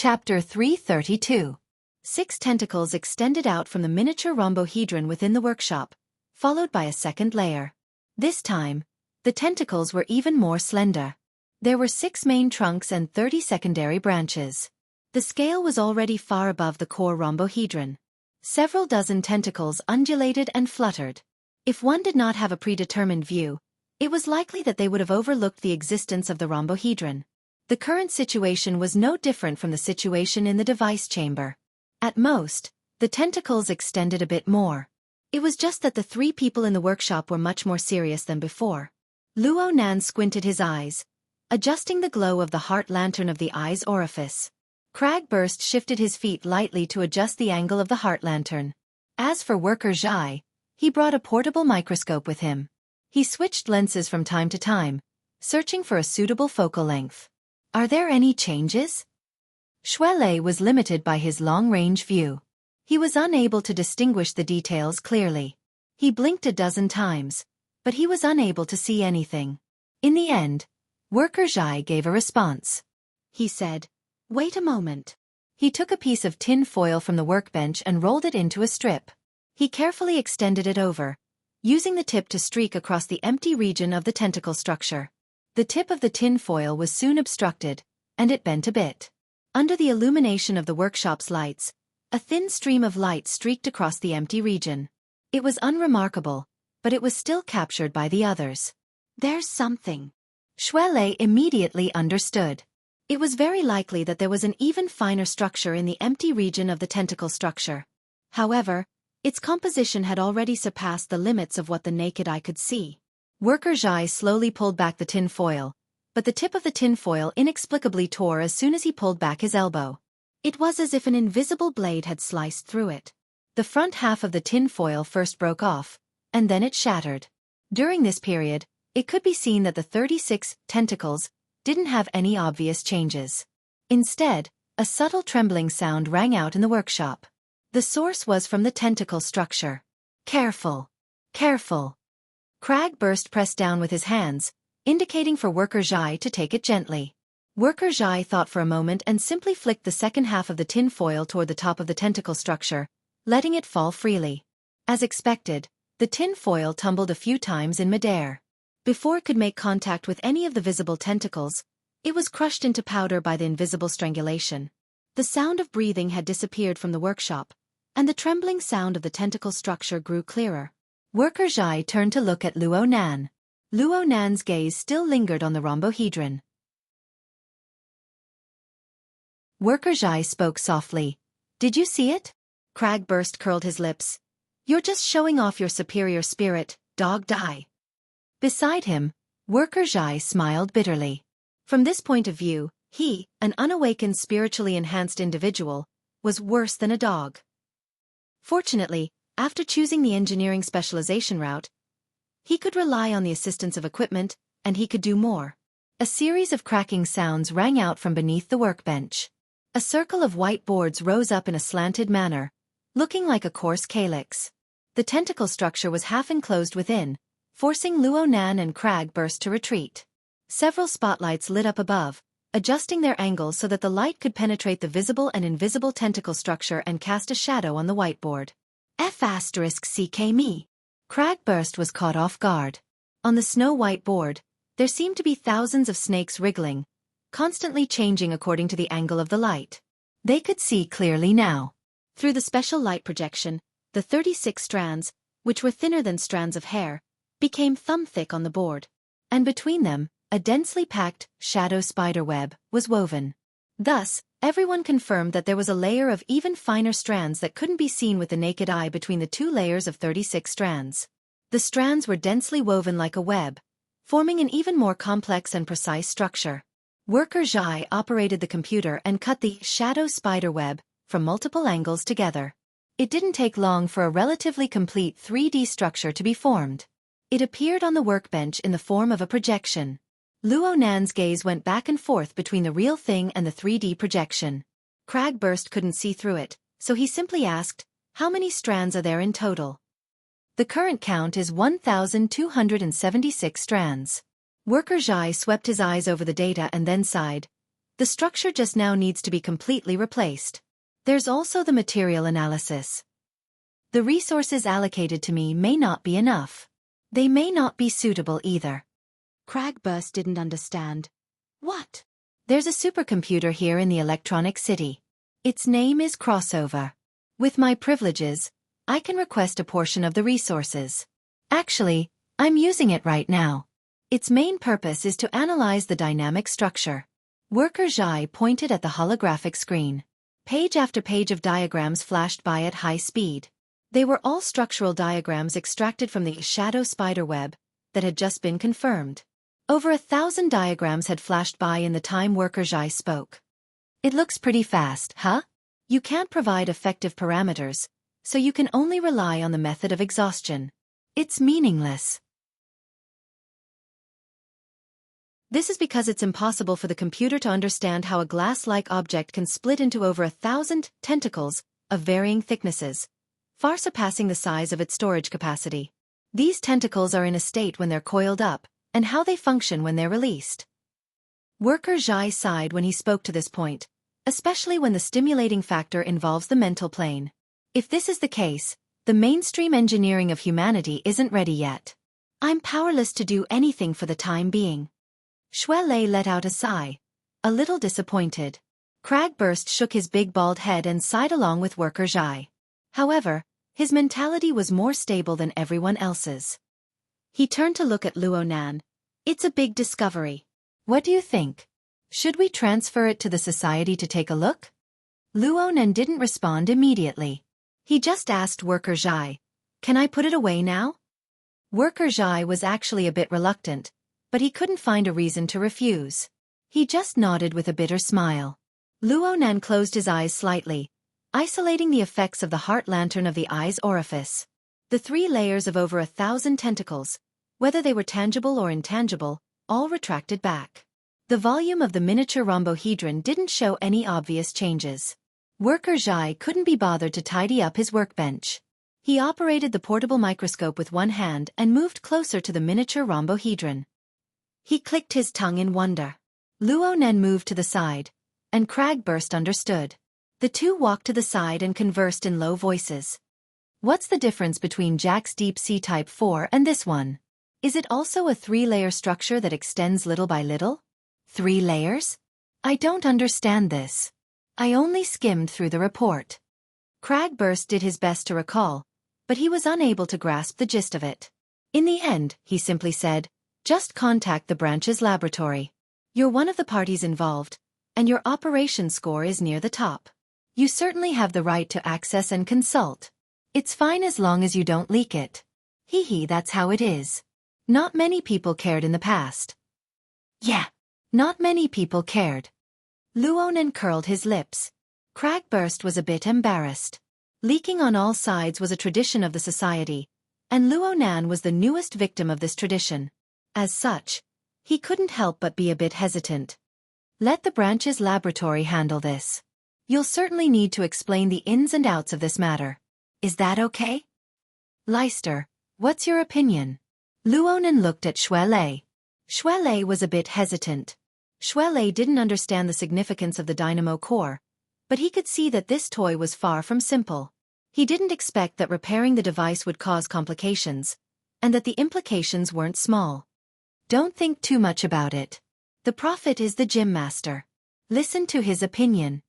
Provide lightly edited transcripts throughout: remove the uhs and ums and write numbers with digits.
Chapter 332. 6 tentacles extended out from the miniature rhombohedron within the workshop, followed by a second layer. This time, the tentacles were even more slender. There were 6 main trunks and 30 secondary branches. The scale was already far above the core rhombohedron. Several dozen tentacles undulated and fluttered. If one did not have a predetermined view, it was likely that they would have overlooked the existence of the rhombohedron. The current situation was no different from the situation in the device chamber. At most, the tentacles extended a bit more. It was just that the 3 people in the workshop were much more serious than before. Luo Nan squinted his eyes, adjusting the glow of the heart lantern of the eye's orifice. Cragburst shifted his feet lightly to adjust the angle of the heart lantern. As for Worker Zhai, he brought a portable microscope with him. He switched lenses from time to time, searching for a suitable focal length. Are there any changes? Xuelei was limited by his long-range view. He was unable to distinguish the details clearly. He blinked a dozen times, but he was unable to see anything. In the end, Worker Zhai gave a response. He said, "Wait a moment." He took a piece of tin foil from the workbench and rolled it into a strip. He carefully extended it over, using the tip to streak across the empty region of the tentacle structure. The tip of the tin foil was soon obstructed, and it bent a bit. Under the illumination of the workshop's lights, a thin stream of light streaked across the empty region. It was unremarkable, but it was still captured by the others. There's something. Xuelei immediately understood. It was very likely that there was an even finer structure in the empty region of the tentacle structure. However, its composition had already surpassed the limits of what the naked eye could see. Worker Zhai slowly pulled back the tin foil, but the tip of the tin foil inexplicably tore as soon as he pulled back his elbow. It was as if an invisible blade had sliced through it. The front half of the tin foil first broke off, and then it shattered. During this period, it could be seen that the 36 tentacles didn't have any obvious changes. Instead, a subtle trembling sound rang out in the workshop. The source was from the tentacle structure. Careful! Careful! Cragburst pressed down with his hands, indicating for Worker Zhai to take it gently. Worker Zhai thought for a moment and simply flicked the second half of the tin foil toward the top of the tentacle structure, letting it fall freely. As expected, the tin foil tumbled a few times in midair. Before it could make contact with any of the visible tentacles, it was crushed into powder by the invisible strangulation. The sound of breathing had disappeared from the workshop, and the trembling sound of the tentacle structure grew clearer. Worker Zhai turned to look at Luo Nan. Luo Nan's gaze still lingered on the rhombohedron. Worker Zhai spoke softly. "Did you see it?" Cragburst curled his lips. "You're just showing off your superior spirit, dog die." Beside him, Worker Zhai smiled bitterly. From this point of view, he, an unawakened spiritually enhanced individual, was worse than a dog. Fortunately, after choosing the engineering specialization route, he could rely on the assistance of equipment, and he could do more. A series of cracking sounds rang out from beneath the workbench. A circle of white boards rose up in a slanted manner, looking like a coarse calyx. The tentacle structure was half enclosed within, forcing Luo Nan and Cragburst to retreat. Several spotlights lit up above, adjusting their angles so that the light could penetrate the visible and invisible tentacle structure and cast a shadow on the whiteboard. F***ck me. Cragburst was caught off guard. On the snow-white board, there seemed to be thousands of snakes wriggling, constantly changing according to the angle of the light. They could see clearly now. Through the special light projection, the 36 strands, which were thinner than strands of hair, became thumb-thick on the board. And between them, a densely packed, shadow spiderweb was woven. Thus, everyone confirmed that there was a layer of even finer strands that couldn't be seen with the naked eye between the 2 layers of 36 strands. The strands were densely woven like a web, forming an even more complex and precise structure. Worker Zhai operated the computer and cut the shadow spiderweb from multiple angles together. It didn't take long for a relatively complete 3D structure to be formed. It appeared on the workbench in the form of a projection. Luo Nan's gaze went back and forth between the real thing and the 3D projection. Cragburst couldn't see through it, so he simply asked, "How many strands are there in total?" "The current count is 1,276 strands. Worker Zhai swept his eyes over the data and then sighed. The structure just now needs to be completely replaced. There's also the material analysis. The resources allocated to me may not be enough. They may not be suitable either. Cragburst didn't understand. What? There's a supercomputer here in the Electronic City. Its name is Crossover. With my privileges, I can request a portion of the resources. Actually, I'm using it right now. Its main purpose is to analyze the dynamic structure. Worker Zhai pointed at the holographic screen. Page after page of diagrams flashed by at high speed. They were all structural diagrams extracted from the shadow spiderweb that had just been confirmed. Over 1,000 diagrams had flashed by in the time Worker Zhai spoke. It looks pretty fast, huh? You can't provide effective parameters, so you can only rely on the method of exhaustion. It's meaningless. This is because it's impossible for the computer to understand how a glass-like object can split into over 1,000 tentacles of varying thicknesses, far surpassing the size of its storage capacity. These tentacles are in a state when they're coiled up, and how they function when they're released. Worker Zhai sighed when he spoke to this point, especially when the stimulating factor involves the mental plane. If this is the case, the mainstream engineering of humanity isn't ready yet. I'm powerless to do anything for the time being. Xue Lei let out a sigh, a little disappointed. Cragburst shook his big bald head and sighed along with Worker Zhai. However, his mentality was more stable than everyone else's. He turned to look at Luo Nan. It's a big discovery. What do you think? Should we transfer it to the society to take a look? Luo Nan didn't respond immediately. He just asked Worker Zhai, "Can I put it away now?" Worker Zhai was actually a bit reluctant, but he couldn't find a reason to refuse. He just nodded with a bitter smile. Luo Nan closed his eyes slightly, isolating the effects of the heart lantern of the eye's orifice. The 3 layers of over 1,000 tentacles, whether they were tangible or intangible, all retracted back. The volume of the miniature rhombohedron didn't show any obvious changes. Worker Zhai couldn't be bothered to tidy up his workbench. He operated the portable microscope with one hand and moved closer to the miniature rhombohedron. He clicked his tongue in wonder. Luo Nan moved to the side, and Cragburst understood. The two walked to the side and conversed in low voices. What's the difference between Jack's Deep Sea Type 4 and this one? Is it also a 3-layer structure that extends little by little? 3 layers? I don't understand this. I only skimmed through the report. Cragburst did his best to recall, but he was unable to grasp the gist of it. In the end, he simply said, "Just contact the branch's laboratory. You're one of the parties involved, and your operation score is near the top. You certainly have the right to access and consult. It's fine as long as you don't leak it. Hee, that's how it is. Not many people cared in the past." Yeah, not many people cared. Luo Nan curled his lips. Cragburst was a bit embarrassed. Leaking on all sides was a tradition of the society, and Luo Nan was the newest victim of this tradition. As such, he couldn't help but be a bit hesitant. Let the branch's laboratory handle this. You'll certainly need to explain the ins and outs of this matter. Is that okay? Leister, what's your opinion? Luo Nan looked at Xue Lei. Xue Lei was a bit hesitant. Xue Lei didn't understand the significance of the dynamo core, but he could see that this toy was far from simple. He didn't expect that repairing the device would cause complications, and that the implications weren't small. Don't think too much about it. The prophet is the gym master. Listen to his opinion.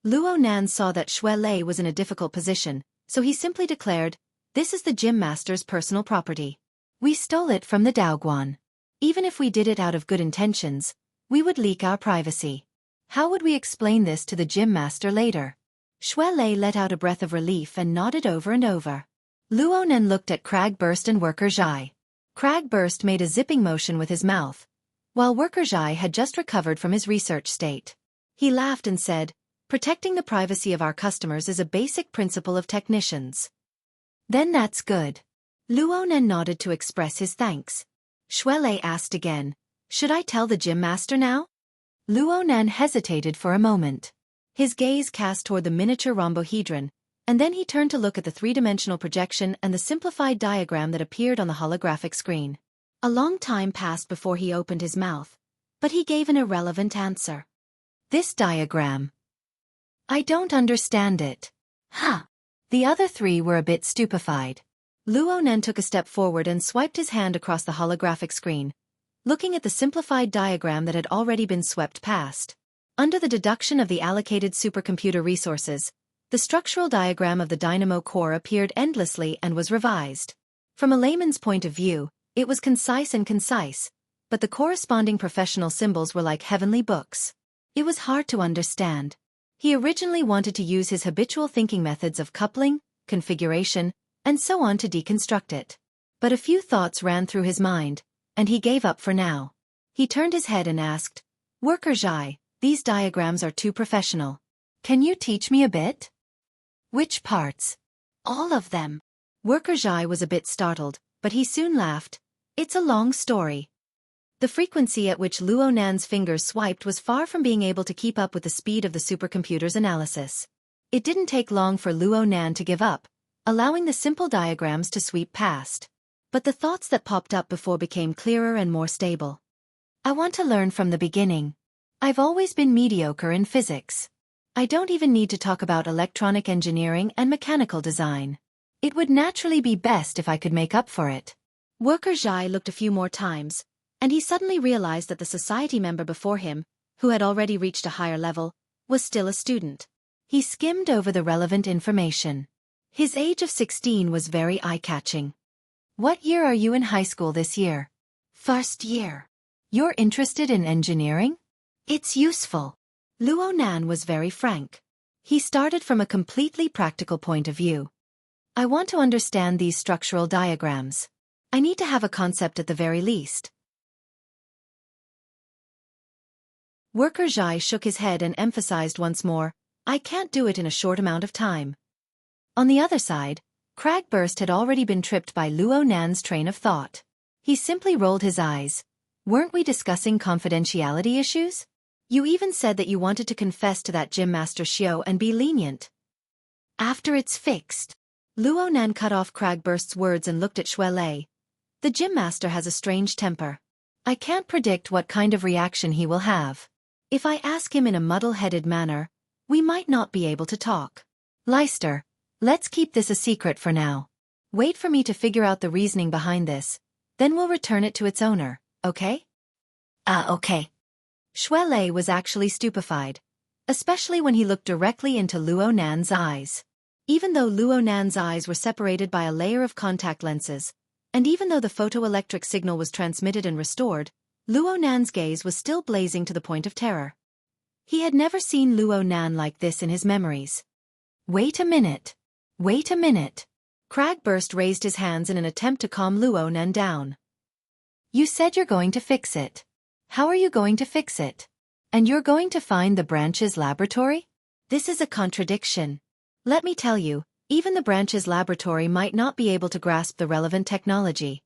Luo Nan saw that Xue Lei was in a difficult position, so he simply declared, "This is the gym master's personal property. We stole it from the Daoguan. Even if we did it out of good intentions, we would leak our privacy. How would we explain this to the gym master later?" Xue Lei let out a breath of relief and nodded over and over. Luo Nan looked at Cragburst and Worker Zhai. Cragburst made a zipping motion with his mouth, while Worker Zhai had just recovered from his research state. He laughed and said, "Protecting the privacy of our customers is a basic principle of technicians." Then that's good. Luo Nan nodded to express his thanks. Xue Lei asked again, "Should I tell the gym master now?" Luo Nan hesitated for a moment. His gaze cast toward the miniature rhombohedron, and then he turned to look at the 3-dimensional projection and the simplified diagram that appeared on the holographic screen. A long time passed before he opened his mouth, But he gave an irrelevant answer. This diagram. I don't understand it. Huh. The other three were a bit stupefied. Luo Nan took a step forward and swiped his hand across the holographic screen, looking at the simplified diagram that had already been swept past. Under the deduction of the allocated supercomputer resources, the structural diagram of the dynamo core appeared endlessly and was revised. From a layman's point of view, it was concise, but the corresponding professional symbols were like heavenly books. It was hard to understand. He originally wanted to use his habitual thinking methods of coupling, configuration, and so on to deconstruct it. But a few thoughts ran through his mind, and he gave up for now. He turned his head and asked, "Worker Zhai, these diagrams are too professional. Can you teach me a bit?" "Which parts?" "All of them." Worker Zhai was a bit startled, but he soon laughed. "It's a long story." The frequency at which Luo Nan's fingers swiped was far from being able to keep up with the speed of the supercomputer's analysis. It didn't take long for Luo Nan to give up, allowing the simple diagrams to sweep past. But the thoughts that popped up before became clearer and more stable. "I want to learn from the beginning. I've always been mediocre in physics. I don't even need to talk about electronic engineering and mechanical design. It would naturally be best if I could make up for it." Worker Zhai looked a few more times, and he suddenly realized that the society member before him, who had already reached a higher level, was still a student. He skimmed over the relevant information. His age of 16 was very eye-catching. "What year are you in high school this year?" "First year." "You're interested in engineering?" "It's useful." Luo Nan was very frank. He started from a completely practical point of view. "I want to understand these structural diagrams. I need to have a concept at the very least." Worker Zhai shook his head and emphasized once more, "I can't do it in a short amount of time." On the other side, Cragburst had already been tripped by Luo Nan's train of thought. He simply rolled his eyes. "Weren't we discussing confidentiality issues? You even said that you wanted to confess to that gym master Xiao and be lenient." "After it's fixed." Luo Nan cut off Cragburst's words and looked at Xue Lei. "The gym master has a strange temper. I can't predict what kind of reaction he will have. If I ask him in a muddle-headed manner, we might not be able to talk. Leister, let's keep this a secret for now. Wait for me to figure out the reasoning behind this, then we'll return it to its owner, okay?" Okay. Xue Lei was actually stupefied, especially when he looked directly into Luo Nan's eyes. Even though Luo Nan's eyes were separated by a layer of contact lenses, and even though the photoelectric signal was transmitted and restored, Luo Nan's gaze was still blazing to the point of terror. He had never seen Luo Nan like this in his memories. Wait a minute. Cragburst raised his hands in an attempt to calm Luo Nan down. "You said you're going to fix it. How are you going to fix it? And you're going to find the branch's laboratory? This is a contradiction. Let me tell you, even the branch's laboratory might not be able to grasp the relevant technology."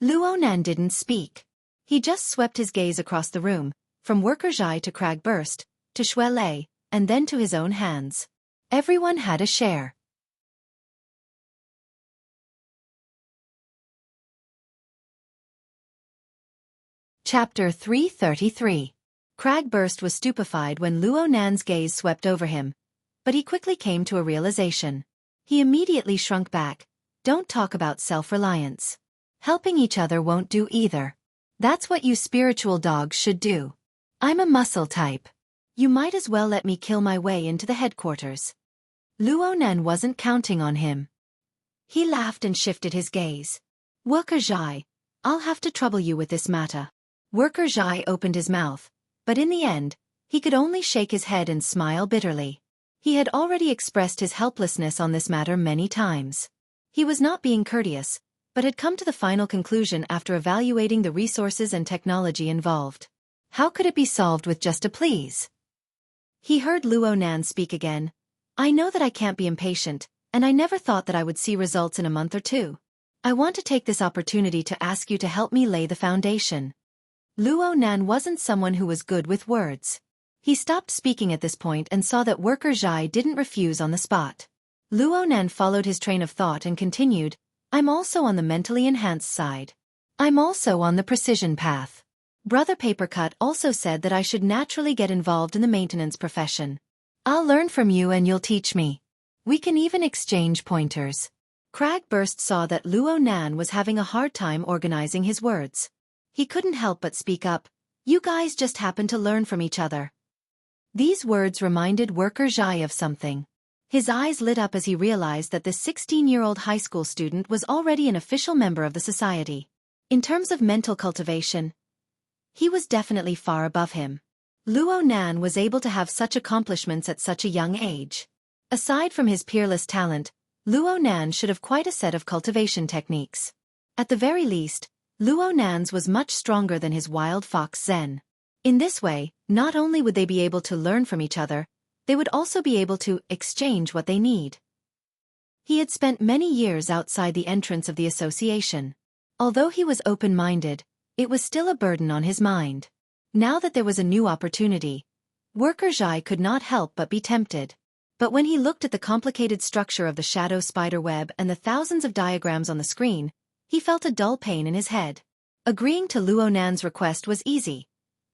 Luo Nan didn't speak. He just swept his gaze across the room, from Worker Zhai to Cragburst, to Xue Lei, and then to his own hands. Everyone had a share. Chapter 333. Cragburst was stupefied when Luo Nan's gaze swept over him, but he quickly came to a realization. He immediately shrunk back. "Don't talk about self-reliance. Helping each other won't do either. That's what you spiritual dogs should do. I'm a muscle type. You might as well let me kill my way into the headquarters." Luo Nan wasn't counting on him. He laughed and shifted his gaze. "Worker Zhai, I'll have to trouble you with this matter." Worker Zhai opened his mouth, but in the end, he could only shake his head and smile bitterly. He had already expressed his helplessness on this matter many times. He was not being courteous, but had come to the final conclusion after evaluating the resources and technology involved. How could it be solved with just a please? He heard Luo Nan speak again. "I know that I can't be impatient, and I never thought that I would see results in a month or two. I want to take this opportunity to ask you to help me lay the foundation." Luo Nan wasn't someone who was good with words. He stopped speaking at this point and saw that Worker Zhai didn't refuse on the spot. Luo Nan followed his train of thought and continued, "I'm also on the mentally enhanced side. I'm also on the precision path. Brother Papercut also said that I should naturally get involved in the maintenance profession. I'll learn from you and you'll teach me. We can even exchange pointers. Cragburst saw that Luo Nan was having a hard time organizing his words. He couldn't help but speak up. You guys just happen to learn from each other. These words reminded Worker Zhai of something. His eyes lit up as he realized that this 16-year-old high school student was already an official member of the society. In terms of mental cultivation, he was definitely far above him. Luo Nan was able to have such accomplishments at such a young age. Aside from his peerless talent, Luo Nan should have quite a set of cultivation techniques. At the very least, Luo Nan's was much stronger than his wild fox Zen. In this way, not only would they be able to learn from each other, they would also be able to exchange what they need. He had spent many years outside the entrance of the association. Although he was open-minded, it was still a burden on his mind. Now that there was a new opportunity, Worker Zhai could not help but be tempted. But when he looked at the complicated structure of the shadow spider web and the thousands of diagrams on the screen, he felt a dull pain in his head. Agreeing to Luo Nan's request was easy.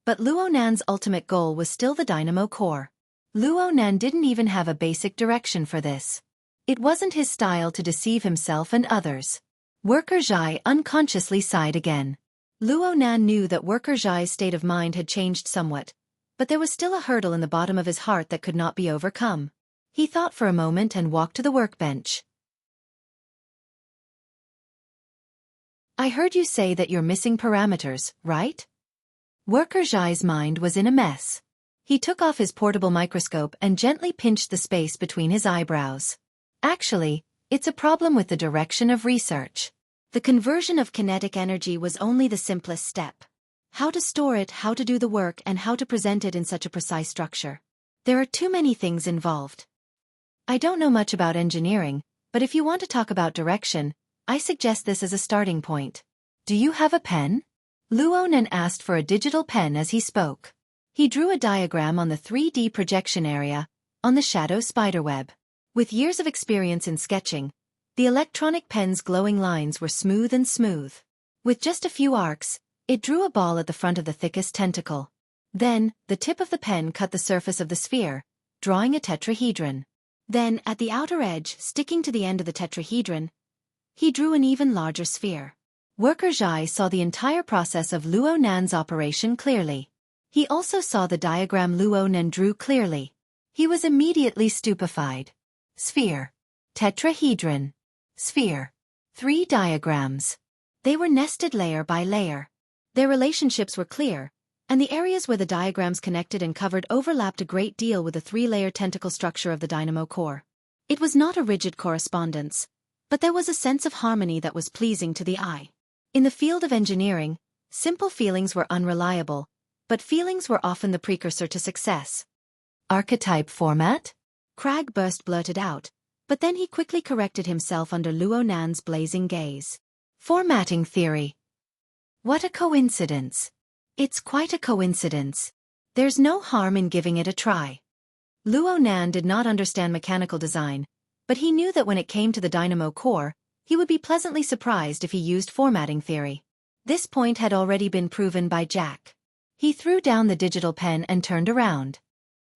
But Luo Nan's ultimate goal was still the dynamo core. Luo Nan didn't even have a basic direction for this. It wasn't his style to deceive himself and others. Worker Zhai unconsciously sighed again. Luo Nan knew that Worker Zhai's state of mind had changed somewhat, but there was still a hurdle in the bottom of his heart that could not be overcome. He thought for a moment and walked to the workbench. I heard you say that you're missing parameters, right? Worker Zhai's mind was in a mess. He took off his portable microscope and gently pinched the space between his eyebrows. Actually, it's a problem with the direction of research. The conversion of kinetic energy was only the simplest step. How to store it, how to do the work, and how to present it in such a precise structure. There are too many things involved. I don't know much about engineering, but if you want to talk about direction, I suggest this as a starting point. Do you have a pen? Luo Nan asked for a digital pen as he spoke. He drew a diagram on the 3D projection area, on the shadow spiderweb. With years of experience in sketching, the electronic pen's glowing lines were smooth and smooth. With just a few arcs, it drew a ball at the front of the thickest tentacle. Then, the tip of the pen cut the surface of the sphere, drawing a tetrahedron. Then, at the outer edge, sticking to the end of the tetrahedron, he drew an even larger sphere. Worker Zhai saw the entire process of Luo Nan's operation clearly. He also saw the diagram Luo Nan drew clearly. He was immediately stupefied. Sphere. Tetrahedron. Sphere. 3 diagrams. They were nested layer by layer. Their relationships were clear, and the areas where the diagrams connected and covered overlapped a great deal with the 3-layer tentacle structure of the dynamo core. It was not a rigid correspondence, but there was a sense of harmony that was pleasing to the eye. In the field of engineering, simple feelings were unreliable, but feelings were often the precursor to success. Archetype format? Cragburst blurted out, but then he quickly corrected himself under Luo Nan's blazing gaze. Formatting theory. What a coincidence. It's quite a coincidence. There's no harm in giving it a try. Luo Nan did not understand mechanical design, but he knew that when it came to the dynamo core, he would be pleasantly surprised if he used formatting theory. This point had already been proven by Jack. He threw down the digital pen and turned around.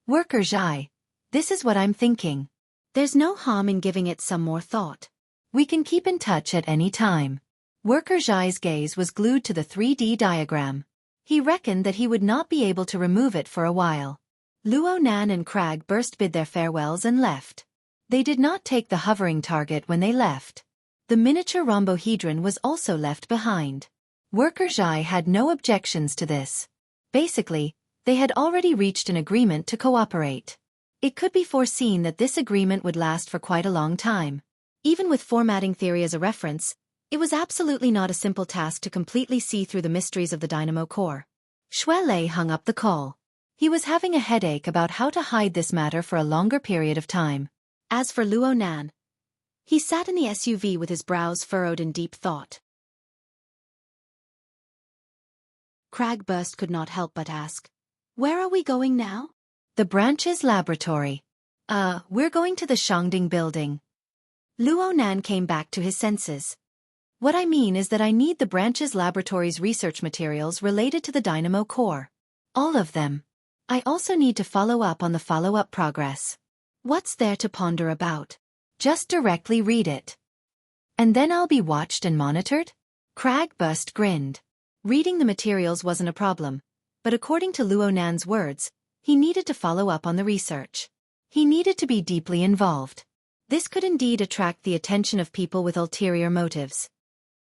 Worker Zhai, this is what I'm thinking. There's no harm in giving it some more thought. We can keep in touch at any time. Worker Zhai's gaze was glued to the 3D diagram. He reckoned that he would not be able to remove it for a while. Luo Nan and Cragburst bid their farewells and left. They did not take the hovering target when they left. The miniature rhombohedron was also left behind. Worker Zhai had no objections to this. Basically, they had already reached an agreement to cooperate. It could be foreseen that this agreement would last for quite a long time. Even with formatting theory as a reference, it was absolutely not a simple task to completely see through the mysteries of the dynamo core. Xue Lei hung up the call. He was having a headache about how to hide this matter for a longer period of time. As for Luo Nan, he sat in the SUV with his brows furrowed in deep thought. Cragburst could not help but ask, "Where are we going now?" "The branch's laboratory." We're going to the Shangding building." Luo Nan came back to his senses. What I mean is that I need the branch's laboratory's research materials related to the dynamo core. All of them. I also need to follow up on the follow-up progress. What's there to ponder about? Just directly read it. And then I'll be watched and monitored? Kragburst grinned. Reading the materials wasn't a problem, but according to Luo Nan's words, he needed to follow up on the research. He needed to be deeply involved. This could indeed attract the attention of people with ulterior motives.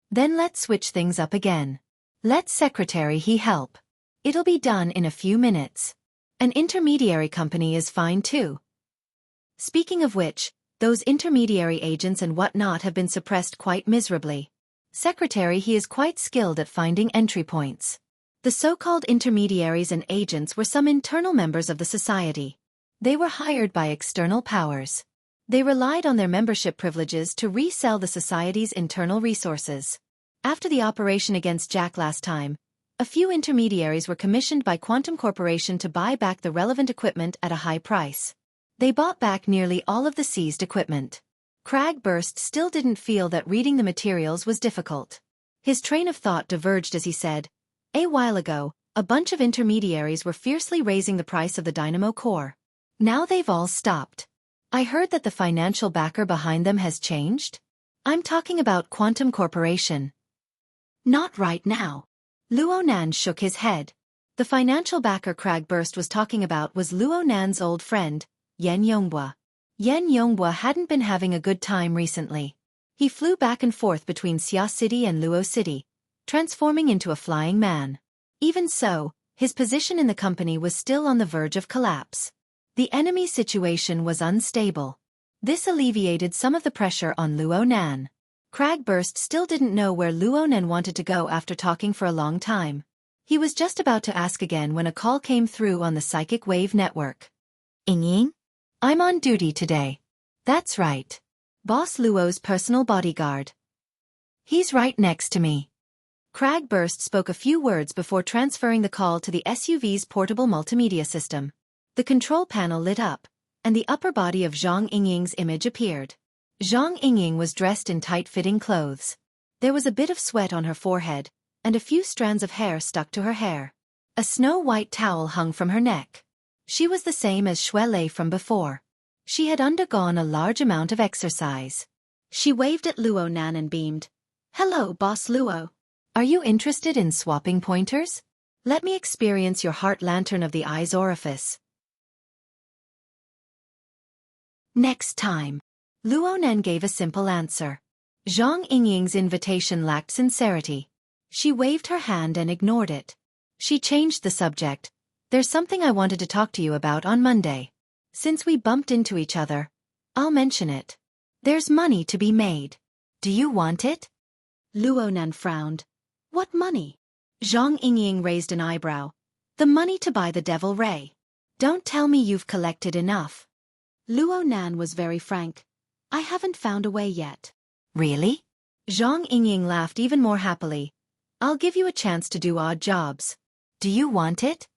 Then let's switch things up again. Let Secretary he help. It'll be done in a few minutes. An intermediary company is fine too. Speaking of which, those intermediary agents and whatnot have been suppressed quite miserably. Secretary he is quite skilled at finding entry points. The so-called intermediaries and agents were some internal members of the society. They were hired by external powers. They relied on their membership privileges to resell the society's internal resources. After the operation against Jack last time, a few intermediaries were commissioned by Quantum Corporation to buy back the relevant equipment at a high price. They bought back nearly all of the seized equipment. Kragburst still didn't feel that reading the materials was difficult. His train of thought diverged as he said, "A while ago, a bunch of intermediaries were fiercely raising the price of the dynamo core. Now they've all stopped. I heard that the financial backer behind them has changed? I'm talking about Quantum Corporation." "Not right now." Luo Nan shook his head. The financial backer Kragburst was talking about was Luo Nan's old friend, Yen Yonghua. Yen Yonghua hadn't been having a good time recently. He flew back and forth between Xia City and Luo City, transforming into a flying man. Even so, his position in the company was still on the verge of collapse. The enemy situation was unstable. This alleviated some of the pressure on Luo Nan. Kragburst still didn't know where Luo Nan wanted to go after talking for a long time. He was just about to ask again when a call came through on the psychic wave network. "Ying? I'm on duty today." "That's right. Boss Luo's personal bodyguard. He's right next to me." Kragburst spoke a few words before transferring the call to the SUV's portable multimedia system. The control panel lit up, and the upper body of Zhang Yingying's image appeared. Zhang Yingying was dressed in tight-fitting clothes. There was a bit of sweat on her forehead, and a few strands of hair stuck to her hair. A snow-white towel hung from her neck. She was the same as Shuelei from before. She had undergone a large amount of exercise. She waved at Luo Nan and beamed. "Hello, Boss Luo. Are you interested in swapping pointers? Let me experience your heart lantern of the eye's orifice." Next time. Luo Nan gave a simple answer. Zhang Yingying's invitation lacked sincerity. She waved her hand and ignored it. She changed the subject. "There's something I wanted to talk to you about on Monday. Since we bumped into each other, I'll mention it. There's money to be made. Do you want it?" Luo Nan frowned. "What money?" Zhang Yingying raised an eyebrow. "The money to buy the Devil Ray. Don't tell me you've collected enough." Luo Nan was very frank. "I haven't found a way yet." "Really?" Zhang Yingying laughed even more happily. "I'll give you a chance to do odd jobs. Do you want it?"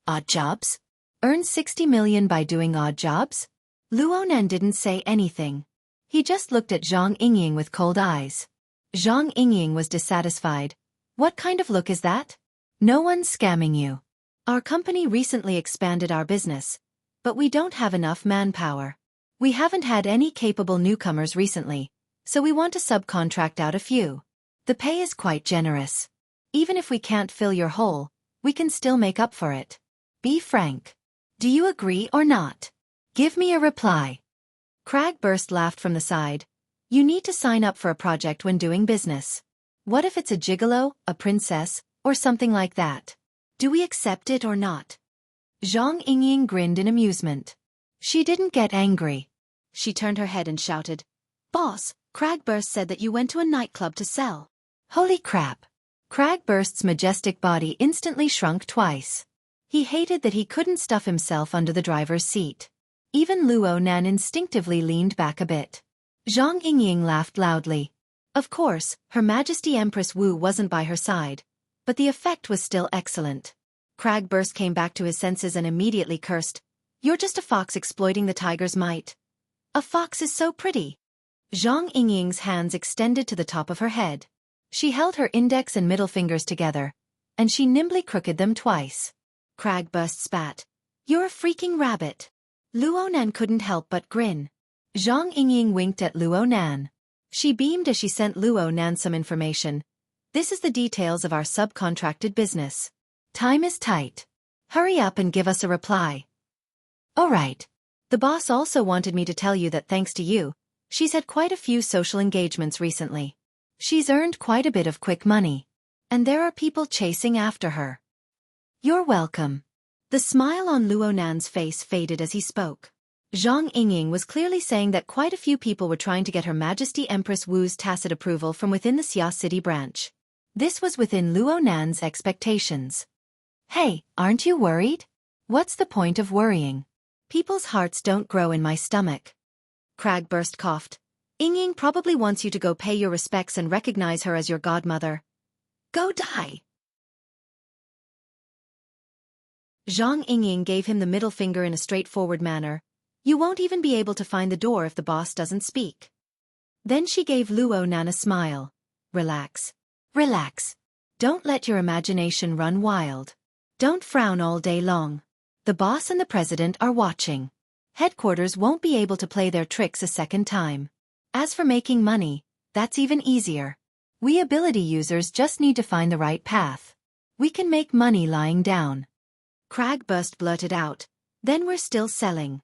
"Odd jobs? Earn 60 million by doing odd jobs?" Luo Nan didn't say anything. He just looked at Zhang Yingying with cold eyes. Zhang Yingying was dissatisfied. "What kind of look is that? No one's scamming you. Our company recently expanded our business, but we don't have enough manpower. We haven't had any capable newcomers recently, so we want to subcontract out a few. The pay is quite generous. Even if we can't fill your hole, we can still make up for it. Be frank. Do you agree or not? Give me a reply." Kragburst laughed from the side. "You need to sign up for a project when doing business. What if it's a gigolo, a princess, or something like that? Do we accept it or not?" Zhang Yingying grinned in amusement. She didn't get angry. She turned her head and shouted, "Boss, Kragburst said that you went to a nightclub to sell." Holy crap! Kragburst's majestic body instantly shrunk twice. He hated that he couldn't stuff himself under the driver's seat. Even Luo Nan instinctively leaned back a bit. Zhang Yingying laughed loudly. Of course, Her Majesty Empress Wu wasn't by her side, but the effect was still excellent. Kragburst came back to his senses and immediately cursed. "You're just a fox exploiting the tiger's might. A fox is so pretty." Zhang Yingying's hands extended to the top of her head. She held her index and middle fingers together, and she nimbly crooked them twice. Cragburst spat. "You're a freaking rabbit." Luo Nan couldn't help but grin. Zhang Yingying winked at Luo Nan. She beamed as she sent Luo Nan some information. "This is the details of our subcontracted business. Time is tight. Hurry up and give us a reply." "All right. The boss also wanted me to tell you that thanks to you, she's had quite a few social engagements recently. She's earned quite a bit of quick money. And there are people chasing after her." "You're welcome." The smile on Luo Nan's face faded as he spoke. Zhang Yingying was clearly saying that quite a few people were trying to get Her Majesty Empress Wu's tacit approval from within the Xia City branch. This was within Luo Nan's expectations. "Hey, aren't you worried?" "What's the point of worrying? People's hearts don't grow in my stomach." Cragburst coughed. "Yingying probably wants you to go pay your respects and recognize her as your godmother." "Go die." Zhang Yingying gave him the middle finger in a straightforward manner. "You won't even be able to find the door if the boss doesn't speak." Then she gave Luo Nan a smile. "Relax. Relax. Don't let your imagination run wild. Don't frown all day long. The boss and the president are watching. Headquarters won't be able to play their tricks a second time. As for making money, that's even easier. We ability users just need to find the right path. We can make money lying down." Cragburst blurted out. "Then we're still selling."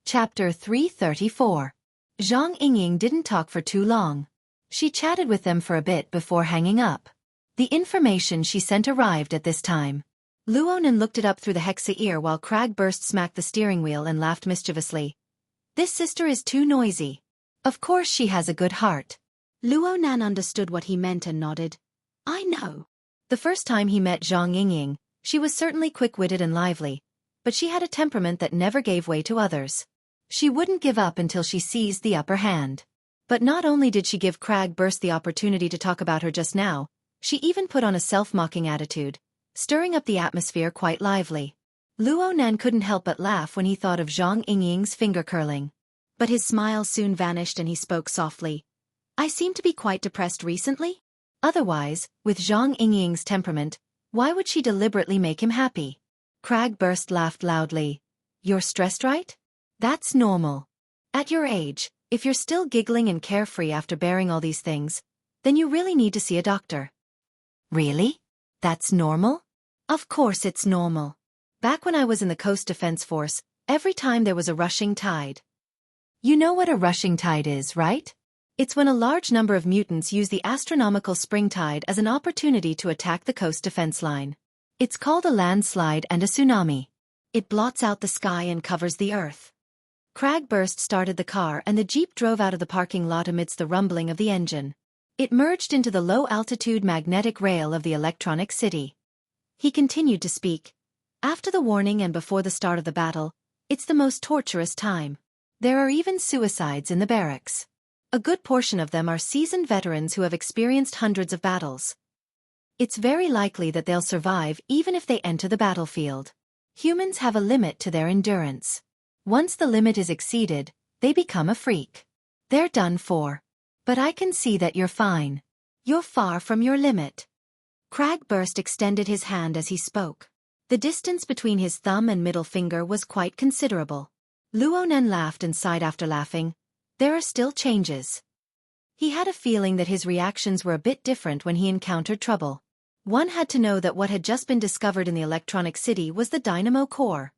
Chapter 334. Zhang Yingying didn't talk for too long. She chatted with them for a bit before hanging up. The information she sent arrived at this time. Luo Nan looked it up through the hexa ear while Cragburst smacked the steering wheel and laughed mischievously. "This sister is too noisy. Of course she has a good heart." Luo Nan understood what he meant and nodded. "I know." The first time he met Zhang Yingying, she was certainly quick-witted and lively, but she had a temperament that never gave way to others. She wouldn't give up until she seized the upper hand. But not only did she give Cragburst the opportunity to talk about her just now, she even put on a self-mocking attitude, stirring up the atmosphere quite lively. Luo Nan couldn't help but laugh when he thought of Zhang Yingying's finger-curling. But his smile soon vanished and he spoke softly. "I seem to be quite depressed recently?" Otherwise, with Zhang Yingying's temperament, why would she deliberately make him happy? Cragburst laughed loudly. "You're stressed, right? That's normal. At your age, if you're still giggling and carefree after bearing all these things, then you really need to see a doctor." "Really? That's normal?" "Of course it's normal. Back when I was in the Coast Defense Force, every time there was a rushing tide." "You know what a rushing tide is, right? It's when a large number of mutants use the astronomical spring tide as an opportunity to attack the coast defense line. It's called a landslide and a tsunami. It blots out the sky and covers the earth." Cragburst started the car and the jeep drove out of the parking lot amidst the rumbling of the engine. It merged into the low-altitude magnetic rail of the electronic city. He continued to speak. "After the warning and before the start of the battle, it's the most torturous time. There are even suicides in the barracks. A good portion of them are seasoned veterans who have experienced hundreds of battles. It's very likely that they'll survive even if they enter the battlefield. Humans have a limit to their endurance. Once the limit is exceeded, they become a freak. They're done for. But I can see that you're fine. You're far from your limit." Cragburst extended his hand as he spoke. The distance between his thumb and middle finger was quite considerable. Luo Nan laughed and sighed after laughing. There are still changes. He had a feeling that his reactions were a bit different when he encountered trouble. One had to know that what had just been discovered in the electronic city was the dynamo core.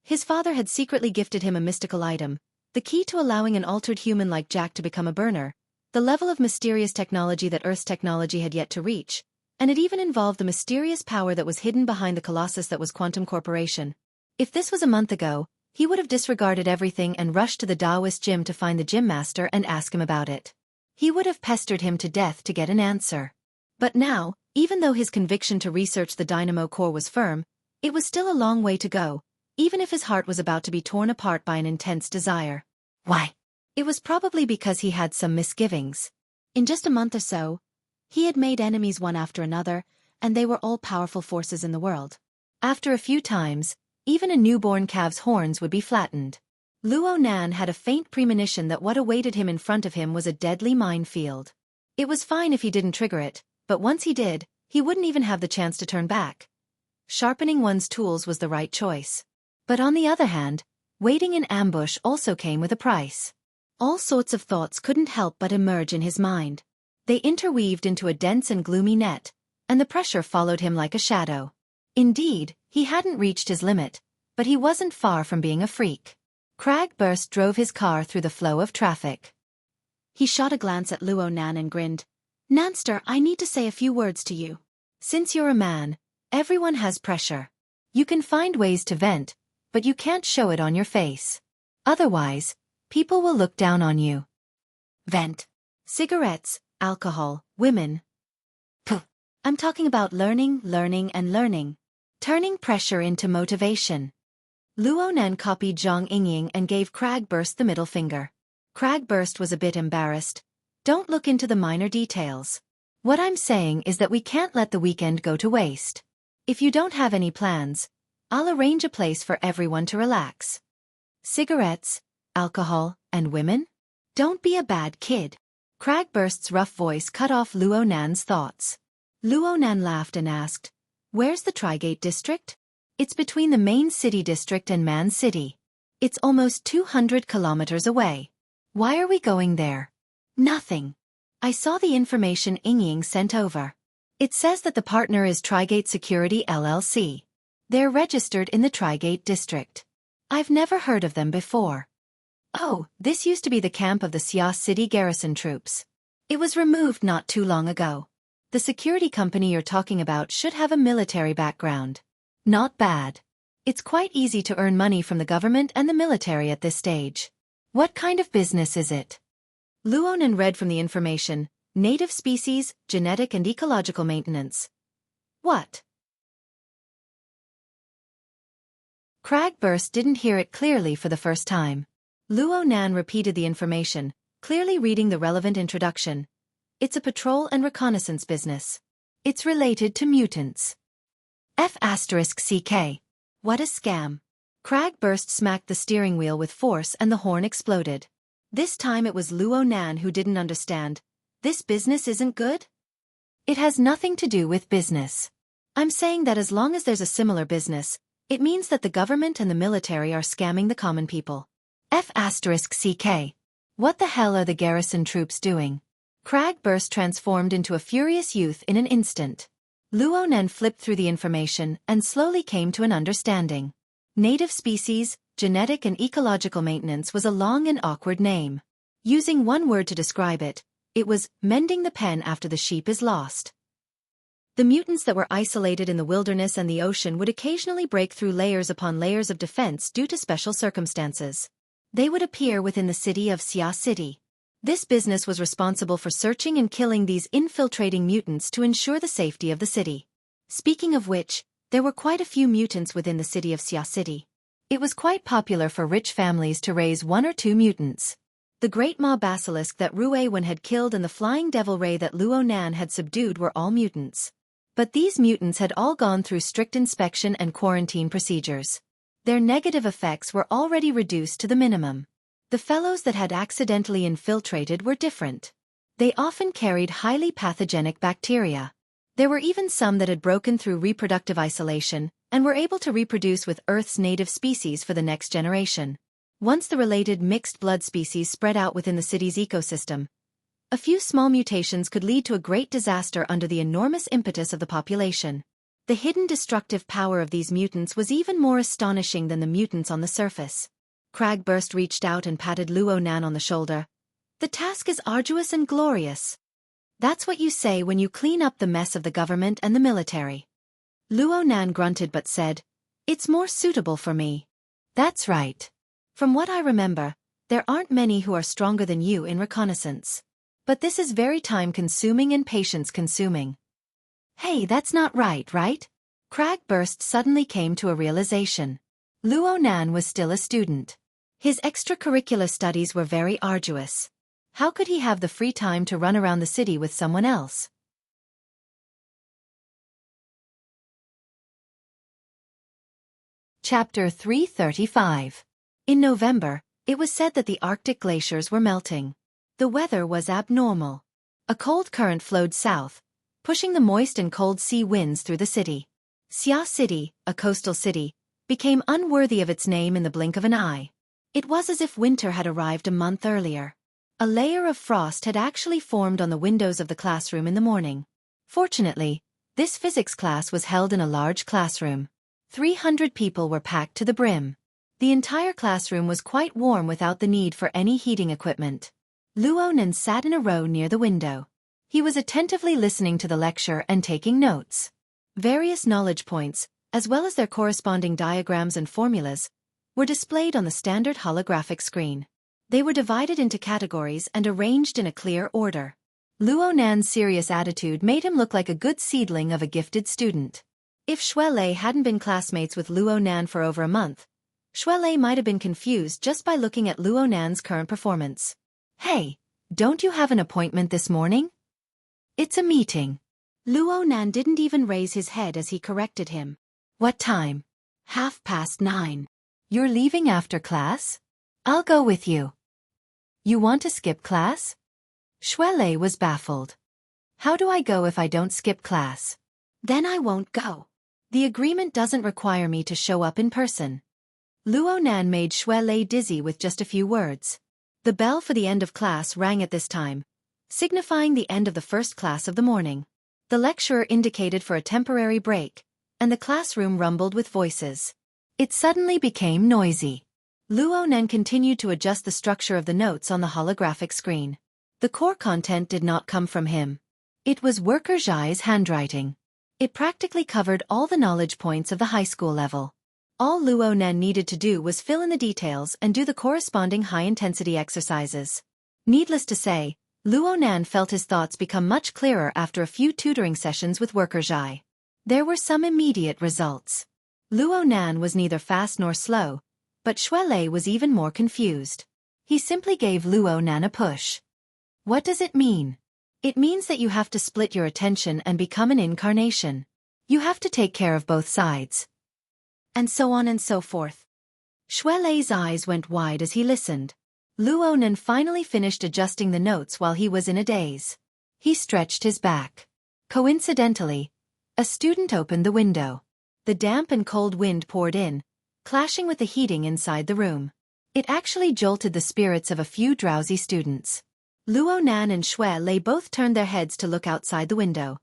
His father had secretly gifted him a mystical item, the key to allowing an altered human like Jack to become a burner, the level of mysterious technology that Earth's technology had yet to reach, and it even involved the mysterious power that was hidden behind the colossus that was Quantum Corporation. If this was a month ago, he would have disregarded everything and rushed to the Taoist gym to find the gym master and ask him about it. He would have pestered him to death to get an answer. But now, even though his conviction to research the dynamo core was firm, it was still a long way to go, even if his heart was about to be torn apart by an intense desire. Why? It was probably because he had some misgivings. In just a month or so, he had made enemies one after another, and they were all powerful forces in the world. After a few times, even a newborn calf's horns would be flattened. Luo Nan had a faint premonition that what awaited him in front of him was a deadly minefield. It was fine if he didn't trigger it, but once he did, he wouldn't even have the chance to turn back. Sharpening one's tools was the right choice. But on the other hand, waiting in ambush also came with a price. All sorts of thoughts couldn't help but emerge in his mind. They interweaved into a dense and gloomy net, and the pressure followed him like a shadow. Indeed, he hadn't reached his limit, but he wasn't far from being a freak. Cragburst drove his car through the flow of traffic. He shot a glance at Luo Nan and grinned. "Nanster, I need to say a few words to you. Since you're a man, everyone has pressure. You can find ways to vent, but you can't show it on your face. Otherwise, people will look down on you." Vent. Cigarettes, alcohol, women. Puh. I'm talking about learning, and learning. Turning pressure into motivation. Luo Nan copied Zhang Yingying and gave Cragburst the middle finger. Cragburst was a bit embarrassed. "Don't look into the minor details. What I'm saying is that we can't let the weekend go to waste. If you don't have any plans, I'll arrange a place for everyone to relax." Cigarettes, alcohol, and women? Don't be a bad kid. Cragburst's rough voice cut off Luo Nan's thoughts. Luo Nan laughed and asked, "Where's the Trigate district?" "It's between the main city district and Man City. It's almost 200 kilometers away." "Why are we going there?" "Nothing. I saw the information Yingying sent over. It says that the partner is Trigate Security LLC. They're registered in the Trigate district. I've never heard of them before." "Oh, this used to be the camp of the Xia City garrison troops. It was removed not too long ago. The security company you're talking about should have a military background." "Not bad. It's quite easy to earn money from the government and the military at this stage." "What kind of business is it?" Luo Nan read from the information, "Native species, genetic and ecological maintenance." "What?" Cragburst didn't hear it clearly for the first time. Luo Nan repeated the information, clearly reading the relevant introduction. "It's a patrol and reconnaissance business. It's related to mutants." F***CK. What a scam. Cragburst smacked the steering wheel with force and the horn exploded. This time it was Luo Nan who didn't understand. "This business isn't good?" "It has nothing to do with business. I'm saying that as long as there's a similar business, it means that the government and the military are scamming the common people." F***CK. What the hell are the garrison troops doing? Cragburst transformed into a furious youth in an instant. Luo Nan flipped through the information and slowly came to an understanding. Native species, genetic and ecological maintenance was a long and awkward name. Using one word to describe it, it was mending the pen after the sheep is lost. The mutants that were isolated in the wilderness and the ocean would occasionally break through layers upon layers of defense due to special circumstances. They would appear within the city of Xia City. This business was responsible for searching and killing these infiltrating mutants to ensure the safety of the city. Speaking of which, there were quite a few mutants within the city of Xia City. It was quite popular for rich families to raise 1 or 2 mutants. The great maw basilisk that Rue Wen had killed and the flying devil ray that Luo Nan had subdued were all mutants. But these mutants had all gone through strict inspection and quarantine procedures. Their negative effects were already reduced to the minimum. The fellows that had accidentally infiltrated were different. They often carried highly pathogenic bacteria. There were even some that had broken through reproductive isolation and were able to reproduce with Earth's native species for the next generation. Once the related mixed blood species spread out within the city's ecosystem, a few small mutations could lead to a great disaster under the enormous impetus of the population. The hidden destructive power of these mutants was even more astonishing than the mutants on the surface. Cragburst reached out and patted Luo Nan on the shoulder. "The task is arduous and glorious." "That's what you say when you clean up the mess of the government and the military." Luo Nan grunted but said, "It's more suitable for me." "That's right. From what I remember, there aren't many who are stronger than you in reconnaissance. But this is very time-consuming and patience-consuming." "Hey, that's not right? Cragburst suddenly came to a realization. Luo Nan was still a student. His extracurricular studies were very arduous. How could he have the free time to run around the city with someone else? Chapter 335. In November, it was said that the Arctic glaciers were melting. The weather was abnormal. A cold current flowed south, pushing the moist and cold sea winds through the city. Xia City, a coastal city, became unworthy of its name in the blink of an eye. It was as if winter had arrived a month earlier. A layer of frost had actually formed on the windows of the classroom in the morning. Fortunately, this physics class was held in a large classroom. 300 people were packed to the brim. The entire classroom was quite warm without the need for any heating equipment. Luo Nan sat in a row near the window. He was attentively listening to the lecture and taking notes. Various knowledge points, as well as their corresponding diagrams and formulas, were displayed on the standard holographic screen. They were divided into categories and arranged in a clear order. Luo Nan's serious attitude made him look like a good seedling of a gifted student. If Xuelei hadn't been classmates with Luo Nan for over a month, Xuelei might have been confused just by looking at Luo Nan's current performance. "Hey, don't you have an appointment this morning?" "It's a meeting." Luo Nan didn't even raise his head as he corrected him. "What time?" "9:30. "You're leaving after class?" "I'll go with you." "You want to skip class?" Xuelei was baffled. "How do I go if I don't skip class?" "Then I won't go. The agreement doesn't require me to show up in person." Luo Nan made Xuelei dizzy with just a few words. The bell for the end of class rang at this time, signifying the end of the first class of the morning. The lecturer indicated for a temporary break, and the classroom rumbled with voices. It suddenly became noisy. Luo Nan continued to adjust the structure of the notes on the holographic screen. The core content did not come from him. It was Worker Zhai's handwriting. It practically covered all the knowledge points of the high school level. All Luo Nan needed to do was fill in the details and do the corresponding high-intensity exercises. Needless to say, Luo Nan felt his thoughts become much clearer after a few tutoring sessions with Worker Zhai. There were some immediate results. Luo Nan was neither fast nor slow, but Xuelei was even more confused. He simply gave Luo Nan a push. "What does it mean?" "It means that you have to split your attention and become an incarnation. You have to take care of both sides." And so on and so forth. Xuelei's eyes went wide as he listened. Luo Nan finally finished adjusting the notes while he was in a daze. He stretched his back. Coincidentally, a student opened the window. The damp and cold wind poured in, clashing with the heating inside the room. It actually jolted the spirits of a few drowsy students. Luo Nan and Xuelei both turned their heads to look outside the window.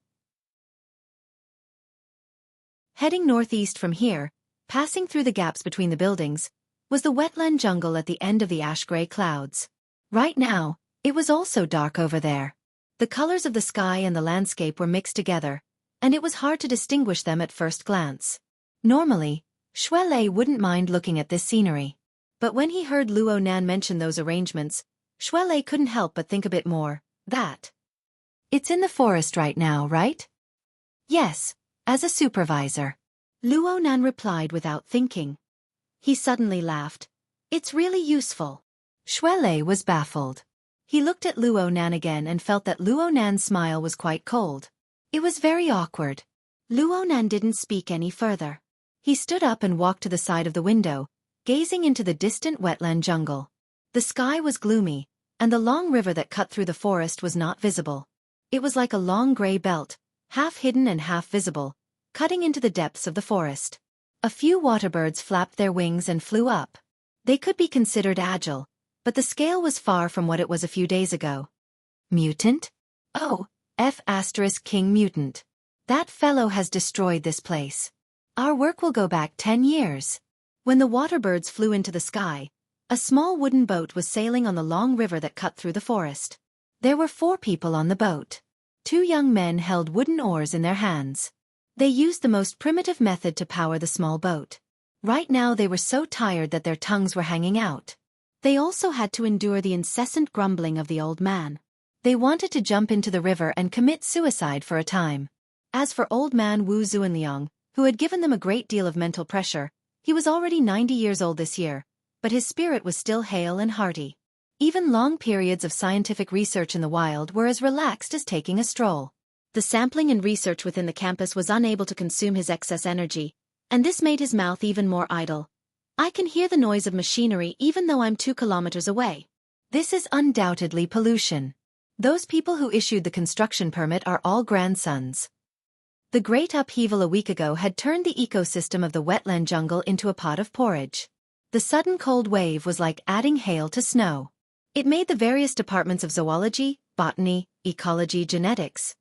Heading northeast from here, passing through the gaps between the buildings, was the wetland jungle at the end of the ash-gray clouds. Right now, it was also dark over there. The colors of the sky and the landscape were mixed together, and it was hard to distinguish them at first glance. Normally, Xuelei wouldn't mind looking at this scenery. But when he heard Luo Nan mention those arrangements, Xuelei couldn't help but think a bit more. "It's in the forest right now, right?" "Yes, as a supervisor." Luo Nan replied without thinking. He suddenly laughed. "It's really useful." Xuelei was baffled. He looked at Luo Nan again and felt that Luo Nan's smile was quite cold. It was very awkward. Luo Nan didn't speak any further. He stood up and walked to the side of the window, gazing into the distant wetland jungle. The sky was gloomy, and the long river that cut through the forest was not visible. It was like a long gray belt, half hidden and half visible, cutting into the depths of the forest. A few waterbirds flapped their wings and flew up. They could be considered agile, but the scale was far from what it was a few days ago. "Mutant? Oh, King Mutant. That fellow has destroyed this place. Our work will go back 10 years. When the waterbirds flew into the sky, a small wooden boat was sailing on the long river that cut through the forest. There were 4 people on the boat. 2 young men held wooden oars in their hands. They used the most primitive method to power the small boat. Right now they were so tired that their tongues were hanging out. They also had to endure the incessant grumbling of the old man. They wanted to jump into the river and commit suicide for a time. As for old man Wu Zuanliang, who had given them a great deal of mental pressure, he was already 90 years old this year, but his spirit was still hale and hearty. Even long periods of scientific research in the wild were as relaxed as taking a stroll. The sampling and research within the campus was unable to consume his excess energy, And this made his mouth even more idle. I can hear the noise of machinery even though I'm 2 kilometers away. This is undoubtedly pollution. Those people who issued the construction permit are all grandsons. The great upheaval a week ago had turned the ecosystem of the wetland jungle into a pot of porridge. The sudden cold wave was like adding hail to snow. It made the various departments of zoology, botany, ecology, genetics.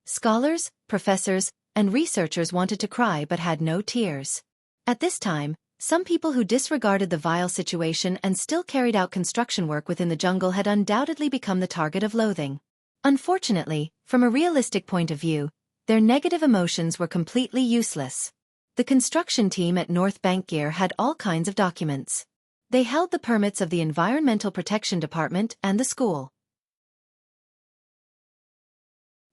Scholars, professors, and researchers wanted to cry but had no tears. At this time, some people who disregarded the vile situation and still carried out construction work within the jungle had undoubtedly become the target of loathing. Unfortunately, from a realistic point of view, their negative emotions were completely useless. The construction team at North Bank Gear had all kinds of documents. They held the permits of the Environmental Protection Department and the school.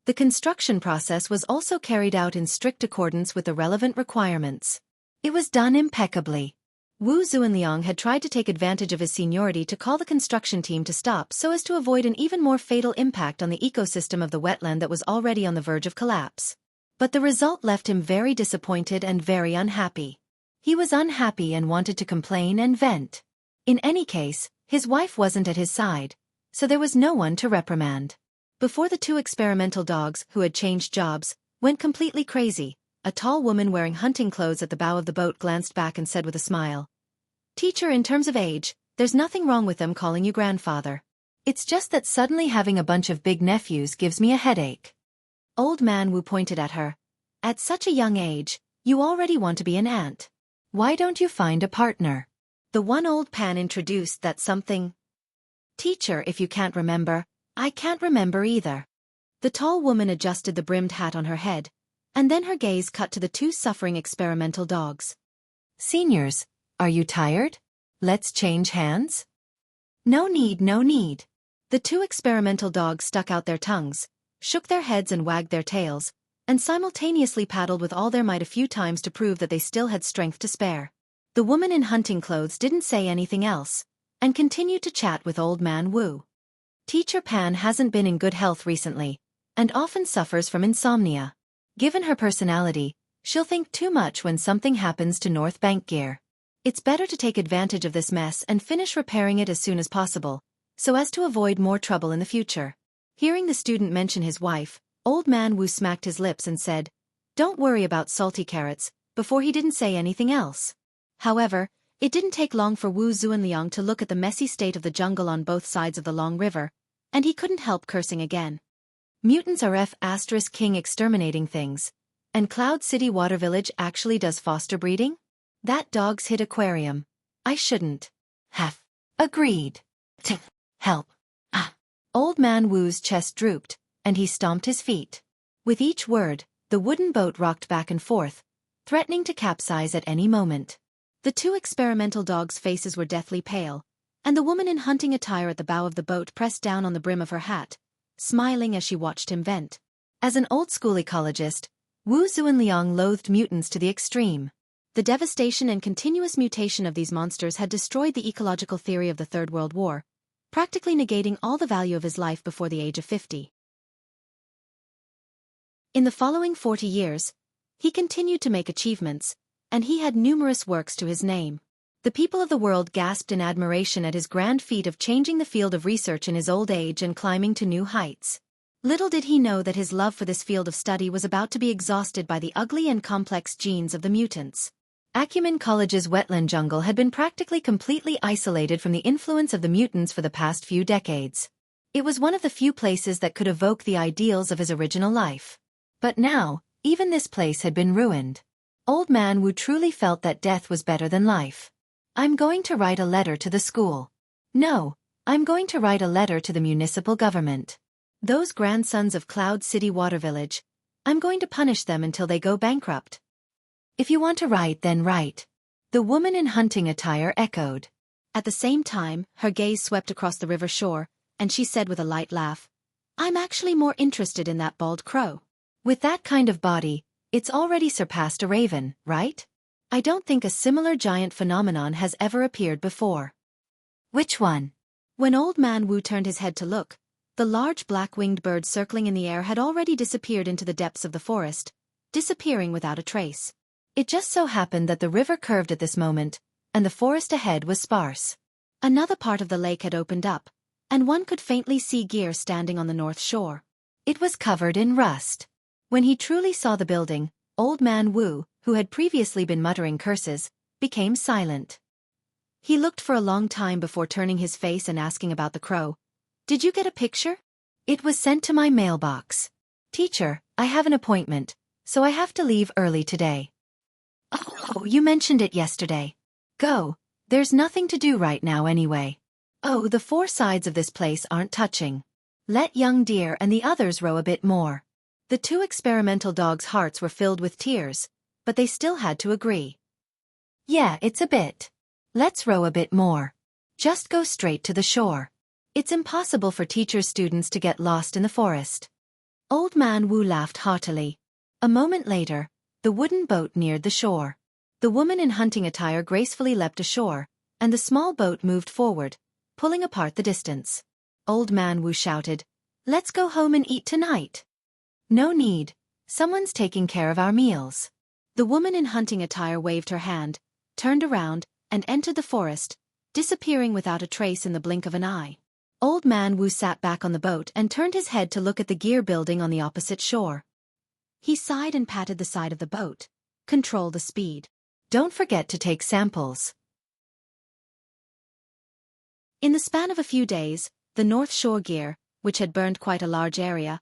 The construction process was also carried out in strict accordance with the relevant requirements. It was done impeccably. Wu Zuanliang had tried to take advantage of his seniority to call the construction team to stop so as to avoid an even more fatal impact on the ecosystem of the wetland that was already on the verge of collapse. But the result left him very disappointed and very unhappy. He was unhappy and wanted to complain and vent. In any case, his wife wasn't at his side, so there was no one to reprimand. Before the 2 experimental dogs, who had changed jobs, went completely crazy, a tall woman wearing hunting clothes at the bow of the boat glanced back and said with a smile, "Teacher, in terms of age, there's nothing wrong with them calling you grandfather. It's just that suddenly having a bunch of big nephews gives me a headache." Old Man Wu pointed at her. "At such a young age, you already want to be an aunt. Why don't you find a partner?" The one old Pan introduced that something. "Teacher, if you can't remember, I can't remember either." The tall woman adjusted the brimmed hat on her head, and then her gaze cut to the 2 suffering experimental dogs. "Seniors, are you tired? Let's change hands?" "No need, no need." The 2 experimental dogs stuck out their tongues, shook their heads and wagged their tails, and simultaneously paddled with all their might a few times to prove that they still had strength to spare. The woman in hunting clothes didn't say anything else, and continued to chat with Old Man Wu. Teacher Pan hasn't been in good health recently, and often suffers from insomnia. Given her personality, she'll think too much when something happens to North Bank Gear. It's better to take advantage of this mess and finish repairing it as soon as possible, so as to avoid more trouble in the future. Hearing the student mention his wife, Old Man Wu smacked his lips and said, "Don't worry about salty carrots," before he didn't say anything else. However, it didn't take long for Wu Zuanliang to look at the messy state of the jungle on both sides of the long river, and he couldn't help cursing again. Mutants are F***ing exterminating things. And Cloud City Water Village actually does foster breeding? That dog's hit aquarium. I shouldn't have agreed to help. Ah. Old Man Wu's chest drooped, and he stomped his feet. With each word, the wooden boat rocked back and forth, threatening to capsize at any moment. The 2 experimental dogs' faces were deathly pale, and the woman in hunting attire at the bow of the boat pressed down on the brim of her hat, smiling as she watched him vent. As an old-school ecologist, Wu Zuanliang loathed mutants to the extreme. The devastation and continuous mutation of these monsters had destroyed the ecological theory of the Third World War, practically negating all the value of his life before the age of 50. In the following 40 years, he continued to make achievements, and he had numerous works to his name. The people of the world gasped in admiration at his grand feat of changing the field of research in his old age and climbing to new heights. Little did he know that his love for this field of study was about to be exhausted by the ugly and complex genes of the mutants. Acumen College's wetland jungle had been practically completely isolated from the influence of the mutants for the past few decades. It was one of the few places that could evoke the ideals of his original life. But now, even this place had been ruined. Old Man Wu truly felt that death was better than life. "I'm going to write a letter to the school. No, I'm going to write a letter to the municipal government. Those grandsons of Cloud City Water Village, I'm going to punish them until they go bankrupt." "If you want to write, then write," the woman in hunting attire echoed. At the same time, her gaze swept across the river shore, and she said with a light laugh, "I'm actually more interested in that bald crow. With that kind of body, it's already surpassed a raven, right? I don't think a similar giant phenomenon has ever appeared before." "Which one?" When Old Man Wu turned his head to look, the large black-winged bird circling in the air had already disappeared into the depths of the forest, disappearing without a trace. It just so happened that the river curved at this moment, and the forest ahead was sparse. Another part of the lake had opened up, and one could faintly see gear standing on the north shore. It was covered in rust. When he truly saw the building, Old Man Wu, who had previously been muttering curses, became silent. He looked for a long time before turning his face and asking about the crow. "Did you get a picture?" "It was sent to my mailbox. Teacher, I have an appointment, so I have to leave early today." "Oh, you mentioned it yesterday. Go, there's nothing to do right now anyway." "Oh, the four sides of this place aren't touching. Let young deer and the others row a bit more." The two experimental dogs' hearts were filled with tears, but they still had to agree. "Yeah, it's a bit. Let's row a bit more. Just go straight to the shore. It's impossible for teachers' students to get lost in the forest." Old Man Wu laughed heartily. A moment later, the wooden boat neared the shore. The woman in hunting attire gracefully leapt ashore, and the small boat moved forward, pulling apart the distance. Old Man Wu shouted, "Let's go home and eat tonight." "No need. Someone's taking care of our meals." The woman in hunting attire waved her hand, turned around, and entered the forest, disappearing without a trace in the blink of an eye. Old Man Wu sat back on the boat and turned his head to look at the gear building on the opposite shore. He sighed and patted the side of the boat. "Control the speed. Don't forget to take samples." In the span of a few days, the North Shore gear, which had burned quite a large area,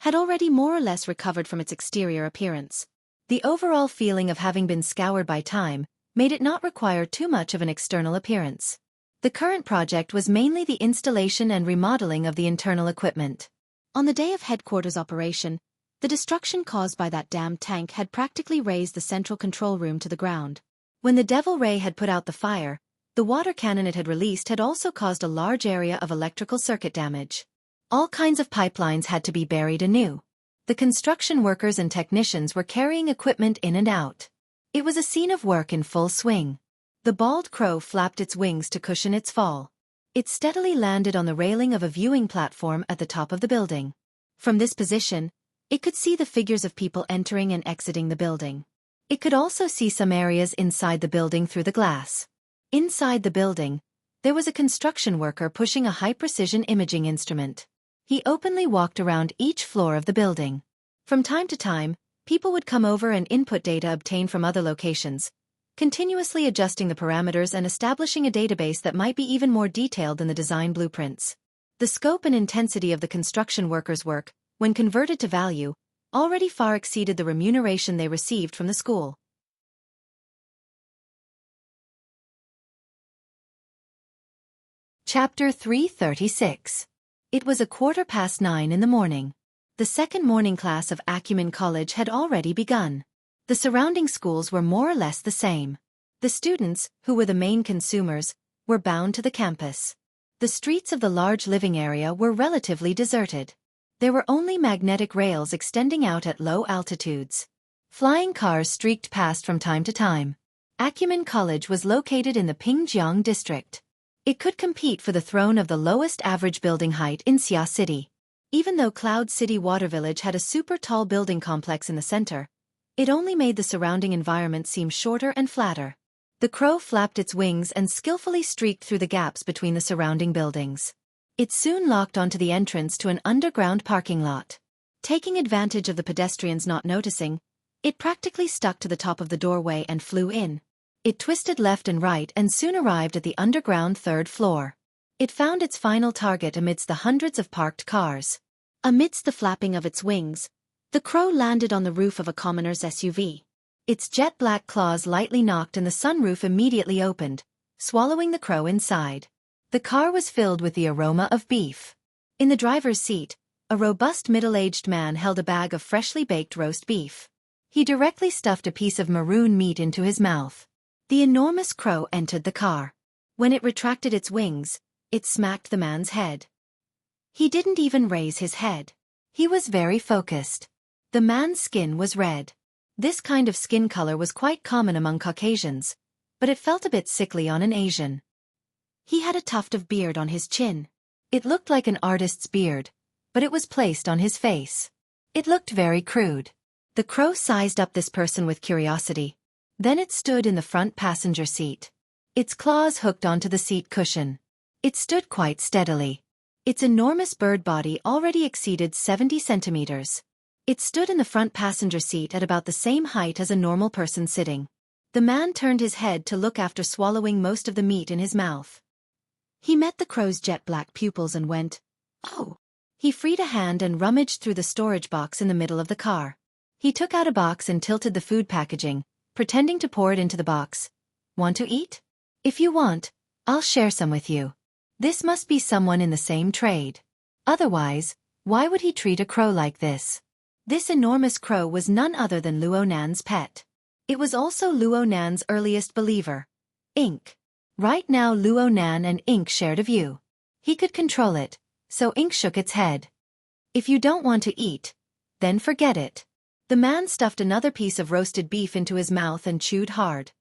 had already more or less recovered from its exterior appearance. The overall feeling of having been scoured by time made it not require too much of an external appearance. The current project was mainly the installation and remodeling of the internal equipment. On the day of headquarters operation, the destruction caused by that damned tank had practically razed the central control room to the ground. When the Devil Ray had put out the fire, the water cannon it had released had also caused a large area of electrical circuit damage. All kinds of pipelines had to be buried anew. The construction workers and technicians were carrying equipment in and out. It was a scene of work in full swing. The bald crow flapped its wings to cushion its fall. It steadily landed on the railing of a viewing platform at the top of the building. From this position, it could see the figures of people entering and exiting the building. It could also see some areas inside the building through the glass. Inside the building, there was a construction worker pushing a high-precision imaging instrument. He openly walked around each floor of the building. From time to time, people would come over and input data obtained from other locations, continuously adjusting the parameters and establishing a database that might be even more detailed than the design blueprints. The scope and intensity of the construction workers' work, when converted to value, already far exceeded the remuneration they received from the school. Chapter 336. It was 9:15 in the morning. The second morning class of Acumen College had already begun. The surrounding schools were more or less the same. The students, who were the main consumers, were bound to the campus. The streets of the large living area were relatively deserted. There were only magnetic rails extending out at low altitudes. Flying cars streaked past from time to time. Acumen College was located in the Pingjiang district. It could compete for the throne of the lowest average building height in Xia City. Even though Cloud City Water Village had a super tall building complex in the center, it only made the surrounding environment seem shorter and flatter. The crow flapped its wings and skillfully streaked through the gaps between the surrounding buildings. It soon locked onto the entrance to an underground parking lot. Taking advantage of the pedestrians not noticing, it practically stuck to the top of the doorway and flew in. It twisted left and right and soon arrived at the underground third floor. It found its final target amidst the hundreds of parked cars. Amidst the flapping of its wings, the crow landed on the roof of a commoner's SUV. Its jet-black claws lightly knocked and the sunroof immediately opened, swallowing the crow inside. The car was filled with the aroma of beef. In the driver's seat, a robust middle-aged man held a bag of freshly baked roast beef. He directly stuffed a piece of maroon meat into his mouth. The enormous crow entered the car. When it retracted its wings, it smacked the man's head. He didn't even raise his head. He was very focused. The man's skin was red. This kind of skin color was quite common among Caucasians, but it felt a bit sickly on an Asian. He had a tuft of beard on his chin. It looked like an artist's beard, but it was placed on his face. It looked very crude. The crow sized up this person with curiosity, Then it stood in the front passenger seat. Its claws hooked onto the seat cushion. It stood quite steadily. Its enormous bird body already exceeded 70 centimeters. It stood in the front passenger seat at about the same height as a normal person sitting. The man turned his head to look after swallowing most of the meat in his mouth. He met the crow's jet-black pupils and went, "Oh." He freed a hand and rummaged through the storage box in the middle of the car. He took out a box and tilted the food packaging, pretending to pour it into the box. "Want to eat? If you want, I'll share some with you." This must be someone in the same trade. Otherwise, why would he treat a crow like this? This enormous crow was none other than Luo Nan's pet. It was also Luo Nan's earliest believer, Ink. Right now Luo Nan and Ink shared a view. He could control it, so Ink shook its head. "If you don't want to eat, then forget it." The man stuffed another piece of roasted beef into his mouth and chewed hard.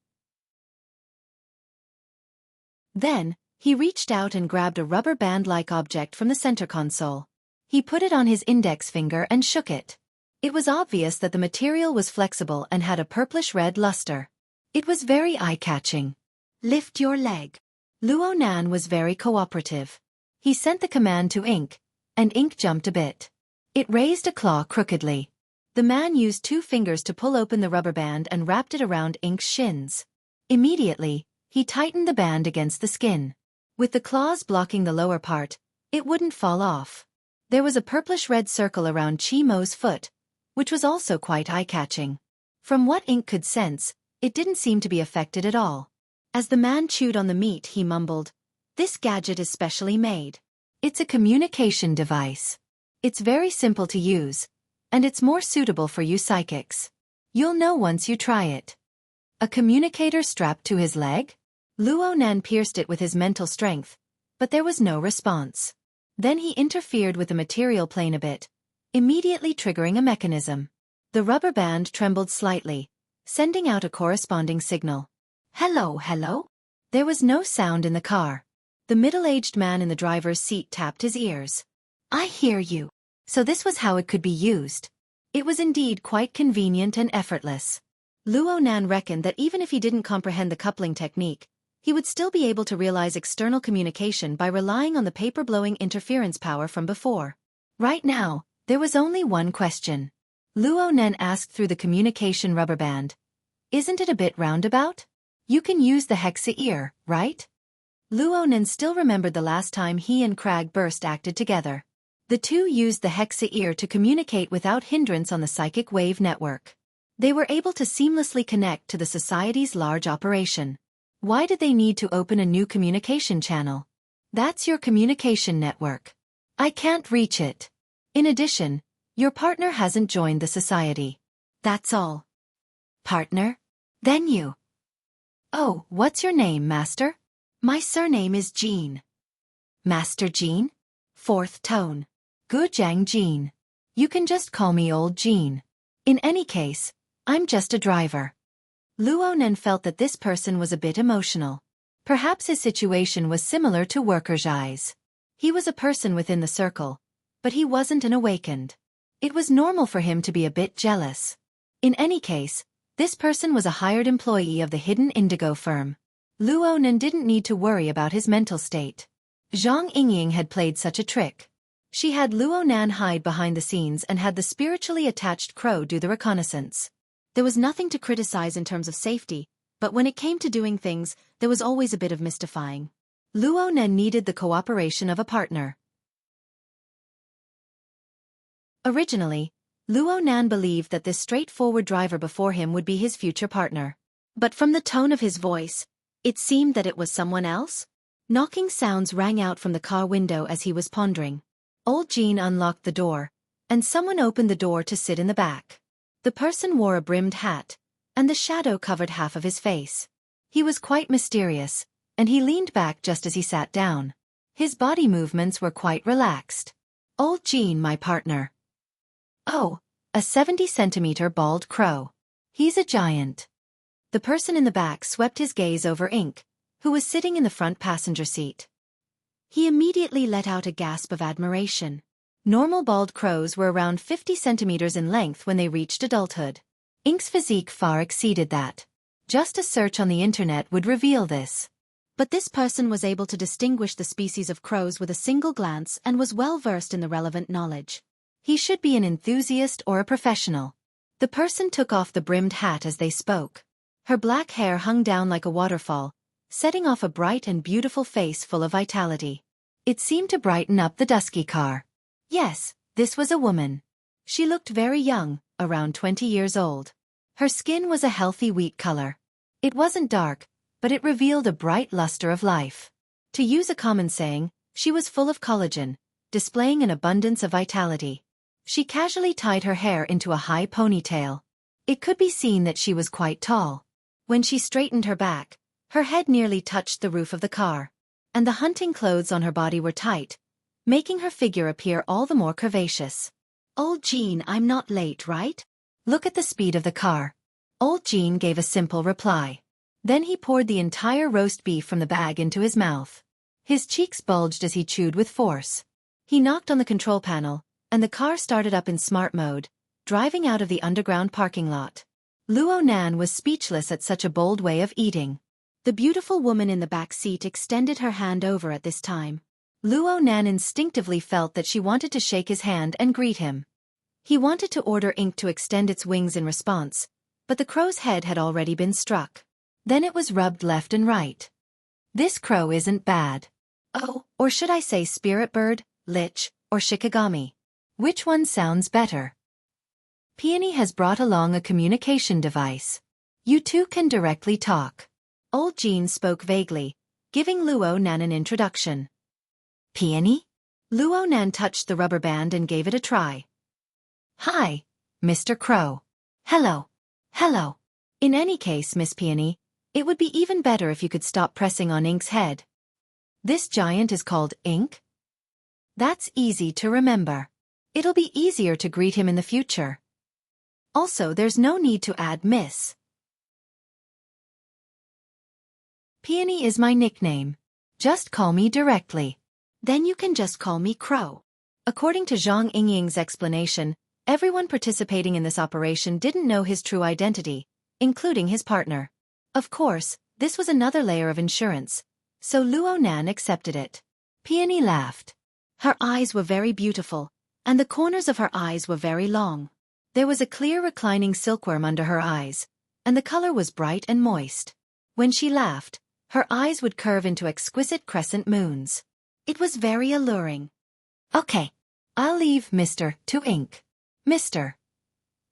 Then, he reached out and grabbed a rubber band-like object from the center console. He put it on his index finger and shook it. It was obvious that the material was flexible and had a purplish-red luster. It was very eye-catching. "Lift your leg." Luo Nan was very cooperative. He sent the command to Ink, and Ink jumped a bit. It raised a claw crookedly. The man used 2 fingers to pull open the rubber band and wrapped it around Ink's shins. Immediately, he tightened the band against the skin. With the claws blocking the lower part, it wouldn't fall off. There was a purplish-red circle around Chi Mo's foot, which was also quite eye-catching. From what Ink could sense, it didn't seem to be affected at all. As the man chewed on the meat, he mumbled, "This gadget is specially made. It's a communication device. It's very simple to use, and it's more suitable for you psychics. You'll know once you try it." A communicator strapped to his leg? Luo Nan pierced it with his mental strength, but there was no response. Then he interfered with the material plane a bit, immediately triggering a mechanism. The rubber band trembled slightly, sending out a corresponding signal. "Hello, hello?" There was no sound in the car. The middle-aged man in the driver's seat tapped his ears. "I hear you." So this was how it could be used. It was indeed quite convenient and effortless. Luo Nan reckoned that even if he didn't comprehend the coupling technique, he would still be able to realize external communication by relying on the paper-blowing interference power from before. Right now, there was only one question. Luo Nan asked through the communication rubber band. "Isn't it a bit roundabout? You can use the hexa ear, right?" Luo Nan still remembered the last time he and Crag Burst acted together. The two used the hexa ear to communicate without hindrance on the psychic wave network. They were able to seamlessly connect to the society's large operation. Why did they need to open a new communication channel? That's your communication network. I can't reach it. In addition, your partner hasn't joined the society. That's all. Partner? Then you. Oh, what's your name, Master? My surname is Jean. Master Jean? Fourth tone. Gujang Jean. You can just call me Old Jean. In any case, I'm just a driver. Luo Nan felt that this person was a bit emotional. Perhaps his situation was similar to Worker Zhai's. He was a person within the circle, but he wasn't an awakened. It was normal for him to be a bit jealous. In any case, this person was a hired employee of the hidden indigo firm. Luo Nan didn't need to worry about his mental state. Zhang Yingying had played such a trick. She had Luo Nan hide behind the scenes and had the spiritually attached crow do the reconnaissance. There was nothing to criticize in terms of safety, but when it came to doing things, there was always a bit of mystifying. Luo Nan needed the cooperation of a partner. Originally, Luo Nan believed that this straightforward driver before him would be his future partner. But from the tone of his voice, it seemed that it was someone else. Knocking sounds rang out from the car window as he was pondering. Old Jean unlocked the door, and someone opened the door to sit in the back. The person wore a brimmed hat, and the shadow covered half of his face. He was quite mysterious, and he leaned back just as he sat down. His body movements were quite relaxed. Old Jean, my partner. Oh, a 70-centimeter bald crow. He's a giant. The person in the back swept his gaze over Ink, who was sitting in the front passenger seat. He immediately let out a gasp of admiration. Normal bald crows were around 50 centimeters in length when they reached adulthood. Ink's physique far exceeded that. Just a search on the internet would reveal this. But this person was able to distinguish the species of crows with a single glance and was well versed in the relevant knowledge. He should be an enthusiast or a professional. The person took off the brimmed hat as they spoke. Her black hair hung down like a waterfall, setting off a bright and beautiful face full of vitality. It seemed to brighten up the dusky car. Yes, this was a woman. She looked very young, around 20 years old. Her skin was a healthy wheat color. It wasn't dark, but it revealed a bright luster of life. To use a common saying, she was full of collagen, displaying an abundance of vitality. She casually tied her hair into a high ponytail. It could be seen that she was quite tall. When she straightened her back, her head nearly touched the roof of the car, and the hunting clothes on her body were tight, making her figure appear all the more curvaceous. "Old Jean, I'm not late, right? Look at the speed of the car." Old Jean gave a simple reply. Then he poured the entire roast beef from the bag into his mouth. His cheeks bulged as he chewed with force. He knocked on the control panel, and the car started up in smart mode, driving out of the underground parking lot. Luo Nan was speechless at such a bold way of eating. The beautiful woman in the back seat extended her hand over at this time. Luo Nan instinctively felt that she wanted to shake his hand and greet him. He wanted to order Ink to extend its wings in response, but the crow's head had already been struck. Then it was rubbed left and right. This crow isn't bad. Oh, or should I say spirit bird, lich, or shikigami? Which one sounds better? Peony has brought along a communication device. You two can directly talk. Old Jean spoke vaguely, giving Luo Nan an introduction. Peony? Luo Nan touched the rubber band and gave it a try. Hi, Mr. Crow. Hello. Hello. In any case, Miss Peony, it would be even better if you could stop pressing on Ink's head. This giant is called Ink? That's easy to remember. It'll be easier to greet him in the future. Also, there's no need to add Miss. Peony is my nickname. Just call me directly. Then you can just call me Crow. According to Zhang Yingying's explanation, everyone participating in this operation didn't know his true identity, including his partner. Of course, this was another layer of insurance, so Luo Nan accepted it. Peony laughed. Her eyes were very beautiful, and the corners of her eyes were very long. There was a clear reclining silkworm under her eyes, and the color was bright and moist. When she laughed, her eyes would curve into exquisite crescent moons. It was very alluring. Okay, I'll leave Mr. to Ink. Mr.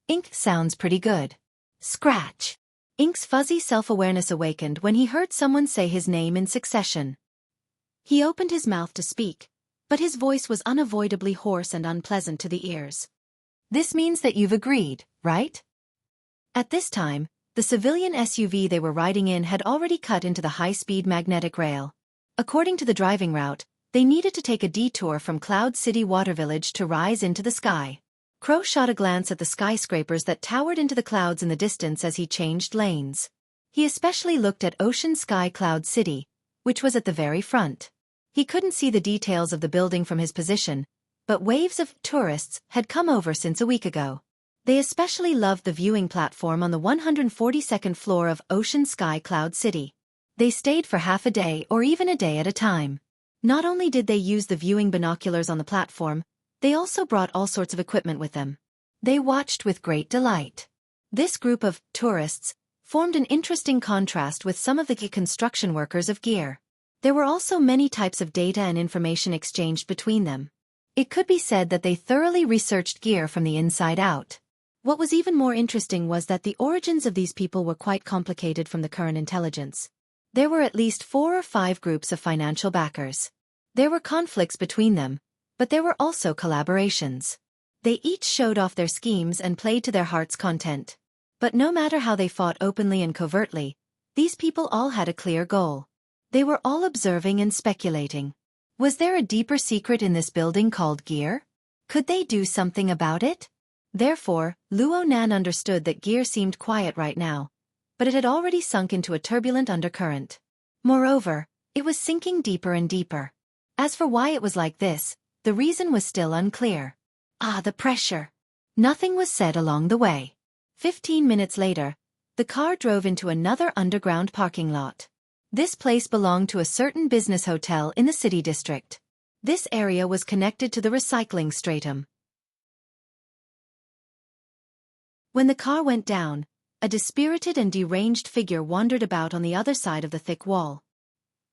Ink sounds pretty good. Scratch. Ink's fuzzy self-awareness awakened when he heard someone say his name in succession. He opened his mouth to speak, but his voice was unavoidably hoarse and unpleasant to the ears. This means that you've agreed, right? At this time, the civilian SUV they were riding in had already cut into the high-speed magnetic rail. According to the driving route, they needed to take a detour from Cloud City Water Village to rise into the sky. Crow shot a glance at the skyscrapers that towered into the clouds in the distance as he changed lanes. He especially looked at Ocean Sky Cloud City, which was at the very front. He couldn't see the details of the building from his position, but waves of tourists had come over since a week ago. They especially loved the viewing platform on the 142nd floor of Ocean Sky Cloud City. They stayed for half a day or even a day at a time. Not only did they use the viewing binoculars on the platform, they also brought all sorts of equipment with them. They watched with great delight. This group of tourists formed an interesting contrast with some of the construction workers of gear. There were also many types of data and information exchanged between them. It could be said that they thoroughly researched gear from the inside out. What was even more interesting was that the origins of these people were quite complicated from the current intelligence. There were at least 4 or 5 groups of financial backers. There were conflicts between them, but there were also collaborations. They each showed off their schemes and played to their heart's content. But no matter how they fought openly and covertly, these people all had a clear goal. They were all observing and speculating. Was there a deeper secret in this building called gear? Could they do something about it? Therefore, Luo Nan understood that gear seemed quiet right now, but it had already sunk into a turbulent undercurrent. Moreover, it was sinking deeper and deeper. As for why it was like this, the reason was still unclear. The pressure. Nothing was said along the way. 15 minutes later, The car drove into another underground parking lot. This place belonged to a certain business hotel in the city district. This area was connected to the recycling stratum. When the car went down, a dispirited and deranged figure wandered about on the other side of the thick wall.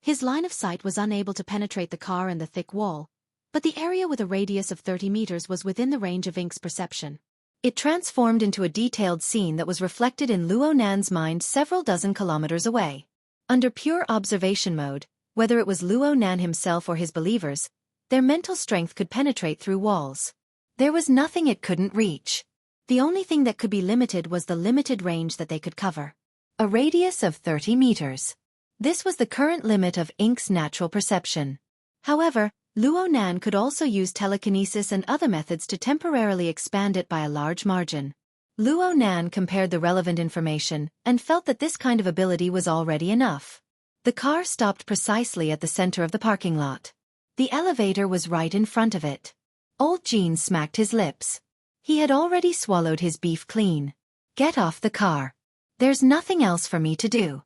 His line of sight was unable to penetrate the car and the thick wall, but the area with a radius of 30 meters was within the range of Ink's perception. It transformed into a detailed scene that was reflected in Luo Nan's mind several dozen kilometers away. Under pure observation mode, whether it was Luo Nan himself or his believers, their mental strength could penetrate through walls. There was nothing it couldn't reach. The only thing that could be limited was the limited range that they could cover. A radius of 30 meters. This was the current limit of Ink's natural perception. However, Luo Nan could also use telekinesis and other methods to temporarily expand it by a large margin. Luo Nan compared the relevant information and felt that this kind of ability was already enough. The car stopped precisely at the center of the parking lot. The elevator was right in front of it. Old Jean smacked his lips. He had already swallowed his beef clean. Get off the car. There's nothing else for me to do.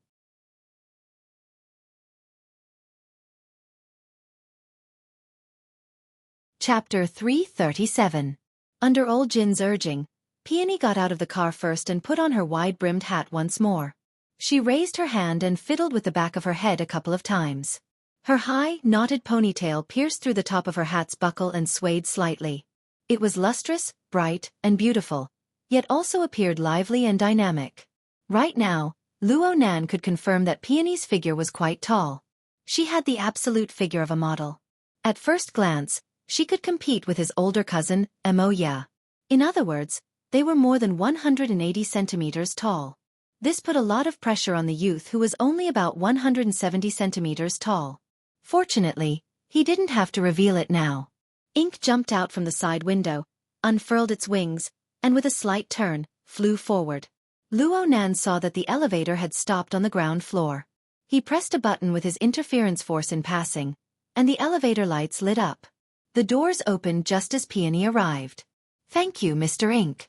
Chapter 337. Under Old Jin's urging, Peony got out of the car first and put on her wide-brimmed hat once more. She raised her hand and fiddled with the back of her head a couple of times. Her high, knotted ponytail pierced through the top of her hat's buckle and swayed slightly. It was lustrous, bright, and beautiful, yet also appeared lively and dynamic. Right now, Luo Nan could confirm that Peony's figure was quite tall. She had the absolute figure of a model. At first glance, she could compete with his older cousin, Mo Ya. In other words, they were more than 180 centimeters tall. This put a lot of pressure on the youth who was only about 170 centimeters tall. Fortunately, he didn't have to reveal it now. Ink jumped out from the side window, unfurled its wings, and with a slight turn, flew forward. Luo Nan saw that the elevator had stopped on the ground floor. He pressed a button with his interference force in passing, and the elevator lights lit up. The doors opened just as Peony arrived. Thank you, Mr. Ink.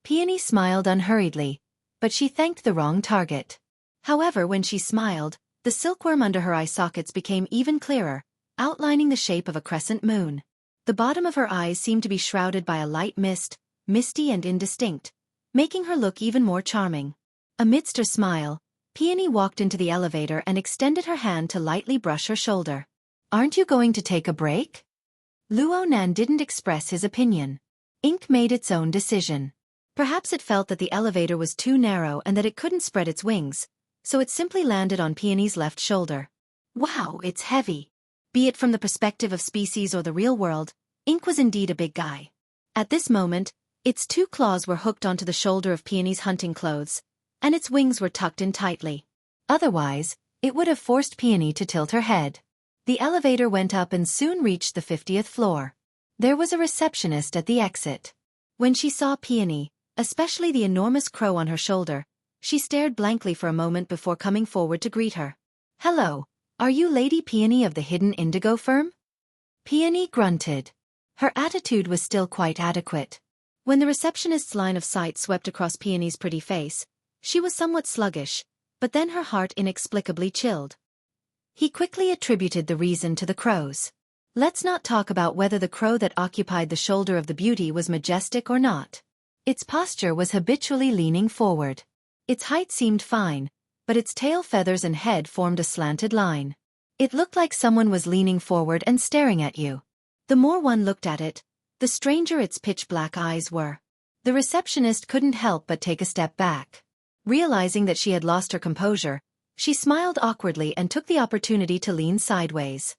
Peony smiled unhurriedly, but she thanked the wrong target. However, when she smiled, the silkworm under her eye sockets became even clearer, outlining the shape of a crescent moon. The bottom of her eyes seemed to be shrouded by a light mist, misty and indistinct, making her look even more charming. Amidst her smile, Peony walked into the elevator and extended her hand to lightly brush her shoulder. Aren't you going to take a break? Luo Nan didn't express his opinion. Ink made its own decision. Perhaps it felt that the elevator was too narrow and that it couldn't spread its wings, so it simply landed on Peony's left shoulder. Wow, it's heavy. Be it from the perspective of species or the real world, Ink was indeed a big guy. At this moment, its two claws were hooked onto the shoulder of Peony's hunting clothes, and its wings were tucked in tightly. Otherwise, it would have forced Peony to tilt her head. The elevator went up and soon reached the 50th floor. There was a receptionist at the exit. When she saw Peony, especially the enormous crow on her shoulder, she stared blankly for a moment before coming forward to greet her. Hello, are you Lady Peony of the Hidden Indigo firm? Peony grunted. Her attitude was still quite adequate. When the receptionist's line of sight swept across Peony's pretty face, she was somewhat sluggish, but then her heart inexplicably chilled. He quickly attributed the reason to the crows. Let's not talk about whether the crow that occupied the shoulder of the beauty was majestic or not. Its posture was habitually leaning forward. Its height seemed fine, but its tail feathers and head formed a slanted line. It looked like someone was leaning forward and staring at you. The more one looked at it, the stranger its pitch-black eyes were. The receptionist couldn't help but take a step back. Realizing that she had lost her composure, she smiled awkwardly and took the opportunity to lean sideways.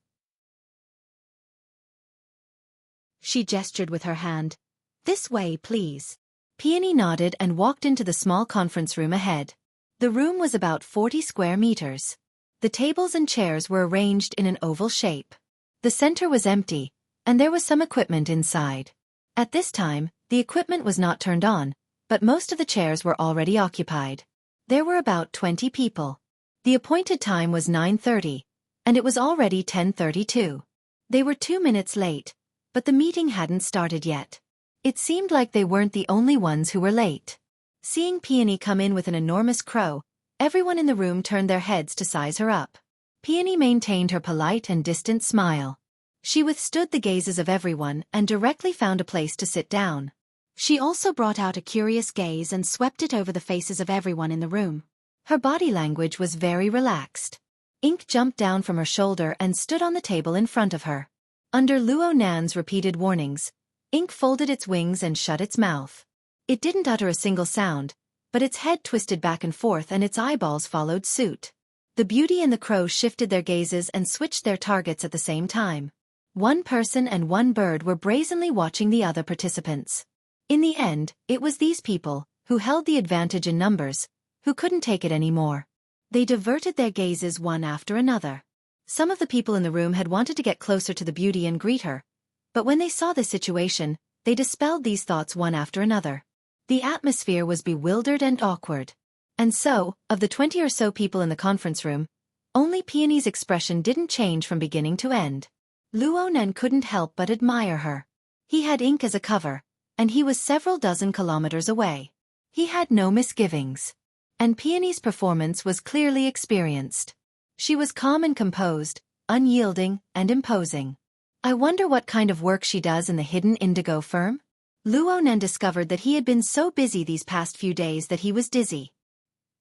She gestured with her hand. This way, please. Peony nodded and walked into the small conference room ahead. The room was about 40 square meters. The tables and chairs were arranged in an oval shape. The center was empty, and there was some equipment inside. At this time, the equipment was not turned on, but most of the chairs were already occupied. There were about 20 people. The appointed time was 9:30, and it was already 10:32. They were 2 minutes late, but the meeting hadn't started yet. It seemed like they weren't the only ones who were late. Seeing Peony come in with an enormous crow, everyone in the room turned their heads to size her up. Peony maintained her polite and distant smile. She withstood the gazes of everyone and directly found a place to sit down. She also brought out a curious gaze and swept it over the faces of everyone in the room. Her body language was very relaxed. Ink jumped down from her shoulder and stood on the table in front of her. Under Luo Nan's repeated warnings, Ink folded its wings and shut its mouth. It didn't utter a single sound, but its head twisted back and forth and its eyeballs followed suit. The beauty and the crow shifted their gazes and switched their targets at the same time. One person and one bird were brazenly watching the other participants. In the end, it was these people, who held the advantage in numbers, who couldn't take it anymore. They diverted their gazes one after another. Some of the people in the room had wanted to get closer to the beauty and greet her, but when they saw this situation, they dispelled these thoughts one after another. The atmosphere was bewildered and awkward. And so, of the 20 or so people in the conference room, only Peony's expression didn't change from beginning to end. Luo Nan couldn't help but admire her. He had Ink as a cover, and he was several dozen kilometers away. He had no misgivings. And Peony's performance was clearly experienced. She was calm and composed, unyielding and imposing. I wonder what kind of work she does in the hidden indigo firm? Luo Nan discovered that he had been so busy these past few days that he was dizzy.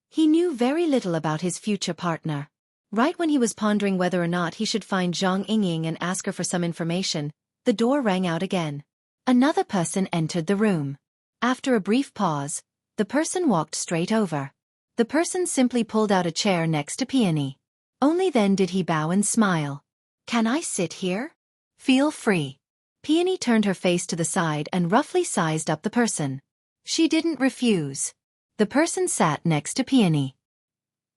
He knew very little about his future partner. Right when he was pondering whether or not he should find Zhang Yingying and ask her for some information, the door rang out again. Another person entered the room. After a brief pause, the person walked straight over. The person simply pulled out a chair next to Peony. Only then did he bow and smile. "Can I sit here?" "Feel free." Peony turned her face to the side and roughly sized up the person. She didn't refuse. The person sat next to Peony.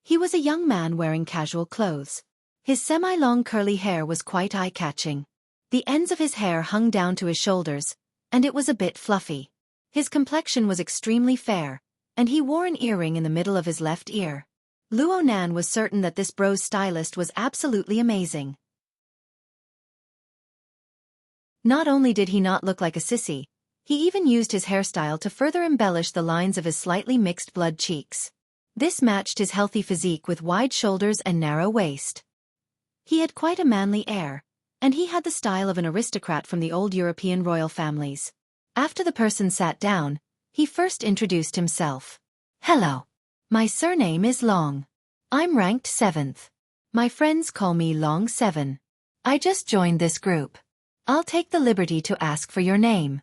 He was a young man wearing casual clothes. His semi-long curly hair was quite eye-catching. The ends of his hair hung down to his shoulders, and it was a bit fluffy. His complexion was extremely fair, and he wore an earring in the middle of his left ear. Luo Nan was certain that this bro's stylist was absolutely amazing. Not only did he not look like a sissy, he even used his hairstyle to further embellish the lines of his slightly mixed blood cheeks. This matched his healthy physique with wide shoulders and narrow waist. He had quite a manly air, and he had the style of an aristocrat from the old European royal families. After the person sat down, he first introduced himself. "Hello. My surname is Long. I'm ranked 7th. My friends call me Long 7. I just joined this group. I'll take the liberty to ask for your name.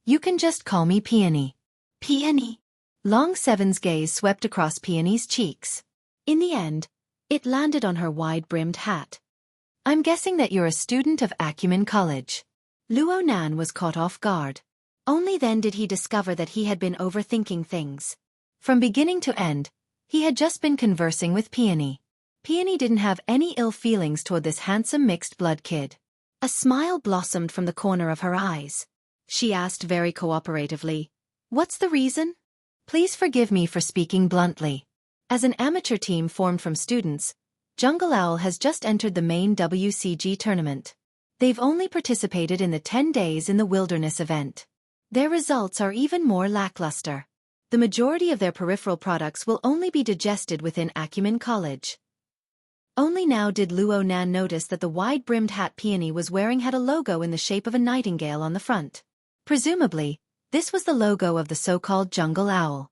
You can just call me Peony." "Peony?" Long 7's gaze swept across Peony's cheeks. In the end, it landed on her wide-brimmed hat. "I'm guessing that you're a student of Acumen College." Luo Nan was caught off guard. Only then did he discover that he had been overthinking things. From beginning to end, he had just been conversing with Peony. Peony didn't have any ill feelings toward this handsome mixed-blood kid. A smile blossomed from the corner of her eyes. She asked very cooperatively, "What's the reason?" "Please forgive me for speaking bluntly. As an amateur team formed from students, Jungle Owl has just entered the main WCG tournament. They've only participated in the 10 days in the wilderness event. Their results are even more lackluster. The majority of their peripheral products will only be digested within Acumen College." Only now did Luo Nan notice that the wide-brimmed hat Peony was wearing had a logo in the shape of a nightingale on the front. Presumably, this was the logo of the so-called Jungle Owl.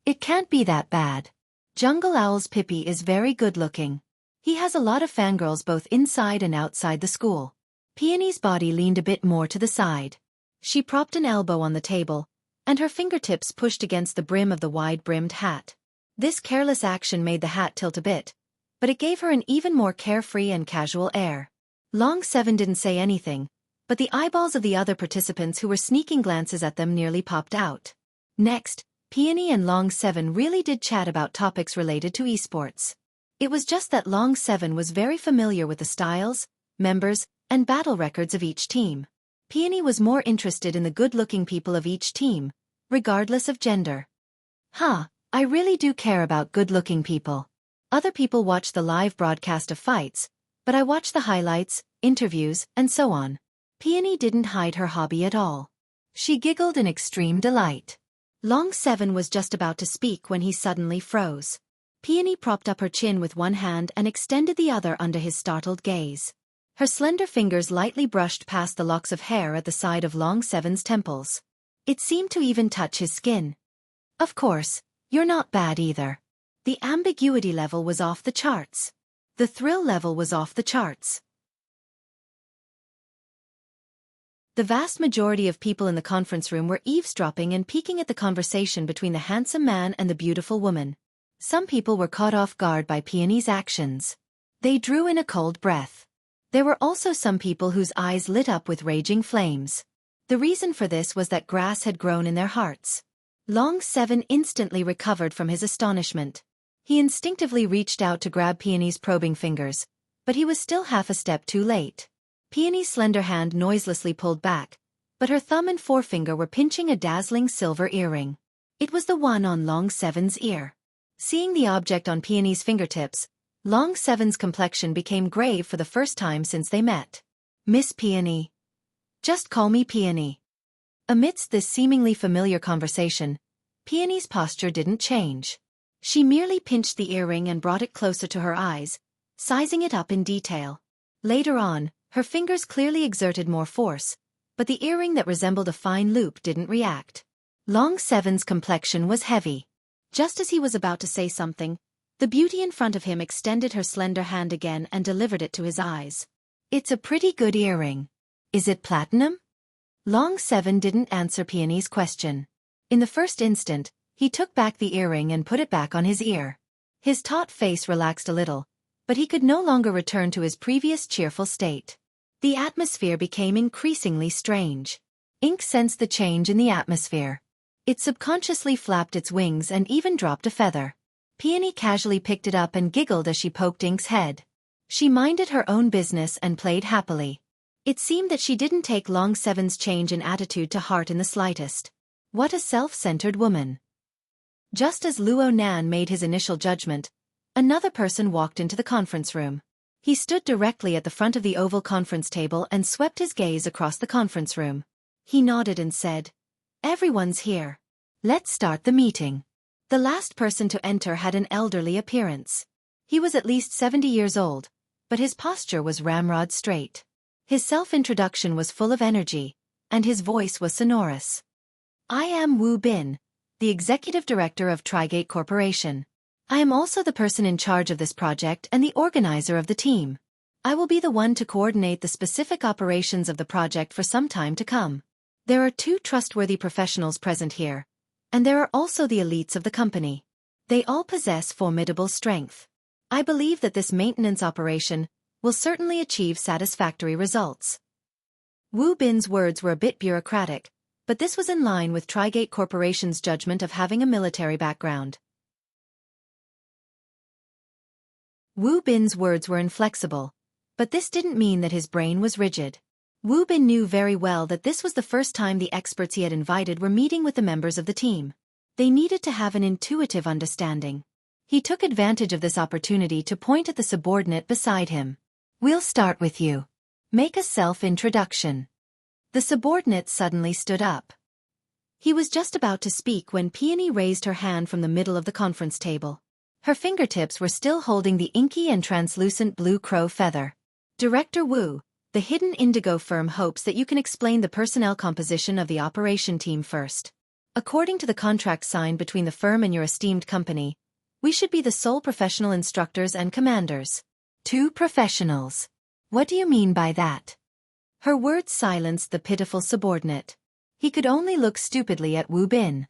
It can't be that bad. Jungle Owl's Pippi is very good-looking. He has a lot of fangirls both inside and outside the school. Peony's body leaned a bit more to the side. She propped an elbow on the table, and her fingertips pushed against the brim of the wide-brimmed hat. This careless action made the hat tilt a bit, but it gave her an even more carefree and casual air. Long 7 didn't say anything, but the eyeballs of the other participants who were sneaking glances at them nearly popped out. Next, Peony and Long 7 really did chat about topics related to esports. It was just that Long 7 was very familiar with the styles, members, and battle records of each team. Peony was more interested in the good-looking people of each team, regardless of gender. I really do care about good-looking people. Other people watch the live broadcast of fights, but I watch the highlights, interviews, and so on. Peony didn't hide her hobby at all. She giggled in extreme delight. Long Seven was just about to speak when he suddenly froze. Peony propped up her chin with one hand and extended the other under his startled gaze. Her slender fingers lightly brushed past the locks of hair at the side of Long Seven's temples. It seemed to even touch his skin. Of course, you're not bad either. The ambiguity level was off the charts. The thrill level was off the charts. The vast majority of people in the conference room were eavesdropping and peeking at the conversation between the handsome man and the beautiful woman. Some people were caught off guard by Peony's actions. They drew in a cold breath. There were also some people whose eyes lit up with raging flames. The reason for this was that grass had grown in their hearts. Long Seven instantly recovered from his astonishment. He instinctively reached out to grab Peony's probing fingers, but he was still half a step too late. Peony's slender hand noiselessly pulled back, but her thumb and forefinger were pinching a dazzling silver earring. It was the one on Long Seven's ear. Seeing the object on Peony's fingertips, Long Seven's complexion became grave for the first time since they met. "Miss Peony. Just call me Peony." Amidst this seemingly familiar conversation, Peony's posture didn't change. She merely pinched the earring and brought it closer to her eyes, sizing it up in detail. Later on, her fingers clearly exerted more force, but the earring that resembled a fine loop didn't react. Long Seven's complexion was heavy. Just as he was about to say something, the beauty in front of him extended her slender hand again and delivered it to his eyes. "It's a pretty good earring. Is it platinum?" Long Seven didn't answer Peony's question. In the first instant, he took back the earring and put it back on his ear. His taut face relaxed a little, but he could no longer return to his previous cheerful state. The atmosphere became increasingly strange. Ink sensed the change in the atmosphere. It subconsciously flapped its wings and even dropped a feather. Peony casually picked it up and giggled as she poked Ink's head. She minded her own business and played happily. It seemed that she didn't take Long Seven's change in attitude to heart in the slightest. What a self-centered woman. Just as Luo Nan made his initial judgment, another person walked into the conference room. He stood directly at the front of the oval conference table and swept his gaze across the conference room. He nodded and said, "Everyone's here. Let's start the meeting." The last person to enter had an elderly appearance. He was at least 70 years old, but his posture was ramrod straight. His self-introduction was full of energy, and his voice was sonorous. "I am Wu Bin, the executive director of Trigate Corporation. I am also the person in charge of this project and the organizer of the team. I will be the one to coordinate the specific operations of the project for some time to come. There are 2 trustworthy professionals present here, and there are also the elites of the company. They all possess formidable strength. I believe that this maintenance operation will certainly achieve satisfactory results." Wu Bin's words were a bit bureaucratic, but this was in line with Trigate Corporation's judgment of having a military background. Wu Bin's words were inflexible, but this didn't mean that his brain was rigid. Wu Bin knew very well that this was the first time the experts he had invited were meeting with the members of the team. They needed to have an intuitive understanding. He took advantage of this opportunity to point at the subordinate beside him. "We'll start with you. Make a self-introduction." The subordinate suddenly stood up. He was just about to speak when Peony raised her hand from the middle of the conference table. Her fingertips were still holding the inky and translucent blue crow feather. "Director Wu, the Hidden Indigo firm hopes that you can explain the personnel composition of the operation team first. According to the contract signed between the firm and your esteemed company, we should be the sole professional instructors and commanders." "2 professionals. What do you mean by that?" Her words silenced the pitiful subordinate. He could only look stupidly at Wu Bin.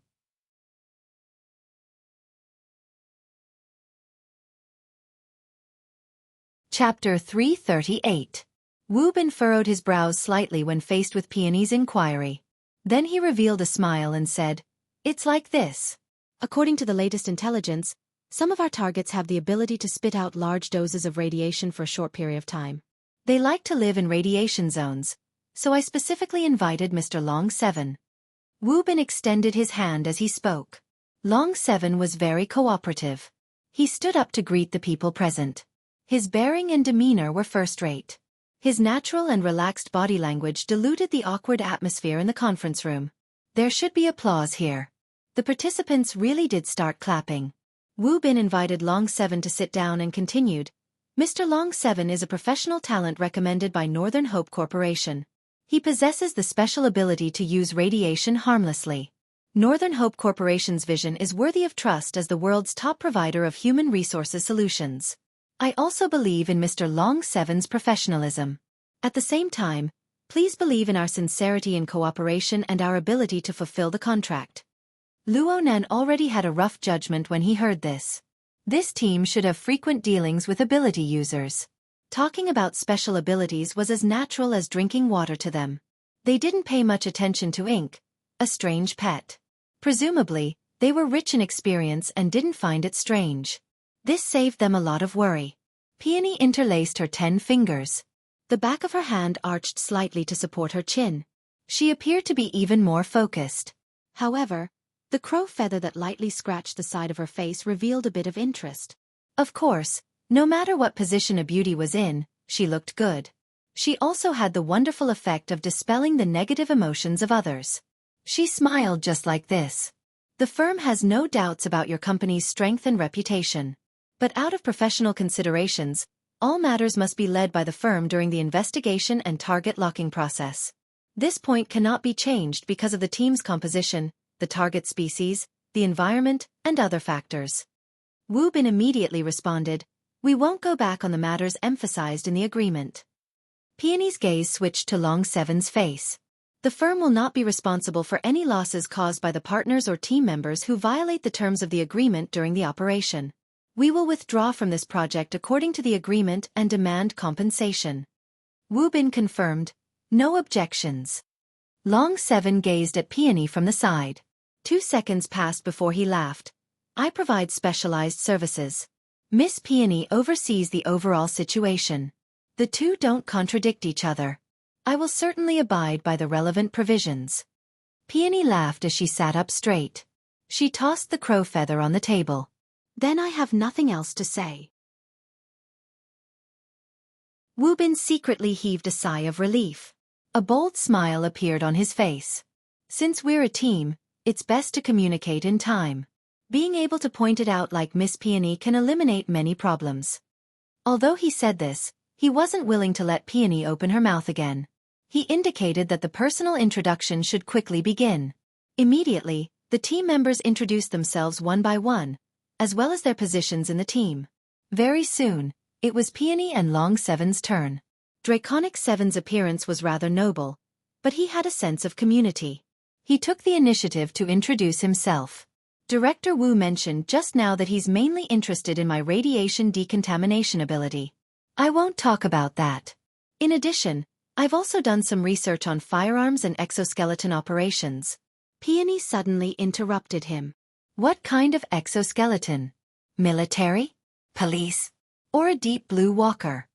Chapter 338. Wu Bin furrowed his brows slightly when faced with Peony's inquiry. Then he revealed a smile and said, "It's like this. According to the latest intelligence, some of our targets have the ability to spit out large doses of radiation for a short period of time. They like to live in radiation zones, so I specifically invited Mr. Long Seven." Wu Bin extended his hand as he spoke. Long Seven was very cooperative. He stood up to greet the people present. His bearing and demeanor were first-rate. His natural and relaxed body language diluted the awkward atmosphere in the conference room. There should be applause here. The participants really did start clapping. Wu Bin invited Long 7 to sit down and continued, Mr. Long 7 is a professional talent recommended by Northern Hope Corporation. He possesses the special ability to use radiation harmlessly. Northern Hope Corporation's vision is worthy of trust as the world's top provider of human resources solutions. I also believe in Mr. Long 7's professionalism. At the same time, please believe in our sincerity in cooperation and our ability to fulfill the contract. Luo Nan already had a rough judgment when he heard this. This team should have frequent dealings with ability users. Talking about special abilities was as natural as drinking water to them. They didn't pay much attention to ink, a strange pet. Presumably, they were rich in experience and didn't find it strange. This saved them a lot of worry. Peony interlaced her 10 fingers. The back of her hand arched slightly to support her chin. She appeared to be even more focused. However, the crow feather that lightly scratched the side of her face revealed a bit of interest. Of course, no matter what position a beauty was in, she looked good. She also had the wonderful effect of dispelling the negative emotions of others. She smiled just like this. The firm has no doubts about your company's strength and reputation. But out of professional considerations, all matters must be led by the firm during the investigation and target locking process. This point cannot be changed because of the team's composition, the target species, the environment, and other factors. Wu Bin immediately responded, we won't go back on the matters emphasized in the agreement. Peony's gaze switched to Long 7's face. The firm will not be responsible for any losses caused by the partners or team members who violate the terms of the agreement during the operation. We will withdraw from this project according to the agreement and demand compensation. Wu Bin confirmed, no objections. Long 7 gazed at Peony from the side. 2 seconds passed before he laughed. I provide specialized services. Miss Peony oversees the overall situation. The two don't contradict each other. I will certainly abide by the relevant provisions. Peony laughed as she sat up straight. She tossed the crow feather on the table. Then I have nothing else to say. Wu Bin secretly heaved a sigh of relief. A bold smile appeared on his face. Since we're a team, it's best to communicate in time. Being able to point it out like Miss Peony can eliminate many problems. Although he said this, he wasn't willing to let Peony open her mouth again. He indicated that the personal introduction should quickly begin. Immediately, the team members introduced themselves one by one, as well as their positions in the team. Very soon, it was Peony and Long 7's turn. Draconic 7's appearance was rather noble, but he had a sense of community. He took the initiative to introduce himself. Director Wu mentioned just now that he's mainly interested in my radiation decontamination ability. I won't talk about that. In addition, I've also done some research on firearms and exoskeleton operations. Peony suddenly interrupted him. What kind of exoskeleton? Military? Police? Or a deep blue walker?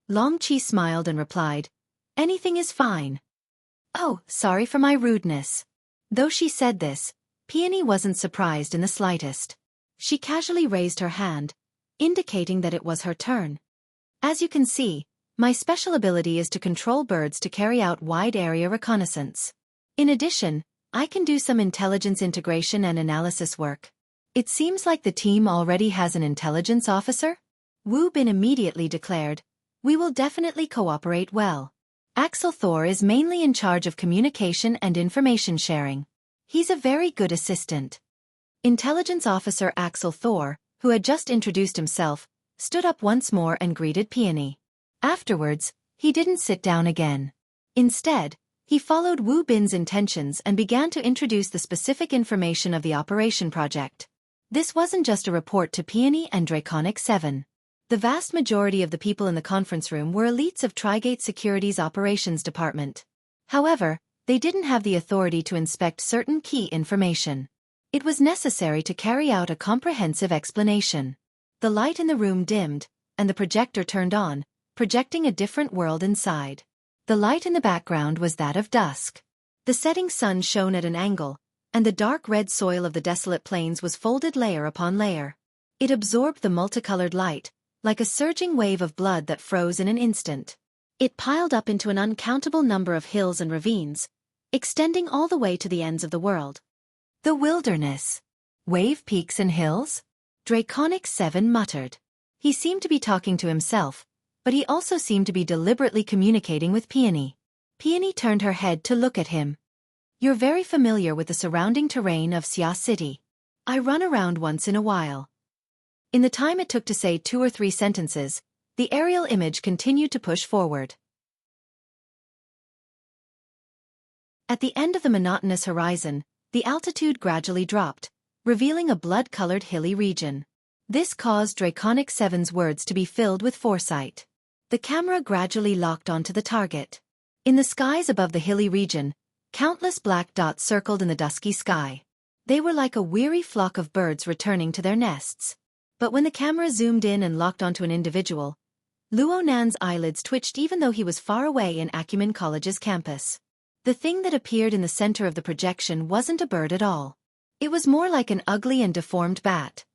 Long Chi smiled and replied, anything is fine. Oh, sorry for my rudeness. Though she said this, Peony wasn't surprised in the slightest. She casually raised her hand, indicating that it was her turn. As you can see, my special ability is to control birds to carry out wide-area reconnaissance. In addition, I can do some intelligence integration and analysis work. It seems like the team already has an intelligence officer? Wu Bin immediately declared, we will definitely cooperate well. Axel Thor is mainly in charge of communication and information sharing. He's a very good assistant. Intelligence Officer Axel Thor, who had just introduced himself, stood up once more and greeted Peony. Afterwards, he didn't sit down again. Instead, he followed Wu Bin's intentions and began to introduce the specific information of the operation project. This wasn't just a report to Peony and Draconic 7. The vast majority of the people in the conference room were elites of Trigate Security's operations department. However, they didn't have the authority to inspect certain key information. It was necessary to carry out a comprehensive explanation. The light in the room dimmed, and the projector turned on, projecting a different world inside. The light in the background was that of dusk. The setting sun shone at an angle, and the dark red soil of the desolate plains was folded layer upon layer. It absorbed the multicolored light, like a surging wave of blood that froze in an instant. It piled up into an uncountable number of hills and ravines, extending all the way to the ends of the world. The wilderness. Wave peaks and hills? Draconic 7 muttered. He seemed to be talking to himself, but he also seemed to be deliberately communicating with Peony. Peony turned her head to look at him. You're very familiar with the surrounding terrain of Xia City. I run around once in a while. In the time it took to say 2 or 3 sentences, the aerial image continued to push forward. At the end of the monotonous horizon, the altitude gradually dropped, revealing a blood-colored hilly region. This caused Draconic 7's words to be filled with foresight. The camera gradually locked onto the target. In the skies above the hilly region, countless black dots circled in the dusky sky. They were like a weary flock of birds returning to their nests. But when the camera zoomed in and locked onto an individual, Luo Nan's eyelids twitched even though he was far away in Acumen College's campus. The thing that appeared in the center of the projection wasn't a bird at all. It was more like an ugly and deformed bat.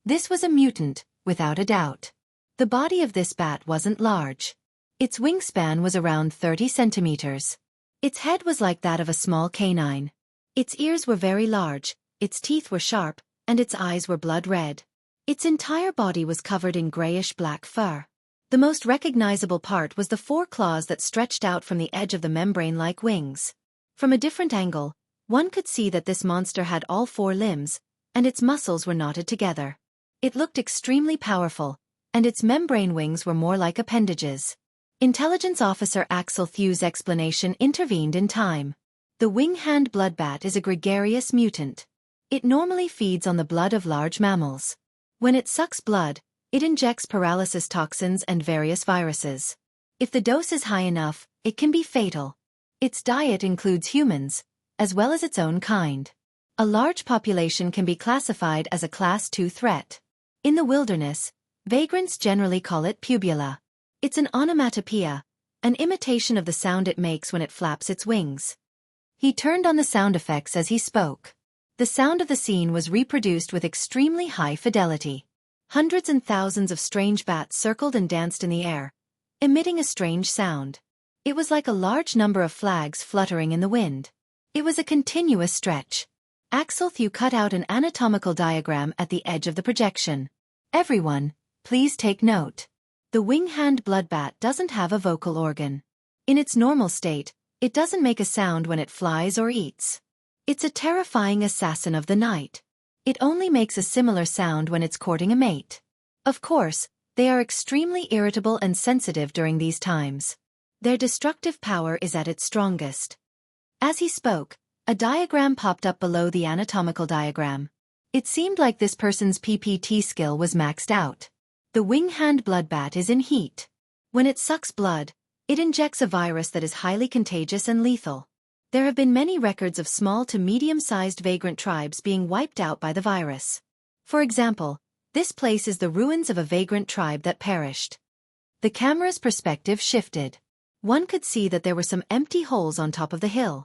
This was a mutant, without a doubt. The body of this bat wasn't large. Its wingspan was around 30 centimeters. Its head was like that of a small canine. Its ears were very large, its teeth were sharp, and its eyes were blood red. Its entire body was covered in grayish-black fur. The most recognizable part was the 4 claws that stretched out from the edge of the membrane-like wings. From a different angle, one could see that this monster had all 4 limbs, and its muscles were knotted together. It looked extremely powerful, and its membrane wings were more like appendages. Intelligence Officer Axel Thew's explanation intervened in time. The wing-hand bloodbat is a gregarious mutant. It normally feeds on the blood of large mammals. When it sucks blood, it injects paralysis toxins and various viruses. If the dose is high enough, it can be fatal. Its diet includes humans, as well as its own kind. A large population can be classified as a Class 2 threat. In the wilderness, vagrants generally call it pubula. It's an onomatopoeia, an imitation of the sound it makes when it flaps its wings. He turned on the sound effects as he spoke. The sound of the scene was reproduced with extremely high fidelity. Hundreds and thousands of strange bats circled and danced in the air, emitting a strange sound. It was like a large number of flags fluttering in the wind. It was a continuous stretch. Axel Thew cut out an anatomical diagram at the edge of the projection. Everyone, please take note. The wing-hand bloodbat doesn't have a vocal organ. In its normal state, it doesn't make a sound when it flies or eats. It's a terrifying assassin of the night. It only makes a similar sound when it's courting a mate. Of course, they are extremely irritable and sensitive during these times. Their destructive power is at its strongest. As he spoke, a diagram popped up below the anatomical diagram. It seemed like this person's PPT skill was maxed out. The wing-hand bloodbat is in heat. When it sucks blood, it injects a virus that is highly contagious and lethal. There have been many records of small to medium-sized vagrant tribes being wiped out by the virus. For example, this place is the ruins of a vagrant tribe that perished. The camera's perspective shifted. One could see that there were some empty holes on top of the hill.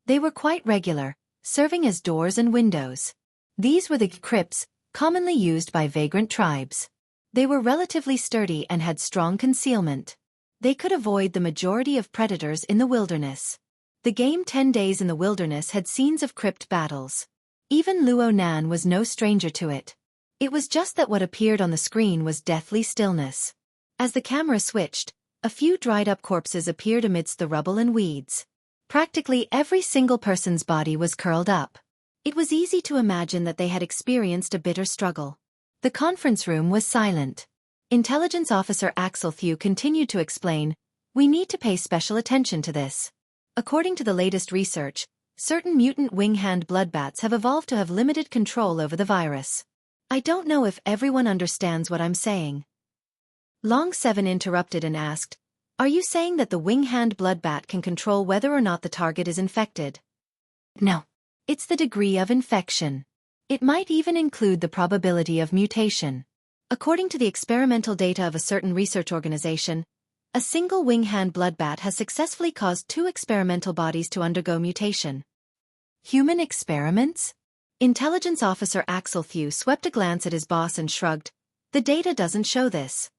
They were quite regular, serving as doors and windows. These were the crypts, commonly used by vagrant tribes. They were relatively sturdy and had strong concealment. They could avoid the majority of predators in the wilderness. The game 10 Days in the Wilderness had scenes of crypt battles. Even Luo Nan was no stranger to it. It was just that what appeared on the screen was deathly stillness. As the camera switched, a few dried-up corpses appeared amidst the rubble and weeds. Practically every single person's body was curled up. It was easy to imagine that they had experienced a bitter struggle. The conference room was silent. Intelligence Officer Axel Thew continued to explain, "We need to pay special attention to this. According to the latest research, certain mutant wing-hand bloodbats have evolved to have limited control over the virus. I don't know if everyone understands what I'm saying." Long 7 interrupted and asked, "Are you saying that the wing-hand bloodbat can control whether or not the target is infected?" "No. It's the degree of infection. It might even include the probability of mutation. According to the experimental data of a certain research organization, a single wing-hand bloodbat has successfully caused 2 experimental bodies to undergo mutation." Human experiments? Intelligence Officer Axel Thew swept a glance at his boss and shrugged. The data doesn't show this.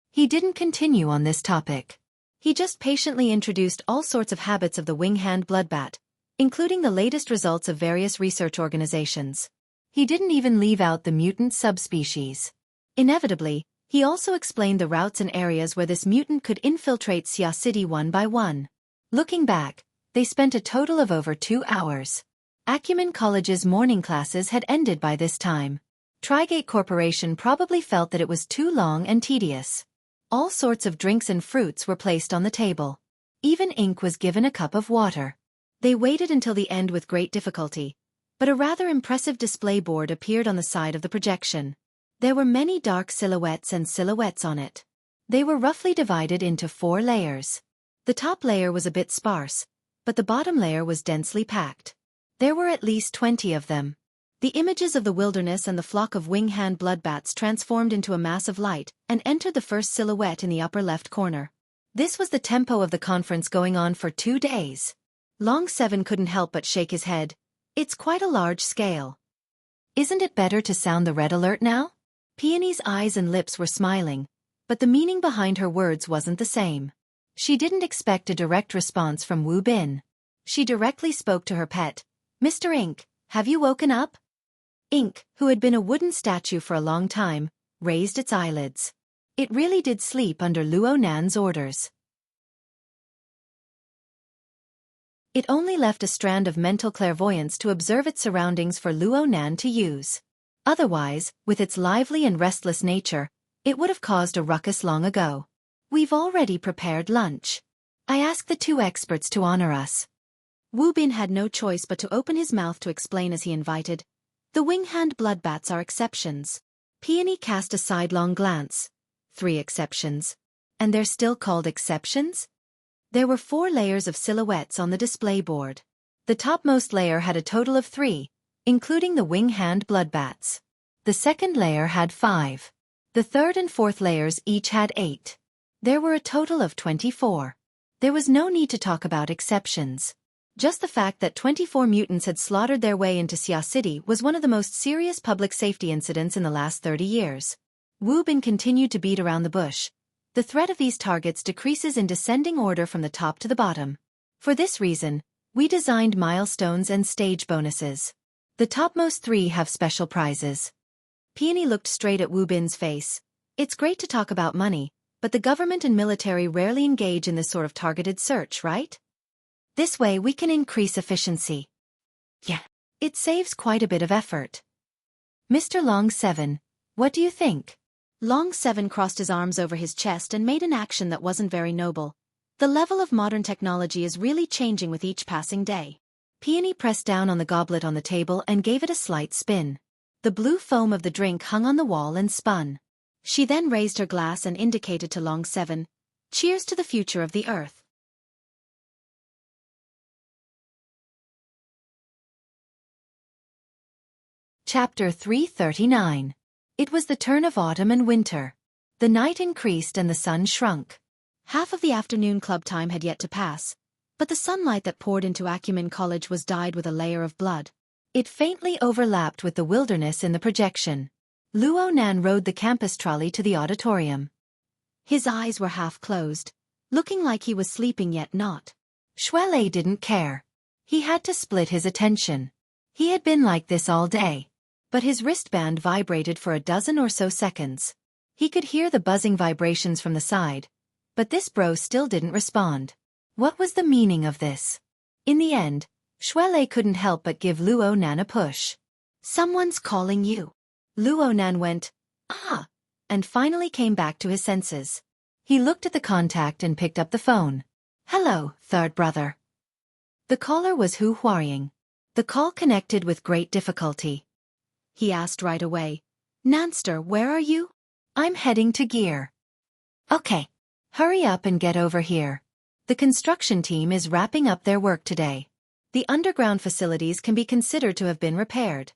He didn't continue on this topic. He just patiently introduced all sorts of habits of the wing-hand bloodbat, including the latest results of various research organizations. He didn't even leave out the mutant subspecies. Inevitably, he also explained the routes and areas where this mutant could infiltrate Xia City one by one. Looking back, they spent a total of over 2 hours. Acumen College's morning classes had ended by this time. Trigate Corporation probably felt that it was too long and tedious. All sorts of drinks and fruits were placed on the table. Even Ink was given a cup of water. They waited until the end with great difficulty, but a rather impressive display board appeared on the side of the projection. There were many dark silhouettes and silhouettes on it. They were roughly divided into 4 layers. The top layer was a bit sparse, but the bottom layer was densely packed. There were at least 20 of them. The images of the wilderness and the flock of wing-hand bloodbats transformed into a mass of light and entered the first silhouette in the upper left corner. This was the tempo of the conference going on for 2 days. Long Seven couldn't help but shake his head. It's quite a large scale. Isn't it better to sound the red alert now? Peony's eyes and lips were smiling, but the meaning behind her words wasn't the same. She didn't expect a direct response from Wu Bin. She directly spoke to her pet. Mr. Ink, have you woken up? Ink, who had been a wooden statue for a long time, raised its eyelids. It really did sleep under Luo Nan's orders. It only left a strand of mental clairvoyance to observe its surroundings for Luo Nan to use. Otherwise, with its lively and restless nature, it would have caused a ruckus long ago. We've already prepared lunch. I asked the 2 experts to honor us. Wu Bin had no choice but to open his mouth to explain as he invited. The wing-hand bloodbats are exceptions. Peony cast a sidelong glance. 3 exceptions. And they're still called exceptions? There were 4 layers of silhouettes on the display board. The topmost layer had a total of 3, including the wing-hand bloodbats. The second layer had 5. The third and fourth layers each had 8. There were a total of 24. There was no need to talk about exceptions. Just the fact that 24 mutants had slaughtered their way into Xia City was one of the most serious public safety incidents in the last 30 years. Wu Bin continued to beat around the bush. The threat of these targets decreases in descending order from the top to the bottom. For this reason, we designed milestones and stage bonuses. The topmost 3 have special prizes. Peony looked straight at Wu Bin's face. It's great to talk about money, but the government and military rarely engage in this sort of targeted search, right? This way we can increase efficiency. Yeah. It saves quite a bit of effort. Mr. Long Seven, what do you think? Long Seven crossed his arms over his chest and made an action that wasn't very noble. The level of modern technology is really changing with each passing day. Peony pressed down on the goblet on the table and gave it a slight spin. The blue foam of the drink hung on the wall and spun. She then raised her glass and indicated to Long Seven, "Cheers to the future of the Earth." Chapter 339. It was the turn of autumn and winter. The night increased and the sun shrunk. Half of the afternoon club time had yet to pass, but the sunlight that poured into Acumen College was dyed with a layer of blood. It faintly overlapped with the wilderness in the projection. Luo Nan rode the campus trolley to the auditorium. His eyes were half closed, looking like he was sleeping yet not. Xuelei didn't care. He had to split his attention. He had been like this all day. But his wristband vibrated for a dozen or so seconds. He could hear the buzzing vibrations from the side, but this bro still didn't respond. What was the meaning of this? In the end, Xuelei couldn't help but give Luo Nan a push. "Someone's calling you." Luo Nan went, "Ah," and finally came back to his senses. He looked at the contact and picked up the phone. "Hello, third brother." The caller was Hu Huarying. The call connected with great difficulty. He asked right away, "Nanster, where are you?" "I'm heading to Gear." "Okay. Hurry up and get over here. The construction team is wrapping up their work today. The underground facilities can be considered to have been repaired.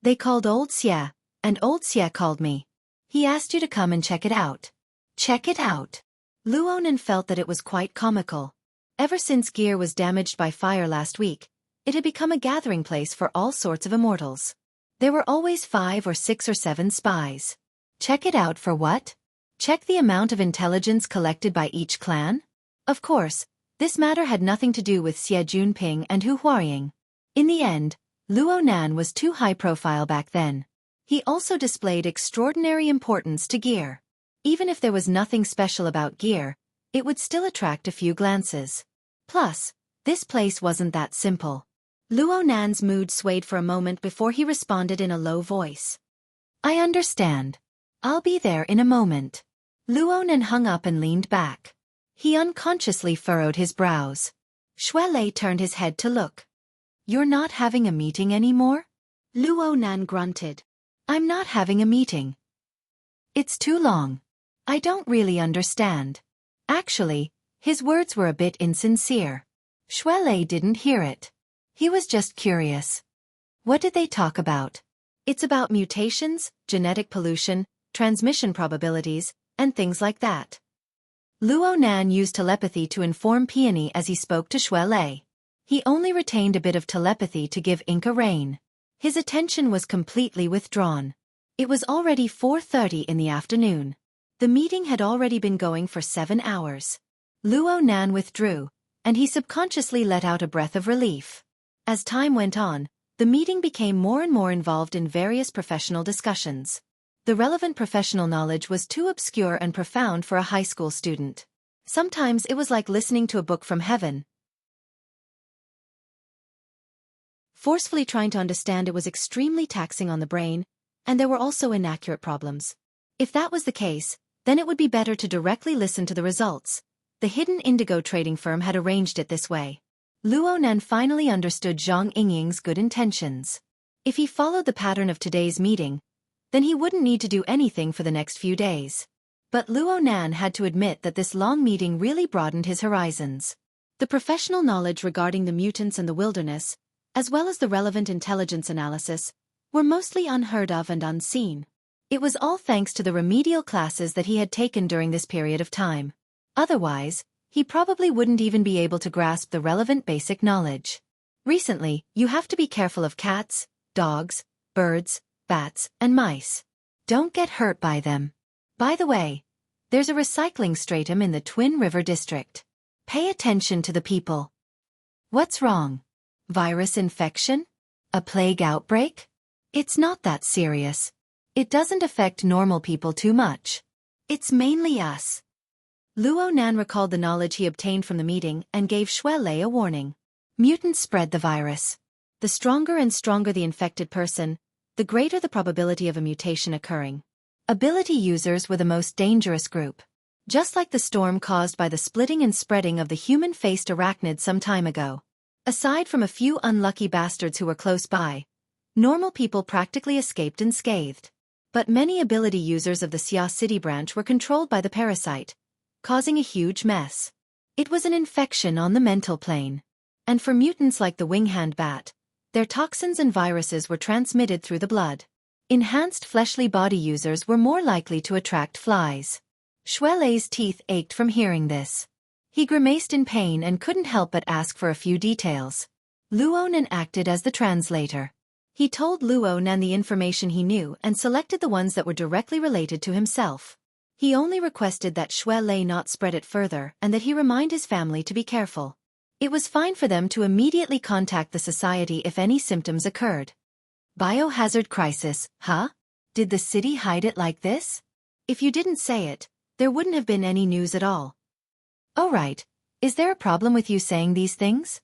They called Old Xia, and Old Xia called me. He asked you to come and check it out." Check it out. Luonan felt that it was quite comical. Ever since Gear was damaged by fire last week, it had become a gathering place for all sorts of immortals. There were always 5 or 6 or 7 spies. Check it out for what? Check the amount of intelligence collected by each clan? Of course, this matter had nothing to do with Xie Junping and Hu Huaying. In the end, Luo Nan was too high profile back then. He also displayed extraordinary importance to gear. Even if there was nothing special about gear, it would still attract a few glances. Plus, this place wasn't that simple. Luo Nan's mood swayed for a moment before he responded in a low voice. I understand. I'll be there in a moment. Luo Nan hung up and leaned back. He unconsciously furrowed his brows. Xue Lei turned his head to look. You're not having a meeting anymore? Luo Nan grunted. I'm not having a meeting. It's too long. I don't really understand. Actually, his words were a bit insincere. Xue Lei didn't hear it. He was just curious. What did they talk about? It's about mutations, genetic pollution, transmission probabilities, and things like that. Luo Nan used telepathy to inform Peony as he spoke to Xue Lei. He only retained a bit of telepathy to give Inca rain. His attention was completely withdrawn. It was already 4:30 in the afternoon. The meeting had already been going for 7 hours. Luo Nan withdrew, and he subconsciously let out a breath of relief. As time went on, the meeting became more and more involved in various professional discussions. The relevant professional knowledge was too obscure and profound for a high school student. Sometimes it was like listening to a book from heaven. Forcefully trying to understand it was extremely taxing on the brain, and there were also inaccurate problems. If that was the case, then it would be better to directly listen to the results. The hidden indigo trading firm had arranged it this way. Luo Nan finally understood Zhang Yingying's good intentions. If he followed the pattern of today's meeting, then he wouldn't need to do anything for the next few days. But Luo Nan had to admit that this long meeting really broadened his horizons. The professional knowledge regarding the mutants and the wilderness, as well as the relevant intelligence analysis, were mostly unheard of and unseen. It was all thanks to the remedial classes that he had taken during this period of time. Otherwise, he probably wouldn't even be able to grasp the relevant basic knowledge. Recently, you have to be careful of cats, dogs, birds, bats, and mice. Don't get hurt by them. By the way, there's a recycling stratum in the Twin River district. Pay attention to the people. What's wrong? Virus infection? A plague outbreak? It's not that serious. It doesn't affect normal people too much. It's mainly us. Luo Nan recalled the knowledge he obtained from the meeting and gave Xue Lei a warning. Mutants spread the virus. The stronger and stronger the infected person, the greater the probability of a mutation occurring. Ability users were the most dangerous group. Just like the storm caused by the splitting and spreading of the human-faced arachnid some time ago. Aside from a few unlucky bastards who were close by, normal people practically escaped unscathed. But many ability users of the Xia City branch were controlled by the parasite, causing a huge mess. It was an infection on the mental plane. And for mutants like the wing-hand bat, their toxins and viruses were transmitted through the blood. Enhanced fleshly body users were more likely to attract flies. Xue Lei's teeth ached from hearing this. He grimaced in pain and couldn't help but ask for a few details. Luo Nan acted as the translator. He told Luo Nan the information he knew and selected the ones that were directly related to himself. He only requested that Xue Lei not spread it further and that he remind his family to be careful. It was fine for them to immediately contact the society if any symptoms occurred. Biohazard crisis, huh? Did the city hide it like this? If you didn't say it, there wouldn't have been any news at all. Oh right, is there a problem with you saying these things?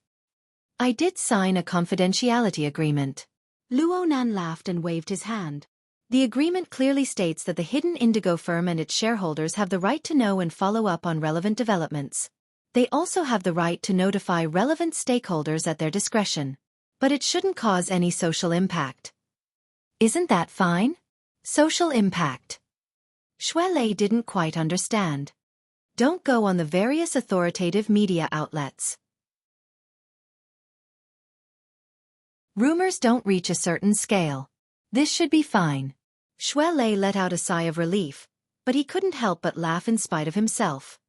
I did sign a confidentiality agreement. Luo Nan laughed and waved his hand. The agreement clearly states that the hidden indigo firm and its shareholders have the right to know and follow up on relevant developments. They also have the right to notify relevant stakeholders at their discretion. But it shouldn't cause any social impact. Isn't that fine? Social impact. Xue Lei didn't quite understand. Don't go on the various authoritative media outlets. Rumors don't reach a certain scale. This should be fine. Xue Lei let out a sigh of relief, but he couldn't help but laugh in spite of himself.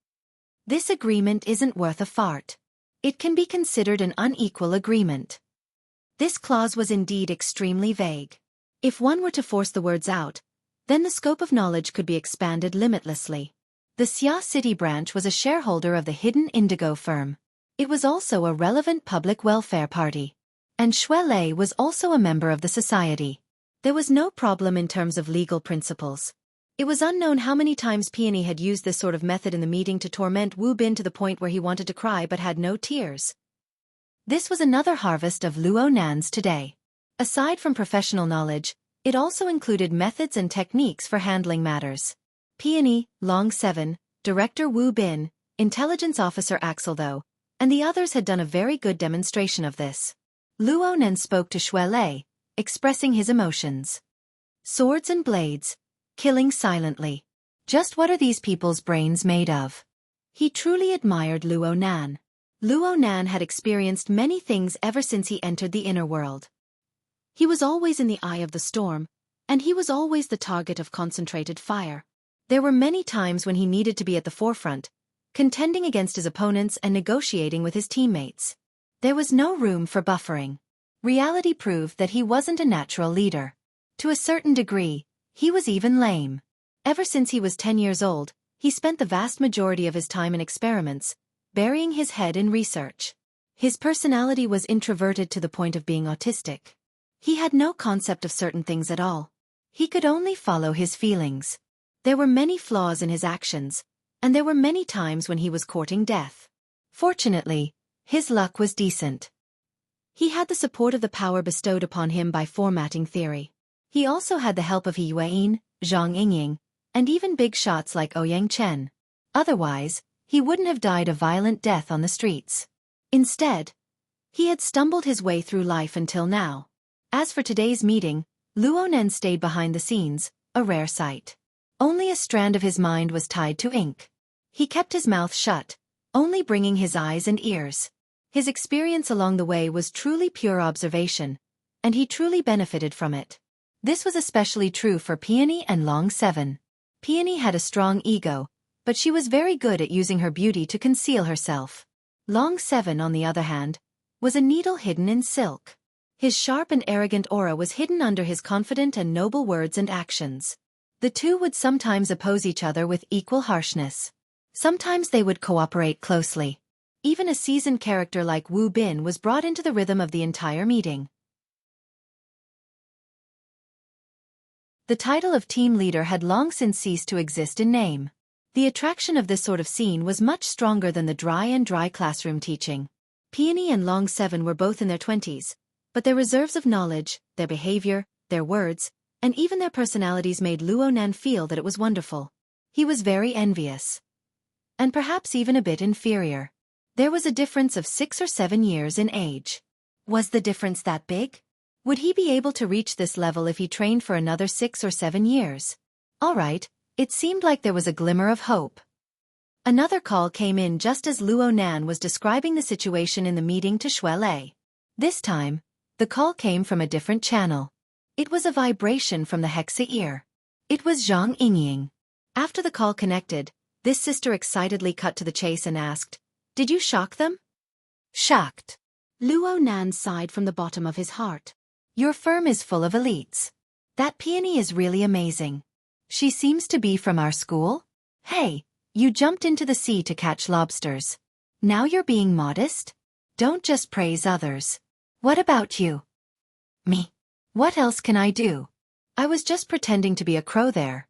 This agreement isn't worth a fart. It can be considered an unequal agreement. This clause was indeed extremely vague. If one were to force the words out, Then the scope of knowledge could be expanded limitlessly. The Xia City branch was a shareholder of the hidden indigo firm. It was also a relevant public welfare party. And Shuelei was also a member of the society. There was no problem in terms of legal principles. It was unknown how many times Peony had used this sort of method in the meeting to torment Wu Bin to the point where he wanted to cry but had no tears. This was another harvest of Luo Nan's today. Aside from professional knowledge, it also included methods and techniques for handling matters. Peony, Long 7, Director Wu Bin, Intelligence Officer Axel though, and the others had done a very good demonstration of this. Luo Nan spoke to Shuelei, expressing his emotions. Swords and blades, killing silently. Just what are these people's brains made of? He truly admired Luo Nan. Luo Nan had experienced many things ever since he entered the inner world. He was always in the eye of the storm, and he was always the target of concentrated fire. There were many times when he needed to be at the forefront, contending against his opponents and negotiating with his teammates. There was no room for buffering. Reality proved that he wasn't a natural leader. To a certain degree, he was even lame. Ever since he was 10 years old, he spent the vast majority of his time in experiments, burying his head in research. His personality was introverted to the point of being autistic. He had no concept of certain things at all. He could only follow his feelings. There were many flaws in his actions, and there were many times when he was courting death. Fortunately, his luck was decent. He had the support of the power bestowed upon him by formatting theory. He also had the help of He Yueyin, Zhang Yingying, and even big shots like Ouyang Chen. Otherwise, he wouldn't have died a violent death on the streets. Instead, he had stumbled his way through life until now. As for today's meeting, Luo Nan stayed behind the scenes, a rare sight. Only a strand of his mind was tied to ink. He kept his mouth shut, only bringing his eyes and ears. His experience along the way was truly pure observation, and he truly benefited from it. This was especially true for Peony and Long 7. Peony had a strong ego, but she was very good at using her beauty to conceal herself. Long 7, on the other hand, was a needle hidden in silk. His sharp and arrogant aura was hidden under his confident and noble words and actions. The two would sometimes oppose each other with equal harshness. Sometimes they would cooperate closely. Even a seasoned character like Wu Bin was brought into the rhythm of the entire meeting. The title of team leader had long since ceased to exist in name. The attraction of this sort of scene was much stronger than the dry classroom teaching. Peony and Long 7 were both in their 20s, but their reserves of knowledge, their behavior, their words, and even their personalities made Luo Nan feel that it was wonderful. He was very envious. And perhaps even a bit inferior. There was a difference of 6 or 7 years in age. Was the difference that big? Would he be able to reach this level if he trained for another 6 or 7 years? All right, it seemed like there was a glimmer of hope. Another call came in just as Luo Nan was describing the situation in the meeting to Shuelei. This time, the call came from a different channel. It was a vibration from the Hexa ear. It was Zhang Yingying. After the call connected, this sister excitedly cut to the chase and asked, "Did you shock them?" Shocked. Luo Nan sighed from the bottom of his heart. Your firm is full of elites. That Peony is really amazing. She seems to be from our school? Hey, you jumped into the sea to catch lobsters. Now you're being modest? Don't just praise others. What about you? Me. What else can I do? I was just pretending to be a crow there.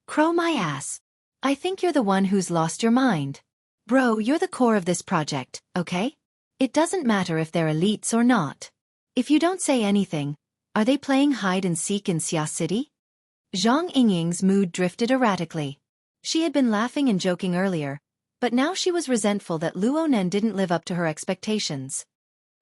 Crow my ass. I think you're the one who's lost your mind. Bro, you're the core of this project, okay? It doesn't matter if they're elites or not. If you don't say anything, are they playing hide and seek in Xia City? Zhang Yingying's mood drifted erratically. She had been laughing and joking earlier, but now she was resentful that Luo Nan didn't live up to her expectations.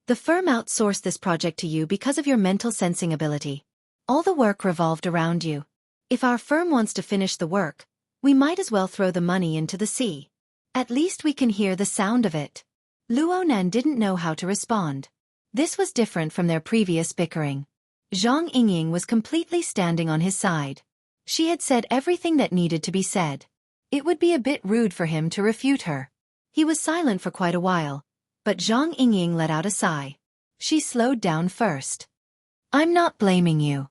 The firm outsourced this project to you because of your mental sensing ability. All the work revolved around you. If our firm wants to finish the work, we might as well throw the money into the sea. At least we can hear the sound of it. Luo Nan didn't know how to respond. This was different from their previous bickering. Zhang Yingying was completely standing on his side. She had said everything that needed to be said. It would be a bit rude for him to refute her. He was silent for quite a while, but Zhang Yingying let out a sigh. She slowed down first. I'm not blaming you.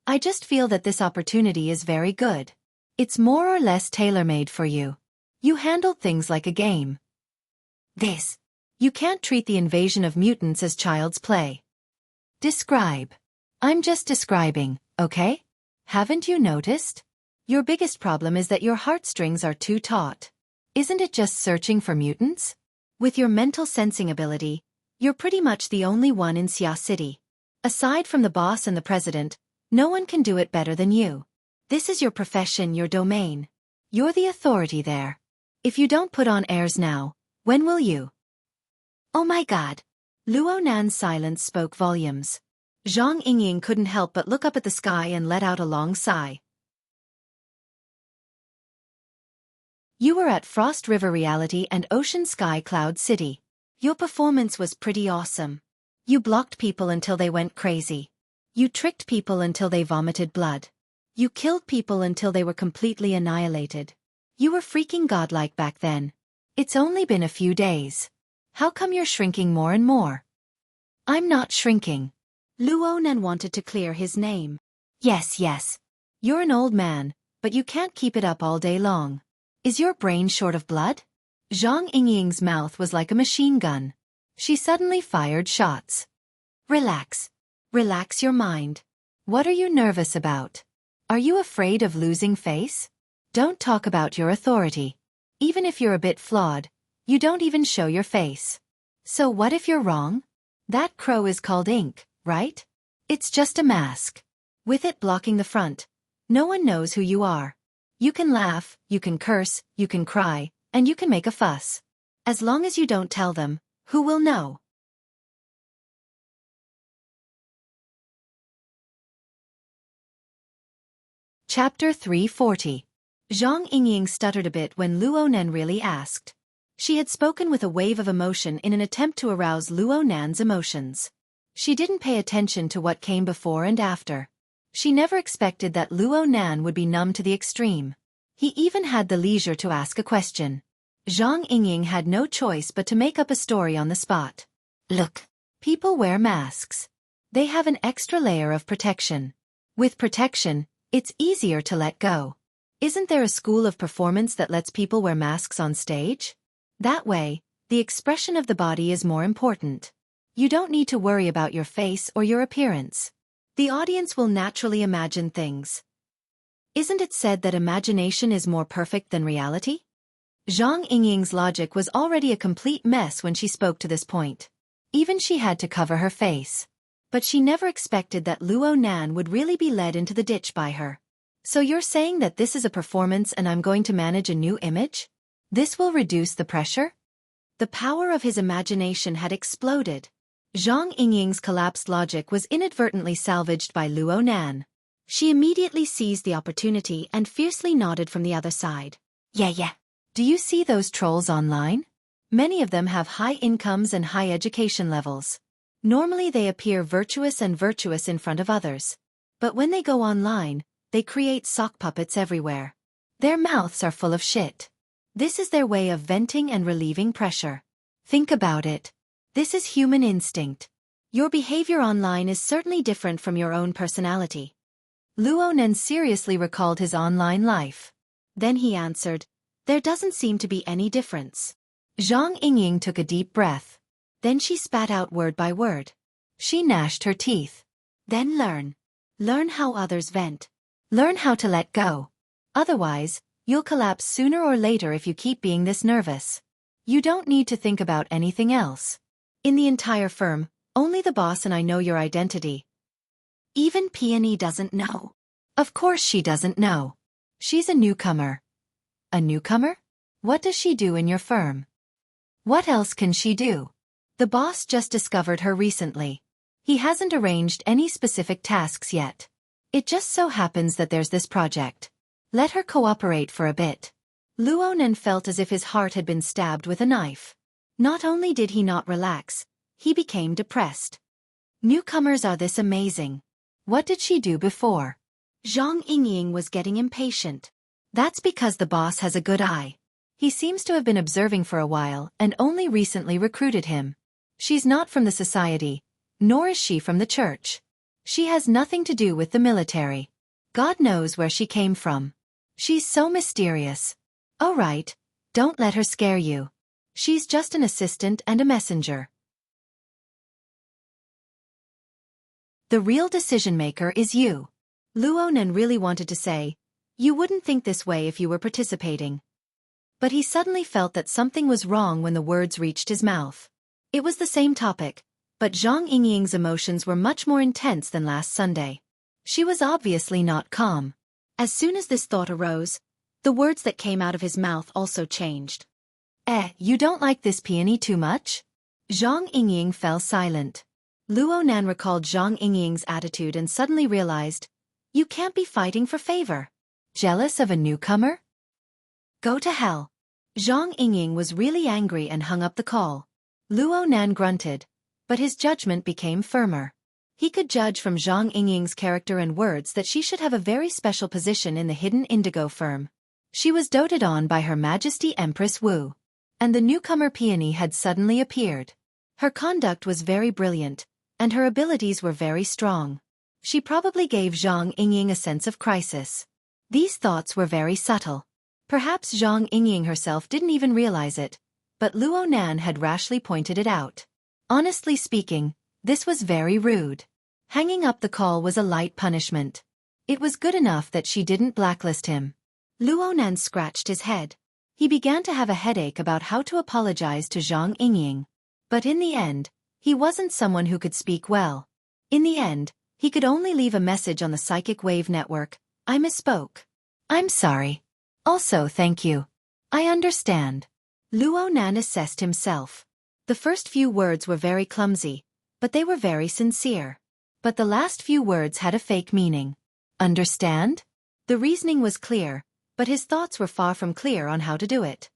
I just feel that this opportunity is very good. It's more or less tailor-made for you. You handled things like a game. This. You can't treat the invasion of mutants as child's play. Describe. I'm just describing, okay? Haven't you noticed? Your biggest problem is that your heartstrings are too taut. Isn't it just searching for mutants? With your mental sensing ability, you're pretty much the only one in Xia City. Aside from the boss and the president, no one can do it better than you. This is your profession, your domain. You're the authority there. If you don't put on airs now, when will you? Oh my god. Luo Nan's silence spoke volumes. Zhang Yingying couldn't help but look up at the sky and let out a long sigh. You were at Frost River Reality and Ocean Sky Cloud City. Your performance was pretty awesome. You blocked people until they went crazy. You tricked people until they vomited blood. You killed people until they were completely annihilated. You were freaking godlike back then. It's only been a few days. How come you're shrinking more and more? I'm not shrinking. Luo Nan wanted to clear his name. Yes. You're an old man, but you can't keep it up all day long. Is your brain short of blood? Zhang Yingying's mouth was like a machine gun. She suddenly fired shots. Relax. Relax your mind. What are you nervous about? Are you afraid of losing face? Don't talk about your authority. Even if you're a bit flawed, you don't even show your face. So what if you're wrong? That crow is called ink, right? It's just a mask. With it blocking the front, no one knows who you are. You can laugh, you can curse, you can cry, and you can make a fuss. As long as you don't tell them, who will know? Chapter 340. Zhang Yingying stuttered a bit when Luo Nan really asked. She had spoken with a wave of emotion in an attempt to arouse Luo Nan's emotions. She didn't pay attention to what came before and after. She never expected that Luo Nan would be numb to the extreme. He even had the leisure to ask a question. Zhang Yingying had no choice but to make up a story on the spot. Look, people wear masks. They have an extra layer of protection. With protection, it's easier to let go. Isn't there a school of performance that lets people wear masks on stage? That way, the expression of the body is more important. You don't need to worry about your face or your appearance. The audience will naturally imagine things. Isn't it said that imagination is more perfect than reality? Zhang Yingying's logic was already a complete mess when she spoke to this point. Even she had to cover her face. But she never expected that Luo Nan would really be led into the ditch by her. So you're saying that this is a performance and I'm going to manage a new image? This will reduce the pressure? The power of his imagination had exploded. Zhang Yingying's collapsed logic was inadvertently salvaged by Luo Nan. She immediately seized the opportunity and fiercely nodded from the other side. Yeah. Do you see those trolls online? Many of them have high incomes and high education levels. Normally they appear virtuous in front of others. But when they go online, they create sock puppets everywhere. Their mouths are full of shit. This is their way of venting and relieving pressure. Think about it. This is human instinct. Your behavior online is certainly different from your own personality. Luo Nan seriously recalled his online life. Then he answered, there doesn't seem to be any difference. Zhang Yingying took a deep breath. Then she spat out word by word. She gnashed her teeth. Then learn. Learn how others vent. Learn how to let go. Otherwise, you'll collapse sooner or later if you keep being this nervous. You don't need to think about anything else. In the entire firm, only the boss and I know your identity. Even Peony doesn't know. Of course she doesn't know. She's a newcomer. A newcomer? What does she do in your firm? What else can she do? The boss just discovered her recently. He hasn't arranged any specific tasks yet. It just so happens that there's this project. Let her cooperate for a bit. Luo Nan felt as if his heart had been stabbed with a knife. Not only did he not relax, he became depressed. Newcomers are this amazing. What did she do before? Zhang Yingying was getting impatient. That's because the boss has a good eye. He seems to have been observing for a while and only recently recruited him. She's not from the society, nor is she from the church. She has nothing to do with the military. God knows where she came from. She's so mysterious. Oh right, don't let her scare you. She's just an assistant and a messenger. The real decision-maker is you. Luonan really wanted to say, you wouldn't think this way if you were participating. But he suddenly felt that something was wrong when the words reached his mouth. It was the same topic, but Zhang Yingying's emotions were much more intense than last Sunday. She was obviously not calm. As soon as this thought arose, the words that came out of his mouth also changed. You don't like this peony too much? Zhang Yingying fell silent. Luonan recalled Zhang Yingying's attitude and suddenly realized, you can't be fighting for favor. Jealous of a newcomer? Go to hell. Zhang Yingying was really angry and hung up the call. Luonan grunted, but his judgment became firmer. He could judge from Zhang Yingying's character and words that she should have a very special position in the hidden indigo firm. She was doted on by Her Majesty Empress Wu. And the newcomer peony had suddenly appeared. Her conduct was very brilliant, and her abilities were very strong. She probably gave Zhang Yingying a sense of crisis. These thoughts were very subtle. Perhaps Zhang Yingying herself didn't even realize it, but Luonan had rashly pointed it out. Honestly speaking, this was very rude. Hanging up the call was a light punishment. It was good enough that she didn't blacklist him. Luonan scratched his head. He began to have a headache about how to apologize to Zhang Yingying. But in the end, he wasn't someone who could speak well. In the end, he could only leave a message on the psychic wave network. I misspoke. I'm sorry. Also thank you. I understand. Luonan assessed himself. The first few words were very clumsy, but they were very sincere. But the last few words had a fake meaning. Understand? The reasoning was clear, but his thoughts were far from clear on how to do it.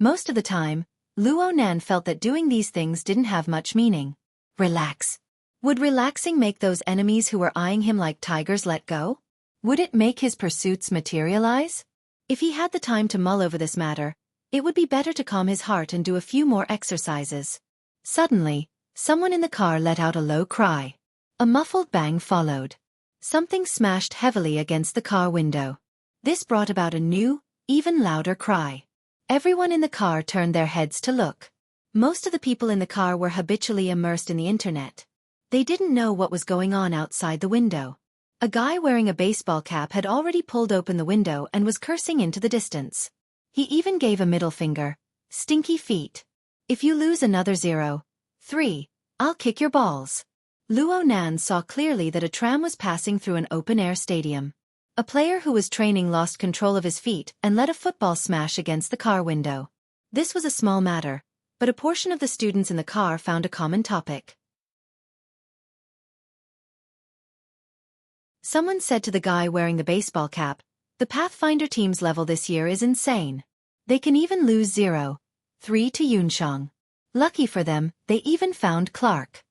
Most of the time, Luonan felt that doing these things didn't have much meaning. Relax. Would relaxing make those enemies who were eyeing him like tigers let go? Would it make his pursuits materialize? If he had the time to mull over this matter, it would be better to calm his heart and do a few more exercises. Suddenly, someone in the car let out a low cry. A muffled bang followed. Something smashed heavily against the car window. This brought about a new, even louder cry. Everyone in the car turned their heads to look. Most of the people in the car were habitually immersed in the internet. They didn't know what was going on outside the window. A guy wearing a baseball cap had already pulled open the window and was cursing into the distance. He even gave a middle finger. Stinky feet. If you lose another 0-3, I'll kick your balls. Luonan saw clearly that a tram was passing through an open-air stadium. A player who was training lost control of his feet and let a football smash against the car window. This was a small matter, but a portion of the students in the car found a common topic. Someone said to the guy wearing the baseball cap, the Pathfinder team's level this year is insane. They can even lose 0-3 to Yunchang. Lucky for them, they even found Clark.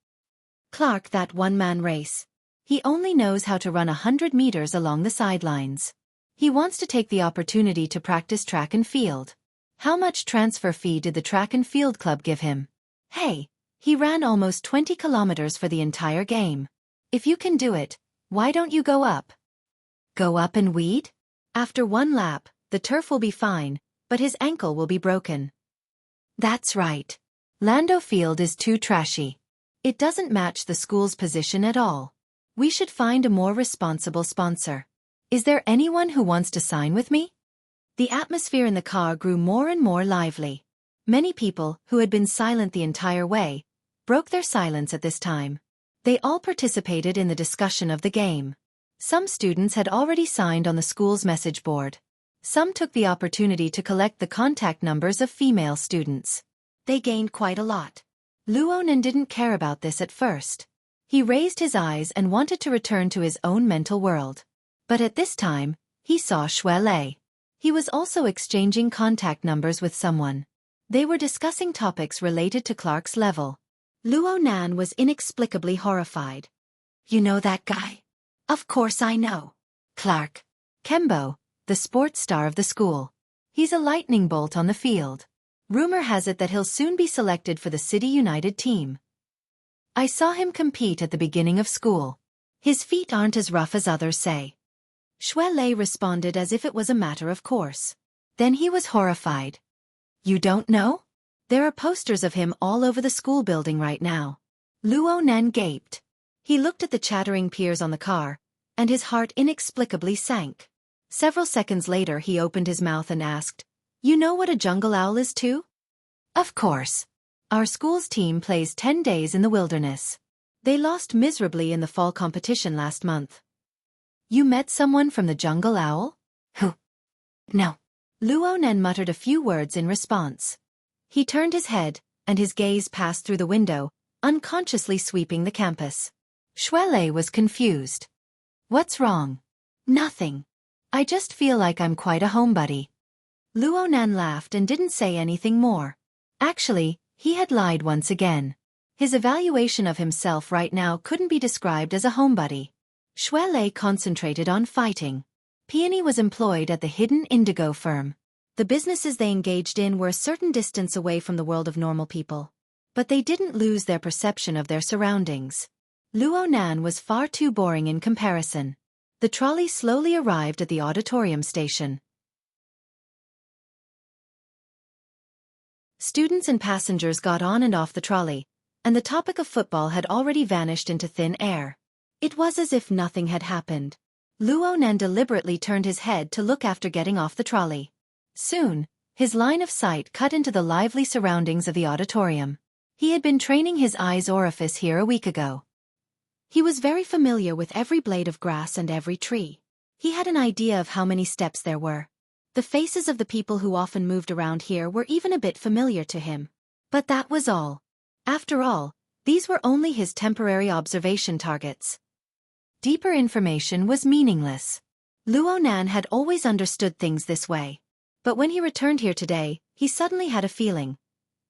Clark, that one-man race. He only knows how to run 100 meters along the sidelines. He wants to take the opportunity to practice track and field. How much transfer fee did the track and field club give him? Hey, he ran almost 20 kilometers for the entire game. If you can do it, why don't you go up? Go up and weed? After one lap, the turf will be fine, but his ankle will be broken. That's right. Lando Field is too trashy. It doesn't match the school's position at all. We should find a more responsible sponsor. Is there anyone who wants to sign with me? The atmosphere in the car grew more and more lively. Many people, who had been silent the entire way, broke their silence at this time. They all participated in the discussion of the game. Some students had already signed on the school's message board. Some took the opportunity to collect the contact numbers of female students. They gained quite a lot. Luonan didn't care about this at first. He raised his eyes and wanted to return to his own mental world. But at this time, he saw Shuelei. He was also exchanging contact numbers with someone. They were discussing topics related to Clark's level. Luonan was inexplicably horrified. You know that guy? Of course I know. Clark. Kembo, the sports star of the school. He's a lightning bolt on the field. Rumor has it that he'll soon be selected for the City United team. I saw him compete at the beginning of school. His feet aren't as rough as others say. Xue Lei responded as if it was a matter of course. Then he was horrified. You don't know? There are posters of him all over the school building right now. Luo Nan gaped. He looked at the chattering peers on the car, and his heart inexplicably sank. Several seconds later he opened his mouth and asked, You know what a jungle owl is too? Of course. Our school's team plays 10 days in the wilderness. They lost miserably in the fall competition last month. You met someone from the jungle owl? Who? No. Luo Nan muttered a few words in response. He turned his head, and his gaze passed through the window, unconsciously sweeping the campus. Xue Lei was confused. What's wrong? Nothing. I just feel like I'm quite a homebody. Luo Nan laughed and didn't say anything more. Actually, he had lied once again. His evaluation of himself right now couldn't be described as a homebody. Xue Lei concentrated on fighting. Peony was employed at the hidden indigo firm. The businesses they engaged in were a certain distance away from the world of normal people. But they didn't lose their perception of their surroundings. Luo Nan was far too boring in comparison. The trolley slowly arrived at the auditorium station. Students and passengers got on and off the trolley, and the topic of football had already vanished into thin air. It was as if nothing had happened. Luo Nan deliberately turned his head to look after getting off the trolley. Soon, his line of sight cut into the lively surroundings of the auditorium. He had been training his eye's orifice here a week ago. He was very familiar with every blade of grass and every tree. He had an idea of how many steps there were. The faces of the people who often moved around here were even a bit familiar to him. But that was all. After all, these were only his temporary observation targets. Deeper information was meaningless. Luo Nan had always understood things this way. But when he returned here today, he suddenly had a feeling.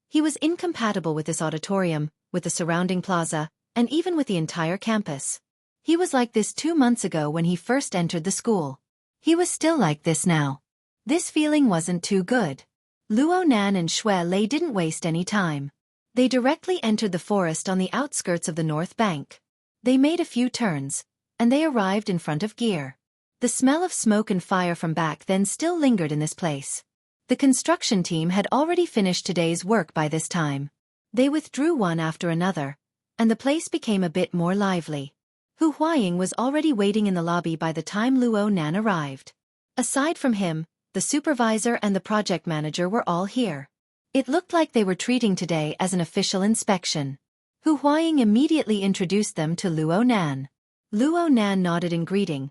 He was incompatible with this auditorium, with the surrounding plaza, and even with the entire campus. He was like this 2 months ago when he first entered the school. He was still like this now. This feeling wasn't too good. Luo Nan and Xue Lei didn't waste any time. They directly entered the forest on the outskirts of the north bank. They made a few turns, and they arrived in front of Gear. The smell of smoke and fire from back then still lingered in this place. The construction team had already finished today's work by this time. They withdrew one after another, and the place became a bit more lively. Hu Huaying was already waiting in the lobby by the time Luo Nan arrived. Aside from him, the supervisor and the project manager were all here. It looked like they were treating today as an official inspection. Hu Huaying immediately introduced them to Luo Nan. Luo Nan nodded in greeting,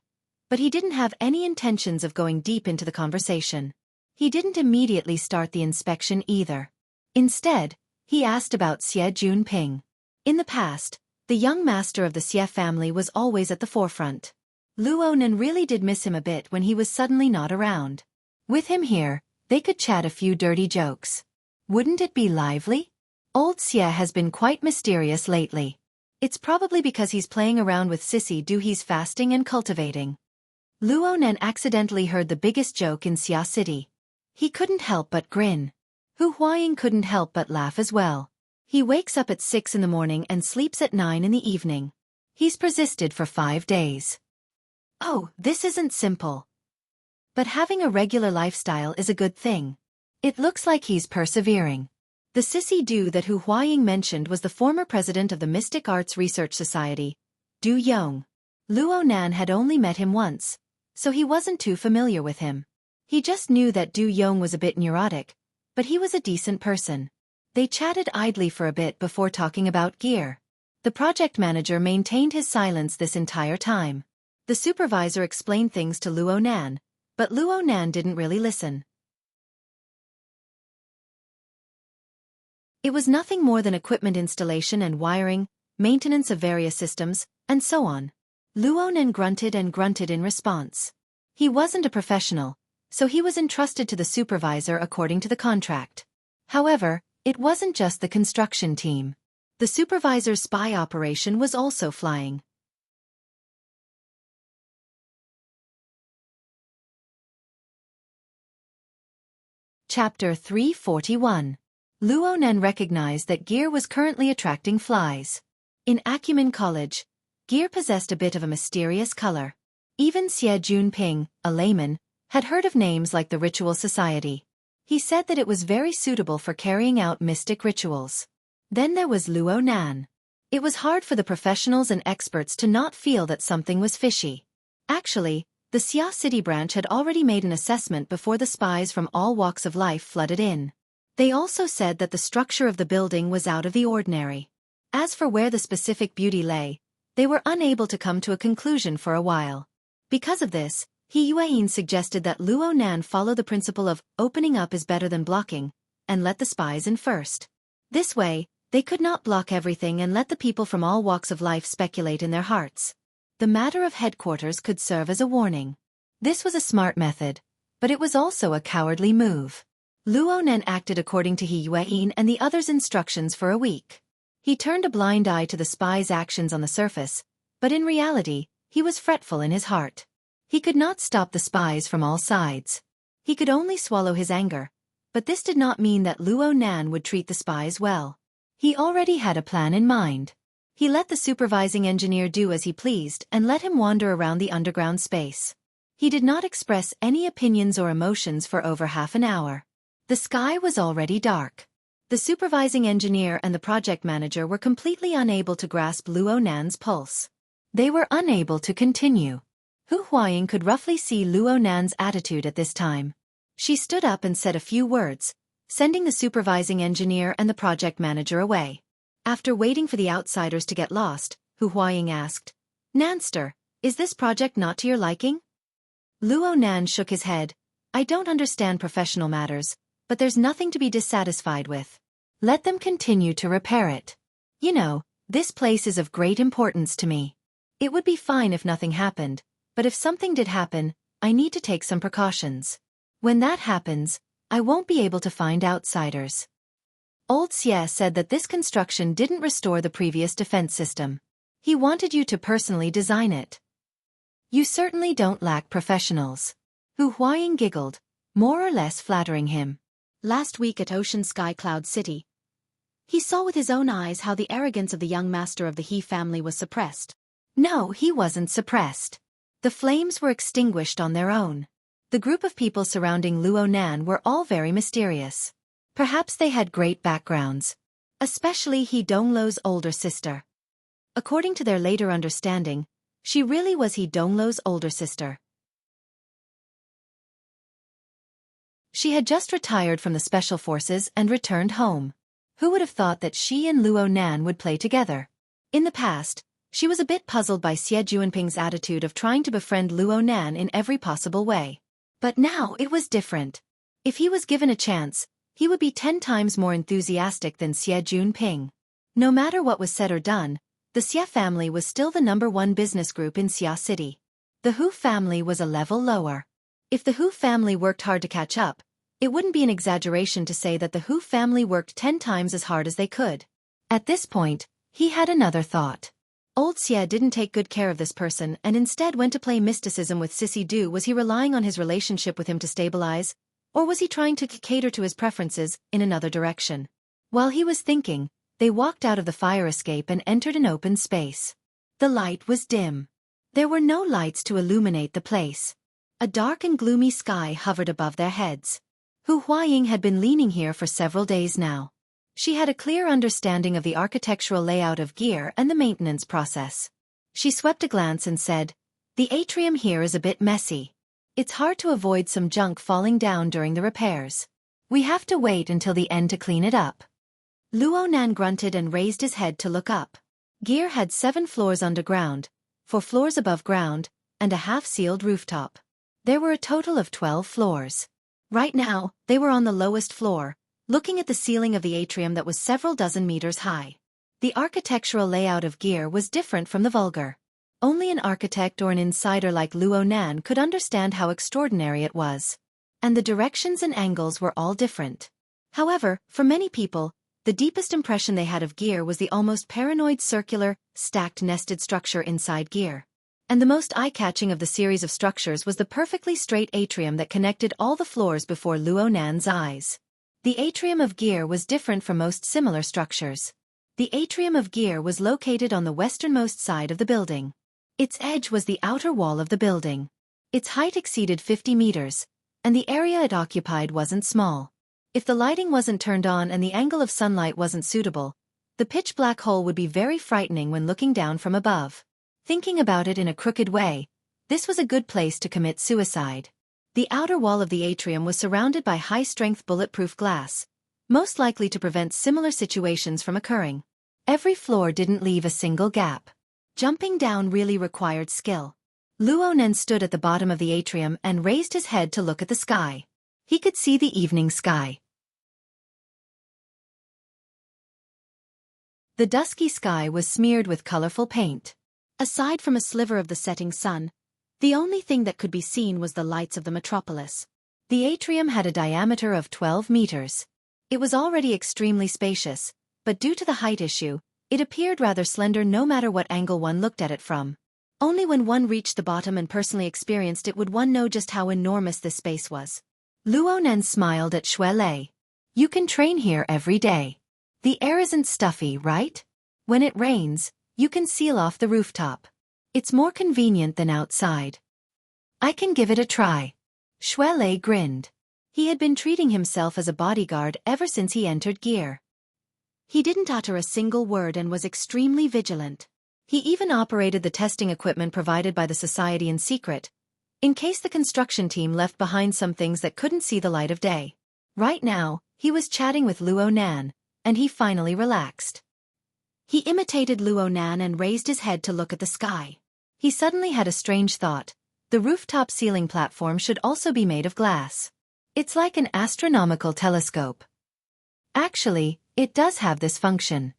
but he didn't have any intentions of going deep into the conversation. He didn't immediately start the inspection either. Instead, he asked about Xie Junping. In the past, the young master of the Xie family was always at the forefront. Luo Nan really did miss him a bit when he was suddenly not around. With him here, they could chat a few dirty jokes. Wouldn't it be lively? Old Xie has been quite mysterious lately. It's probably because he's playing around with Sissy Du he's fasting and cultivating. Luo Nan accidentally heard the biggest joke in Xia City. He couldn't help but grin. Hu Huaying couldn't help but laugh as well. He wakes up at 6 in the morning and sleeps at 9 in the evening. He's persisted for 5 days. Oh, this isn't simple. But having a regular lifestyle is a good thing. It looks like he's persevering. The Sissy Du that Hu Huaying mentioned was the former president of the Mystic Arts Research Society, Du Yong. Luo Nan had only met him once, so he wasn't too familiar with him. He just knew that Du Yong was a bit neurotic, but he was a decent person. They chatted idly for a bit before talking about gear. The project manager maintained his silence this entire time. The supervisor explained things to Luo Nan, but Luo Nan didn't really listen. It was nothing more than equipment installation and wiring, maintenance of various systems, and so on. Luo Nan grunted and grunted in response. He wasn't a professional, so he was entrusted to the supervisor according to the contract. However, it wasn't just the construction team. The supervisor's spy operation was also flying. Chapter 341. Luo Nan recognized that gear was currently attracting flies. In Acumen College, Gear possessed a bit of a mysterious color. Even Xie Junping, a layman, had heard of names like the Ritual Society. He said that it was very suitable for carrying out mystic rituals. Then there was Luo Nan. It was hard for the professionals and experts to not feel that something was fishy. Actually, the Xia City branch had already made an assessment before the spies from all walks of life flooded in. They also said that the structure of the building was out of the ordinary. As for where the specific beauty lay, they were unable to come to a conclusion for a while. Because of this, He Yuan suggested that Luo Nan follow the principle of opening up is better than blocking, and let the spies in first. This way, they could not block everything and let the people from all walks of life speculate in their hearts. The matter of headquarters could serve as a warning. This was a smart method, but it was also a cowardly move. Luo Nan acted according to He Yuan and the others' instructions for a week. He turned a blind eye to the spies' actions on the surface, but in reality, he was fretful in his heart. He could not stop the spies from all sides. He could only swallow his anger, but this did not mean that Luo Nan would treat the spies well. He already had a plan in mind. He let the supervising engineer do as he pleased and let him wander around the underground space. He did not express any opinions or emotions for over half an hour. The sky was already dark. The supervising engineer and the project manager were completely unable to grasp Luo Nan's pulse. They were unable to continue. Hu Huaying could roughly see Luo Nan's attitude at this time. She stood up and said a few words, sending the supervising engineer and the project manager away. After waiting for the outsiders to get lost, Hu Huaying asked, "Nanster, is this project not to your liking?" Luo Nan shook his head. "I don't understand professional matters, but there's nothing to be dissatisfied with. Let them continue to repair it. You know, this place is of great importance to me. It would be fine if nothing happened, but if something did happen, I need to take some precautions. When that happens, I won't be able to find outsiders." Old Xie said that this construction didn't restore the previous defense system. He wanted you to personally design it. You certainly don't lack professionals. Hu Huaying giggled, more or less flattering him. Last week at Ocean Sky Cloud City, he saw with his own eyes how the arrogance of the young master of the He family was suppressed. No, he wasn't suppressed. The flames were extinguished on their own. The group of people surrounding Luo Nan were all very mysterious. Perhaps they had great backgrounds. Especially He Donglo's older sister. According to their later understanding, she really was He Donglo's older sister. She had just retired from the special forces and returned home. Who would have thought that she and Luo Nan would play together? In the past, she was a bit puzzled by Xie Junping's attitude of trying to befriend Luo Nan in every possible way. But now it was different. If he was given a chance, he would be 10 times more enthusiastic than Xie Junping. No matter what was said or done, the Xie family was still the #1 business group in Xia City. The Hu family was a level lower. If the Hu family worked hard to catch up, it wouldn't be an exaggeration to say that the Hu family worked 10 times as hard as they could. At this point, he had another thought. Old Xie didn't take good care of this person and instead went to play mysticism with Sissy Du. Was he relying on his relationship with him to stabilize, or was he trying to cater to his preferences in another direction? While he was thinking, they walked out of the fire escape and entered an open space. The light was dim. There were no lights to illuminate the place. A dark and gloomy sky hovered above their heads. Hu Huaying had been leaning here for several days now. She had a clear understanding of the architectural layout of gear and the maintenance process. She swept a glance and said, "The atrium here is a bit messy. It's hard to avoid some junk falling down during the repairs. We have to wait until the end to clean it up." Luo Nan grunted and raised his head to look up. Gear had 7 floors underground, 4 floors above ground, and a half-sealed rooftop. There were a total of 12 floors. Right now, they were on the lowest floor, looking at the ceiling of the atrium that was several dozen meters high. The architectural layout of gear was different from the vulgar. Only an architect or an insider like Luo Nan could understand how extraordinary it was. And the directions and angles were all different. However, for many people, the deepest impression they had of gear was the almost paranoid circular, stacked nested structure inside gear. And the most eye-catching of the series of structures was the perfectly straight atrium that connected all the floors before Luo Nan's eyes. The atrium of gear was different from most similar structures. The atrium of gear was located on the westernmost side of the building. Its edge was the outer wall of the building. Its height exceeded 50 meters, and the area it occupied wasn't small. If the lighting wasn't turned on and the angle of sunlight wasn't suitable, the pitch-black hole would be very frightening when looking down from above. Thinking about it in a crooked way, this was a good place to commit suicide. The outer wall of the atrium was surrounded by high-strength bulletproof glass, most likely to prevent similar situations from occurring. Every floor didn't leave a single gap. Jumping down really required skill. Luo Nen stood at the bottom of the atrium and raised his head to look at the sky. He could see the evening sky. The dusky sky was smeared with colorful paint. Aside from a sliver of the setting sun, the only thing that could be seen was the lights of the metropolis. The atrium had a diameter of 12 meters. It was already extremely spacious, but due to the height issue, it appeared rather slender no matter what angle one looked at it from. Only when one reached the bottom and personally experienced it would one know just how enormous this space was. Luo Nen smiled at Xue Lei. You can train here every day. The air isn't stuffy, right? When it rains, you can seal off the rooftop. It's more convenient than outside. I can give it a try. Xue Lei grinned. He had been treating himself as a bodyguard ever since he entered gear. He didn't utter a single word and was extremely vigilant. He even operated the testing equipment provided by the society in secret, in case the construction team left behind some things that couldn't see the light of day. Right now, he was chatting with Luo Nan, and he finally relaxed. He imitated Luo Nan and raised his head to look at the sky. He suddenly had a strange thought. The rooftop ceiling platform should also be made of glass. It's like an astronomical telescope. Actually, it does have this function.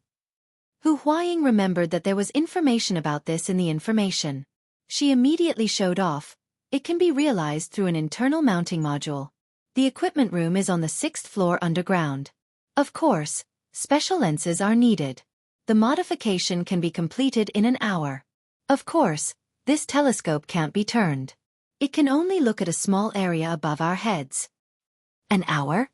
Hu Huaying remembered that there was information about this in the information. She immediately showed off. It can be realized through an internal mounting module. The equipment room is on the 6th floor underground. Of course, special lenses are needed. The modification can be completed in an hour. Of course, this telescope can't be turned. It can only look at a small area above our heads. An hour?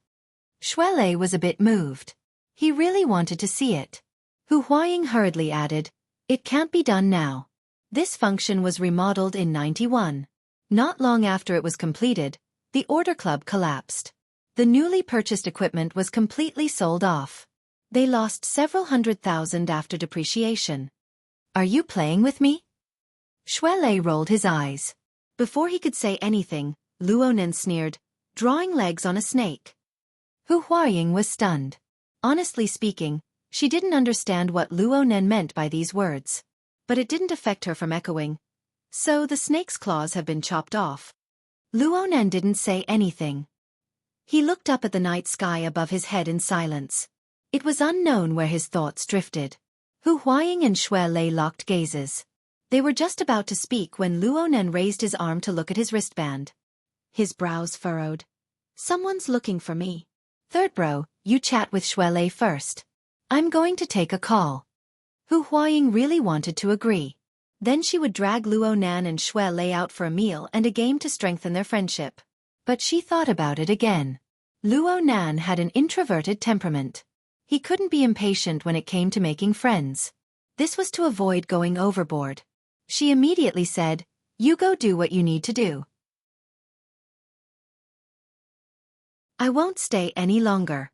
Xue Lei was a bit moved. He really wanted to see it. Hu Huaying hurriedly added, it can't be done now. This function was remodeled in 91. Not long after it was completed, the order club collapsed. The newly purchased equipment was completely sold off. They lost several $100,000 after depreciation. Are you playing with me? Xue Lei rolled his eyes. Before he could say anything, Luo Nen sneered, drawing legs on a snake. Hu Huaying was stunned. Honestly speaking, she didn't understand what Luo Nen meant by these words. But it didn't affect her from echoing. So the snake's claws have been chopped off. Luo Nen didn't say anything. He looked up at the night sky above his head in silence. It was unknown where his thoughts drifted. Hu Huaying and Xue Lei locked gazes. They were just about to speak when Luo Nen raised his arm to look at his wristband. His brows furrowed. Someone's looking for me. Third bro, you chat with Xue Lei first. I'm going to take a call. Hu Huaying really wanted to agree. Then she would drag Luo Nan and Xue Lei out for a meal and a game to strengthen their friendship. But she thought about it again. Luo Nan had an introverted temperament. He couldn't be impatient when it came to making friends. This was to avoid going overboard. She immediately said, you go do what you need to do. I won't stay any longer.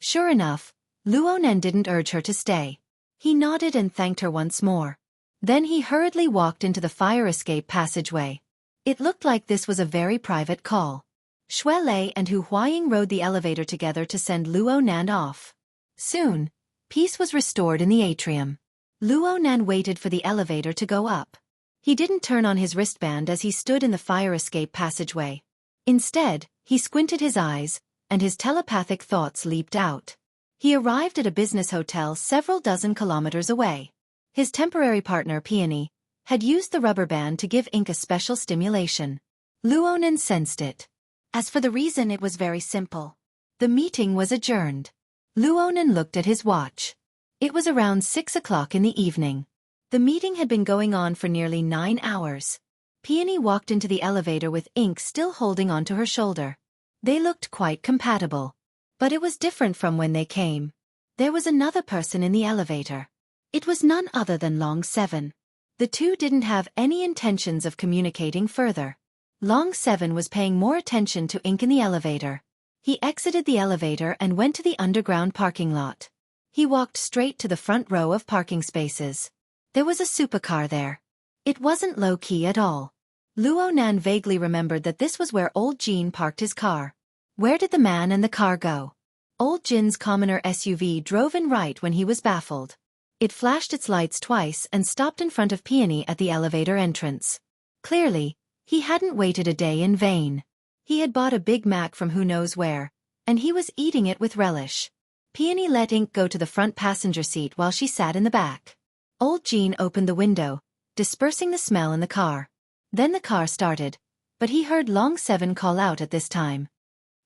Sure enough, Luo Nen didn't urge her to stay. He nodded and thanked her once more. Then he hurriedly walked into the fire escape passageway. It looked like this was a very private call. Xue Lei and Hu Huaying rode the elevator together to send Luo Nan off. Soon, peace was restored in the atrium. Luo Nan waited for the elevator to go up. He didn't turn on his wristband as he stood in the fire escape passageway. Instead, he squinted his eyes, and his telepathic thoughts leaped out. He arrived at a business hotel several dozen kilometers away. His temporary partner, Peony, had used the rubber band to give Ink a special stimulation. Luo Nan sensed it. As for the reason, it was very simple. The meeting was adjourned. Luo Nan looked at his watch. It was around 6 o'clock in the evening. The meeting had been going on for nearly 9 hours. Peony walked into the elevator with Ink still holding onto her shoulder. They looked quite compatible. But it was different from when they came. There was another person in the elevator. It was none other than Long 7. The two didn't have any intentions of communicating further. Long 7 was paying more attention to Ink in the elevator. He exited the elevator and went to the underground parking lot. He walked straight to the front row of parking spaces. There was a supercar there. It wasn't low-key at all. Luo Nan vaguely remembered that this was where Old Jean parked his car. Where did the man and the car go? Old Jin's commoner SUV drove in right when he was baffled. It flashed its lights twice and stopped in front of Peony at the elevator entrance. Clearly, he hadn't waited a day in vain. He had bought a Big Mac from who knows where, and he was eating it with relish. Peony let Ink go to the front passenger seat while she sat in the back. Old Jean opened the window, dispersing the smell in the car. Then the car started, but he heard Long 7 call out at this time.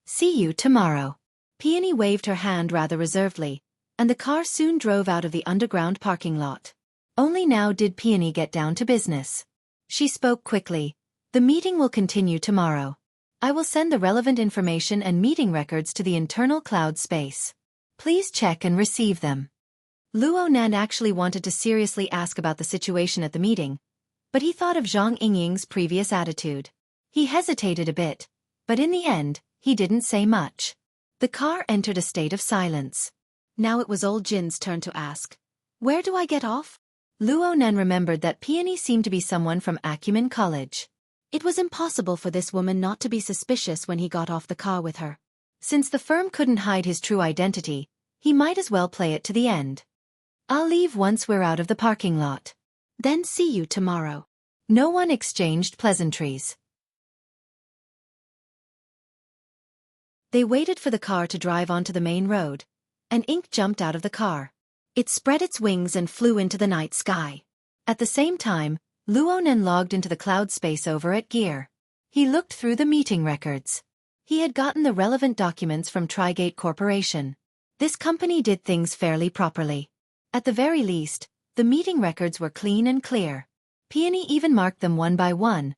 "See you tomorrow." Peony waved her hand rather reservedly, and the car soon drove out of the underground parking lot. Only now did Peony get down to business. She spoke quickly. "The meeting will continue tomorrow. I will send the relevant information and meeting records to the internal cloud space. Please check and receive them." Luo Nan actually wanted to seriously ask about the situation at the meeting, but he thought of Zhang Yingying's previous attitude. He hesitated a bit, but in the end, he didn't say much. The car entered a state of silence. Now it was Old Jin's turn to ask, "Where do I get off?" Luo Nan remembered that Peony seemed to be someone from Acumen College. It was impossible for this woman not to be suspicious when he got off the car with her. Since the firm couldn't hide his true identity, he might as well play it to the end. "I'll leave once we're out of the parking lot. Then see you tomorrow." No one exchanged pleasantries. They waited for the car to drive onto the main road, and Ink jumped out of the car. It spread its wings and flew into the night sky. At the same time, Luo Nan logged into the cloud space over at Gear. He looked through the meeting records. He had gotten the relevant documents from Trigate Corporation. This company did things fairly properly. At the very least, the meeting records were clean and clear. Peony even marked them one by one,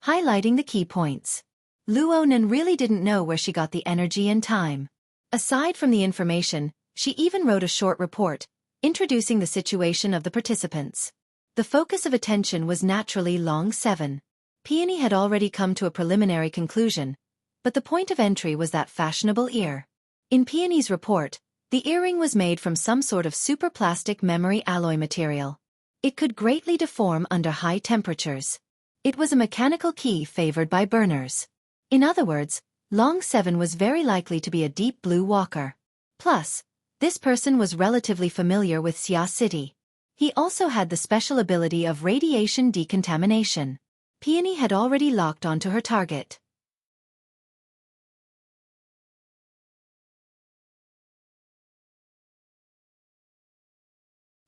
highlighting the key points. Luo Nan really didn't know where she got the energy and time. Aside from the information, she even wrote a short report, introducing the situation of the participants. The focus of attention was naturally Long 7. Peony had already come to a preliminary conclusion, but the point of entry was that fashionable ear. In Peony's report, the earring was made from some sort of superplastic memory alloy material. It could greatly deform under high temperatures. It was a mechanical key favored by burners. In other words, Long 7 was very likely to be a deep blue walker. Plus, this person was relatively familiar with Xia City. He also had the special ability of radiation decontamination. Peony had already locked onto her target.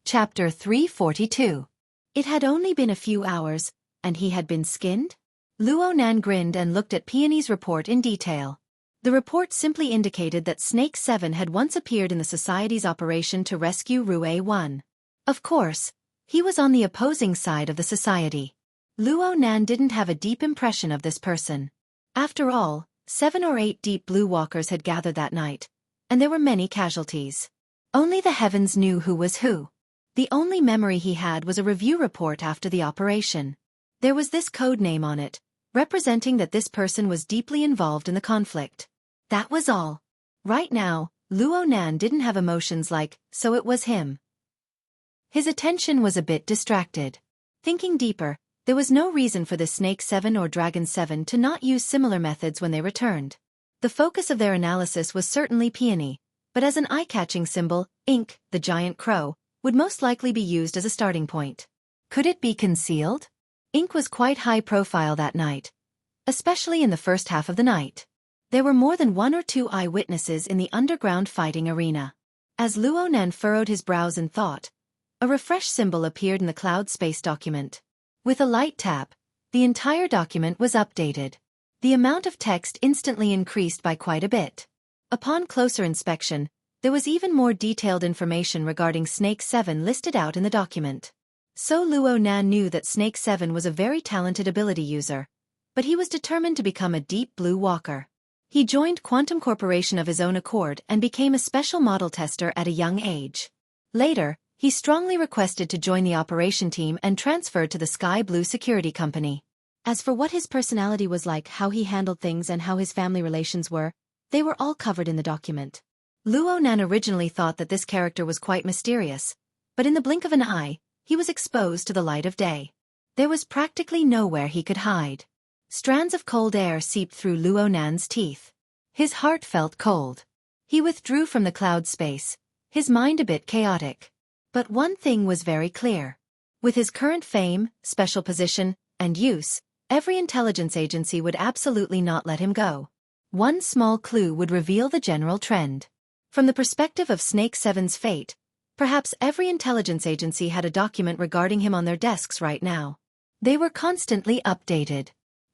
Chapter 342. It had only been a few hours, and he had been skinned? Luo Nan grinned and looked at Peony's report in detail. The report simply indicated that Snake 7 had once appeared in the Society's operation to rescue Rue 1. Of course, he was on the opposing side of the Society. Luo Nan didn't have a deep impression of this person. After all, 7 or 8 deep blue walkers had gathered that night, and there were many casualties. Only the heavens knew who was who. The only memory he had was a review report after the operation. There was this code name on it, representing that this person was deeply involved in the conflict. That was all. Right now, Luo Nan didn't have emotions like, so it was him. His attention was a bit distracted. Thinking deeper, there was no reason for the Snake 7 or Dragon 7 to not use similar methods when they returned. The focus of their analysis was certainly Peony, but as an eye-catching symbol, Ink, the giant crow, would most likely be used as a starting point. Could it be concealed? Ink was quite high profile that night, especially in the first half of the night. There were more than 1 or 2 eyewitnesses in the underground fighting arena. As Luo Nan furrowed his brows in thought, a refresh symbol appeared in the cloud space document. With a light tap, the entire document was updated. The amount of text instantly increased by quite a bit. Upon closer inspection, there was even more detailed information regarding Snake 7 listed out in the document. So Luo Nan knew that Snake 7 was a very talented ability user, but he was determined to become a deep blue walker. He joined Quantum Corporation of his own accord and became a special model tester at a young age. Later, he strongly requested to join the operation team and transferred to the Sky Blue Security Company. As for what his personality was like, how he handled things and how his family relations were, they were all covered in the document. Luo Nan originally thought that this character was quite mysterious, but in the blink of an eye, he was exposed to the light of day. There was practically nowhere he could hide. Strands of cold air seeped through Luo Nan's teeth. His heart felt cold. He withdrew from the cloud space, his mind a bit chaotic. But one thing was very clear. With his current fame, special position, and use, every intelligence agency would absolutely not let him go. One small clue would reveal the general trend. From the perspective of Snake 7's fate, perhaps every intelligence agency had a document regarding him on their desks right now. They were constantly updated.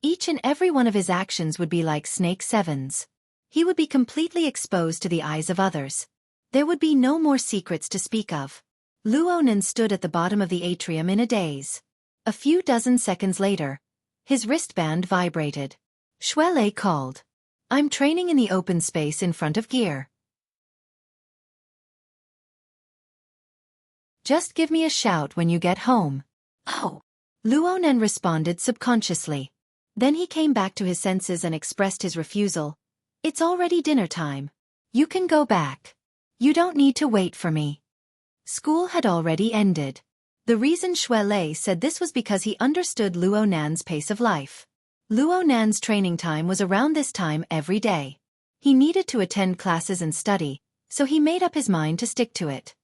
Each and every one of his actions would be like Snake 7's. He would be completely exposed to the eyes of others. There would be no more secrets to speak of. Luo Nan stood at the bottom of the atrium in a daze. A few dozen seconds later, his wristband vibrated. Xuelei called. "I'm training in the open space in front of gear. Just give me a shout when you get home." "Oh." Luo Nan responded subconsciously. Then he came back to his senses and expressed his refusal. "It's already dinner time. You can go back. You don't need to wait for me." School had already ended. The reason Xuelei said this was because he understood Luo Nan's pace of life. Luo Nan's training time was around this time every day. He needed to attend classes and study, so he made up his mind to stick to it.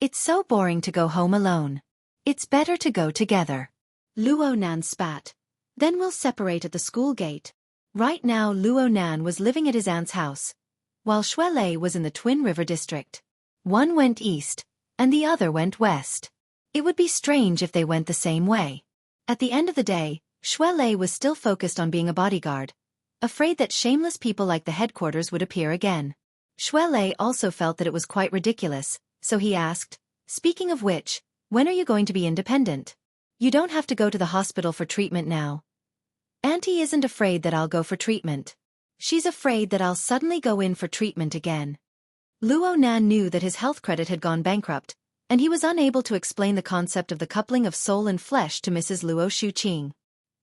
"It's so boring to go home alone. It's better to go together." Luo Nan spat. "Then we'll separate at the school gate." Right now Luo Nan was living at his aunt's house, while Xuelei was in the Twin River district. One went east, and the other went west. It would be strange if they went the same way. At the end of the day, Xuelei was still focused on being a bodyguard, afraid that shameless people like the headquarters would appear again. Xuelei also felt that it was quite ridiculous, so he asked, "Speaking of which, when are you going to be independent? You don't have to go to the hospital for treatment now." "Auntie isn't afraid that I'll go for treatment. She's afraid that I'll suddenly go in for treatment again." Luo Nan knew that his health credit had gone bankrupt, and he was unable to explain the concept of the coupling of soul and flesh to Mrs. Luo Shuqing.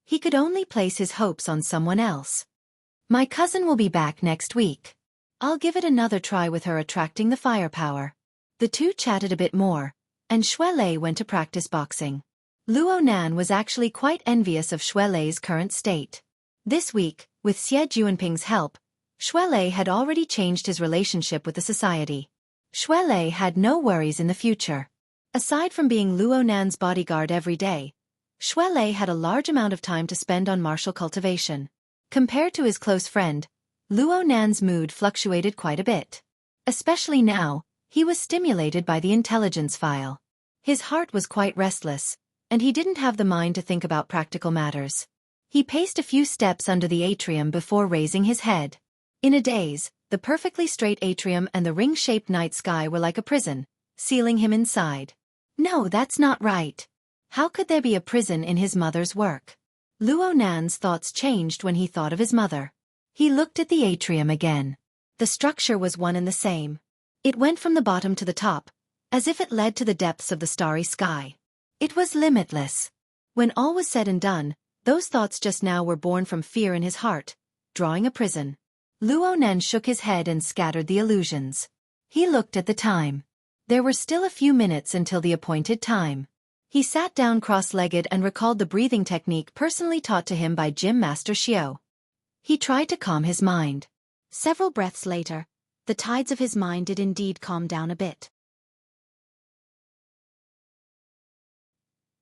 He could only place his hopes on someone else. "My cousin will be back next week. I'll give it another try with her attracting the firepower." The two chatted a bit more, and Xuelei went to practice boxing. Luo Nan was actually quite envious of Xuelei's current state. This week, with Xie Juanping's help, Xuelei had already changed his relationship with the society. Xuelei had no worries in the future. Aside from being Luo Nan's bodyguard every day, Xuelei had a large amount of time to spend on martial cultivation. Compared to his close friend, Luo Nan's mood fluctuated quite a bit. Especially now, he was stimulated by the intelligence file. His heart was quite restless, and he didn't have the mind to think about practical matters. He paced a few steps under the atrium before raising his head. In a daze, the perfectly straight atrium and the ring-shaped night sky were like a prison, sealing him inside. No, that's not right. How could there be a prison in his mother's work? Luo Nan's thoughts changed when he thought of his mother. He looked at the atrium again. The structure was one and the same. It went from the bottom to the top, as if it led to the depths of the starry sky. It was limitless. When all was said and done, those thoughts just now were born from fear in his heart, drawing a prison. Luo Nan shook his head and scattered the illusions. He looked at the time. There were still a few minutes until the appointed time. He sat down cross-legged and recalled the breathing technique personally taught to him by Gym Master Xiao. He tried to calm his mind. Several breaths later, the tides of his mind did indeed calm down a bit.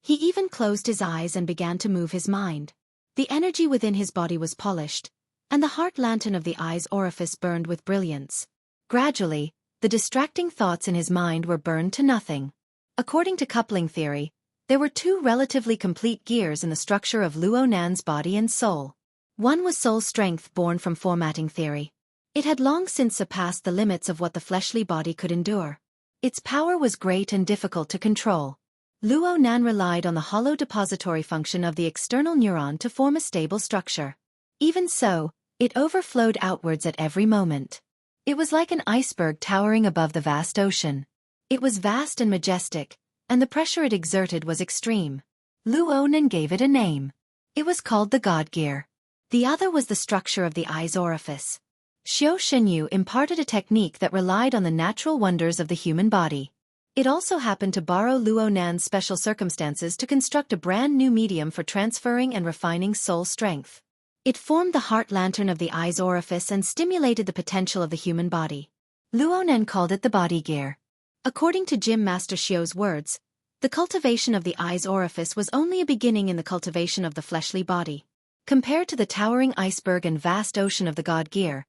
He even closed his eyes and began to move his mind. The energy within his body was polished, and the heart lantern of the eye's orifice burned with brilliance. Gradually, the distracting thoughts in his mind were burned to nothing. According to coupling theory, there were two relatively complete gears in the structure of Luo Nan's body and soul. One was soul strength born from formatting theory. It had long since surpassed the limits of what the fleshly body could endure. Its power was great and difficult to control. Luo Nan relied on the hollow depository function of the external neuron to form a stable structure. Even so, It overflowed outwards at every moment. It was like an iceberg towering above the vast ocean. It was vast and majestic, and the pressure it exerted was extreme. Luonan gave it a name. It was called the God Gear. The other was the structure of the eye's orifice. Xiao Shenyu imparted a technique that relied on the natural wonders of the human body. It also happened to borrow Luonan's special circumstances to construct a brand new medium for transferring and refining soul strength. It formed the heart lantern of the eye's orifice and stimulated the potential of the human body. Luonan called it the body gear. According to Gym Master Xiao's words, the cultivation of the eye's orifice was only a beginning in the cultivation of the fleshly body. Compared to the towering iceberg and vast ocean of the God Gear,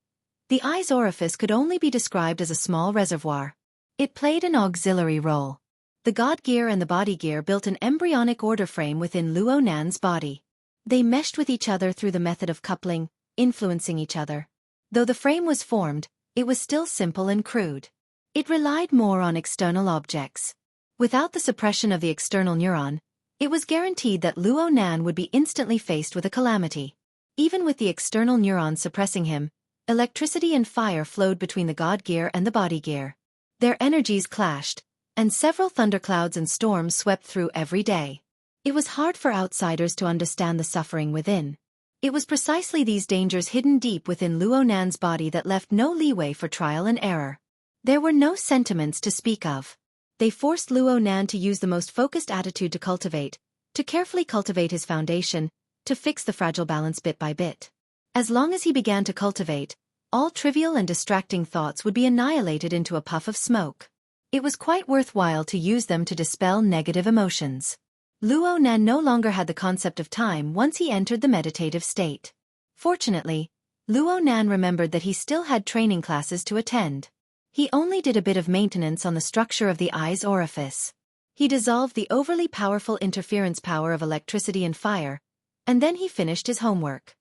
the eye's orifice could only be described as a small reservoir. It played an auxiliary role. The God Gear and the body gear built an embryonic order frame within Luonan's body. They meshed with each other through the method of coupling, influencing each other. Though the frame was formed, it was still simple and crude. It relied more on external objects. Without the suppression of the external neuron, it was guaranteed that Luonan would be instantly faced with a calamity. Even with the external neuron suppressing him, electricity and fire flowed between the God Gear and the body gear. Their energies clashed, and several thunderclouds and storms swept through every day. It was hard for outsiders to understand the suffering within. It was precisely these dangers hidden deep within Luonan's body that left no leeway for trial and error. There were no sentiments to speak of. They forced Luonan to use the most focused attitude to carefully cultivate his foundation, to fix the fragile balance bit by bit. As long as he began to cultivate, all trivial and distracting thoughts would be annihilated into a puff of smoke. It was quite worthwhile to use them to dispel negative emotions. Luonan no longer had the concept of time once he entered the meditative state. Fortunately, Luonan remembered that he still had training classes to attend. He only did a bit of maintenance on the structure of the eye's orifice. He dissolved the overly powerful interference power of electricity and fire, and then he finished his homework.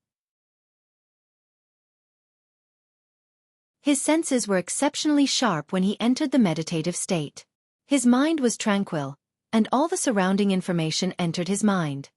His senses were exceptionally sharp when he entered the meditative state. His mind was tranquil, and all the surrounding information entered his mind.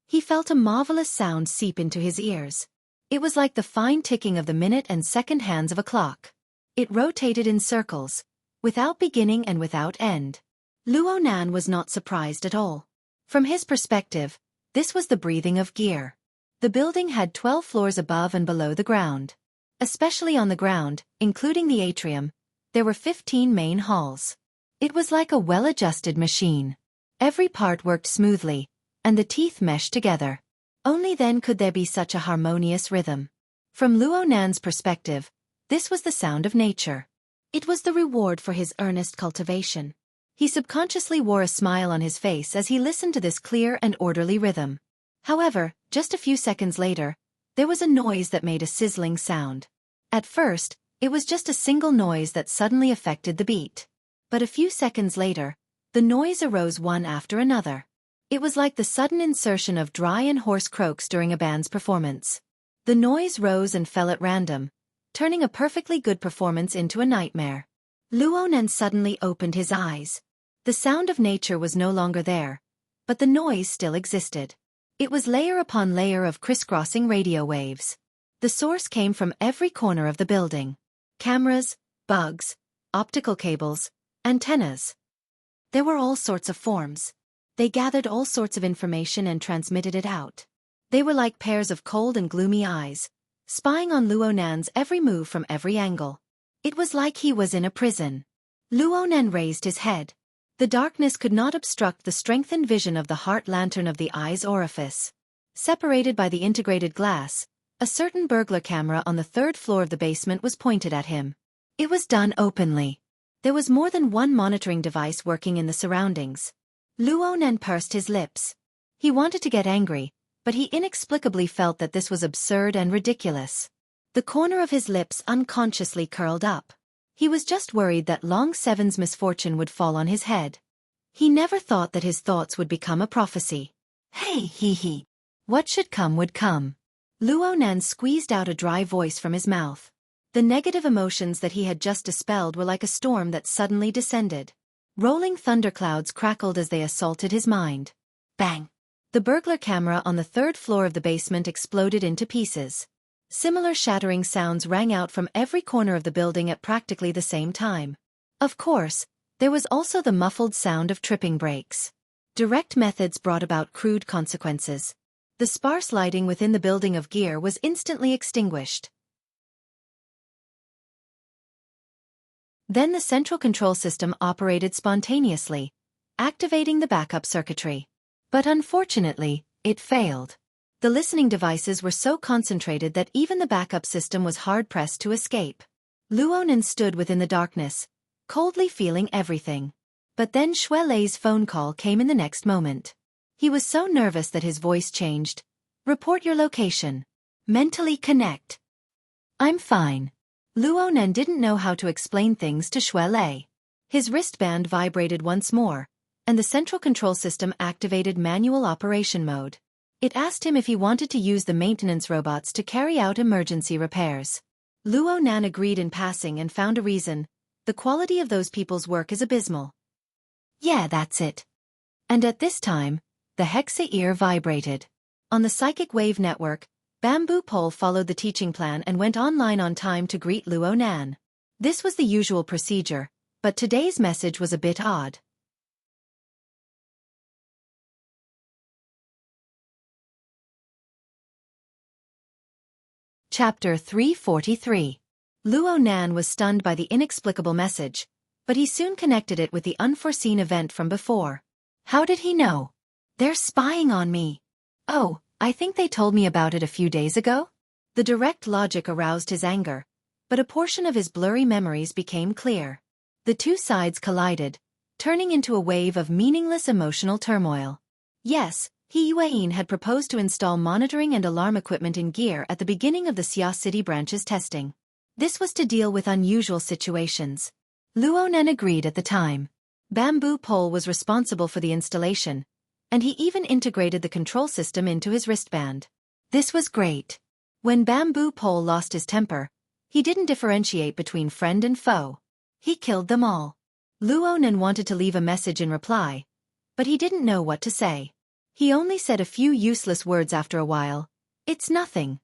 He felt a marvelous sound seep into his ears. It was like the fine ticking of the minute and second hands of a clock. It rotated in circles, without beginning and without end. Luonan was not surprised at all. From his perspective, this was the breathing of gear. The building had 12 floors above and below the ground. Especially on the ground, including the atrium, there were 15 main halls. It was like a well-adjusted machine. Every part worked smoothly, and the teeth meshed together. Only then could there be such a harmonious rhythm. From Luonan's perspective, this was the sound of nature. It was the reward for his earnest cultivation. He subconsciously wore a smile on his face as he listened to this clear and orderly rhythm. However, just a few seconds later, there was a noise that made a sizzling sound. At first, it was just a single noise that suddenly affected the beat. But a few seconds later, the noise arose one after another. It was like the sudden insertion of dry and hoarse croaks during a band's performance. The noise rose and fell at random, turning a perfectly good performance into a nightmare. Luonan suddenly opened his eyes. The sound of nature was no longer there, but the noise still existed. It was layer upon layer of crisscrossing radio waves. The source came from every corner of the building. Cameras, bugs, optical cables, antennas. There were all sorts of forms. They gathered all sorts of information and transmitted it out. They were like pairs of cold and gloomy eyes, spying on Luonan's every move from every angle. It was like he was in a prison. Luonan raised his head. The darkness could not obstruct the strengthened vision of the heart lantern of the eye's orifice. Separated by the integrated glass, a certain burglar camera on the 3rd floor of the basement was pointed at him. It was done openly. There was more than one monitoring device working in the surroundings. Luonan pursed his lips. He wanted to get angry, but he inexplicably felt that this was absurd and ridiculous. The corner of his lips unconsciously curled up. He was just worried that Long Seven's misfortune would fall on his head. He never thought that his thoughts would become a prophecy. Hey, he. What should come would come. Luonan squeezed out a dry voice from his mouth. The negative emotions that he had just dispelled were like a storm that suddenly descended. Rolling thunderclouds crackled as they assaulted his mind. Bang! The burglar camera on the 3rd floor of the basement exploded into pieces. Similar shattering sounds rang out from every corner of the building at practically the same time. Of course, there was also the muffled sound of tripping brakes. Direct methods brought about crude consequences. The sparse lighting within the building of gear was instantly extinguished. Then the central control system operated spontaneously, activating the backup circuitry. But unfortunately, it failed. The listening devices were so concentrated that even the backup system was hard-pressed to escape. Luonan stood within the darkness, coldly feeling everything. But then Shui Lei's phone call came in the next moment. He was so nervous that his voice changed. "Report your location. Mentally connect." "I'm fine." Luonan didn't know how to explain things to Shui Lei. His wristband vibrated once more, and the central control system activated manual operation mode. It asked him if he wanted to use the maintenance robots to carry out emergency repairs. Luonan agreed in passing and found a reason. The quality of those people's work is abysmal. "Yeah, that's it." And at this time, the hexa ear vibrated. On the psychic wave network, Bamboo Pole followed the teaching plan and went online on time to greet Luonan. This was the usual procedure, but today's message was a bit odd. Chapter 343. Luonan was stunned by the inexplicable message, but he soon connected it with the unforeseen event from before. How did he know? "They're spying on me." "Oh, I think they told me about it a few days ago?" The direct logic aroused his anger, but a portion of his blurry memories became clear. The two sides collided, turning into a wave of meaningless emotional turmoil. Yes, He Yuan had proposed to install monitoring and alarm equipment in gear at the beginning of the Xia City branch's testing. This was to deal with unusual situations. Luonan agreed at the time. Bamboo Pole was responsible for the installation, and he even integrated the control system into his wristband. This was great. When Bamboo Pole lost his temper, he didn't differentiate between friend and foe. He killed them all. Luonan wanted to leave a message in reply, but he didn't know what to say. He only said a few useless words after a while. "It's nothing."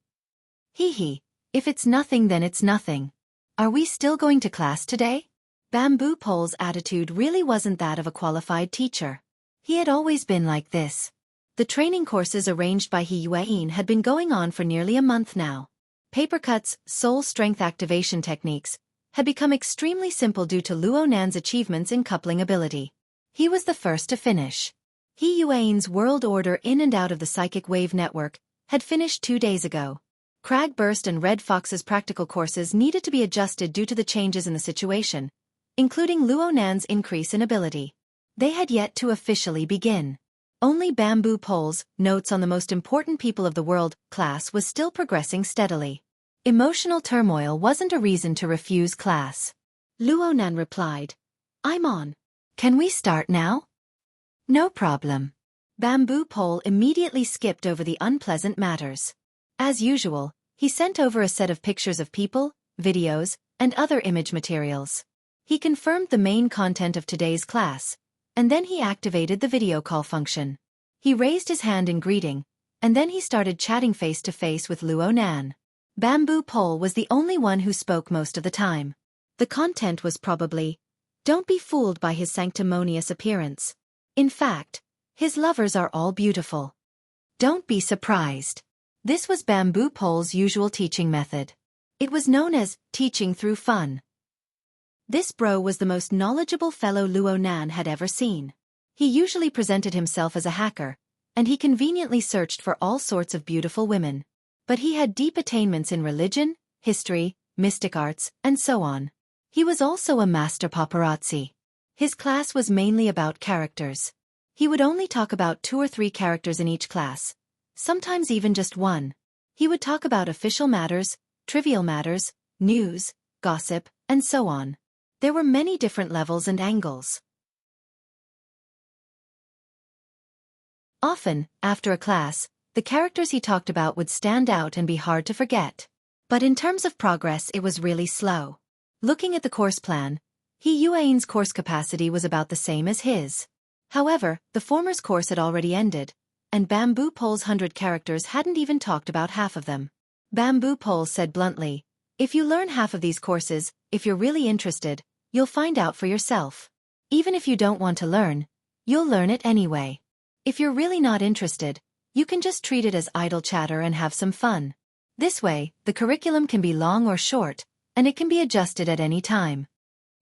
Hee, if it's nothing then it's nothing. Are we still going to class today? Bamboo Pole's attitude really wasn't that of a qualified teacher. He had always been like this. The training courses arranged by He Yuan had been going on for nearly a month now. Paper cuts, soul strength activation techniques, had become extremely simple due to Luonan's achievements in coupling ability. He was the first to finish. He Yuan's world order in and out of the psychic wave network had finished 2 days ago. Crag Burst and Red Fox's practical courses needed to be adjusted due to the changes in the situation, including Luonan's increase in ability. They had yet to officially begin. Only Bamboo Pole's Notes on the Most Important People of the World class was still progressing steadily. Emotional turmoil wasn't a reason to refuse class. Luonan replied, "I'm on. Can we start now?" "No problem." Bamboo Pole immediately skipped over the unpleasant matters. As usual, he sent over a set of pictures of people, videos, and other image materials. He confirmed the main content of today's class, and then he activated the video call function. He raised his hand in greeting, and then he started chatting face-to-face with Luonan. Bamboo Pole was the only one who spoke most of the time. The content was probably, "Don't be fooled by his sanctimonious appearance. In fact, his lovers are all beautiful. Don't be surprised." This was Bamboo Pole's usual teaching method. It was known as teaching through fun. This bro was the most knowledgeable fellow Luonan had ever seen. He usually presented himself as a hacker, and he conveniently searched for all sorts of beautiful women. But he had deep attainments in religion, history, mystic arts, and so on. He was also a master paparazzi. His class was mainly about characters. He would only talk about 2 or 3 characters in each class, sometimes even just one. He would talk about official matters, trivial matters, news, gossip, and so on. There were many different levels and angles. Often, after a class, the characters he talked about would stand out and be hard to forget. But in terms of progress, it was really slow. Looking at the course plan, He Yuan's course capacity was about the same as his. However, the former's course had already ended, and Bamboo Pole's 100 characters hadn't even talked about half of them. Bamboo Pole said bluntly. If you learn half of these courses, if you're really interested, you'll find out for yourself. Even if you don't want to learn, you'll learn it anyway. If you're really not interested, you can just treat it as idle chatter and have some fun. This way, the curriculum can be long or short, and it can be adjusted at any time.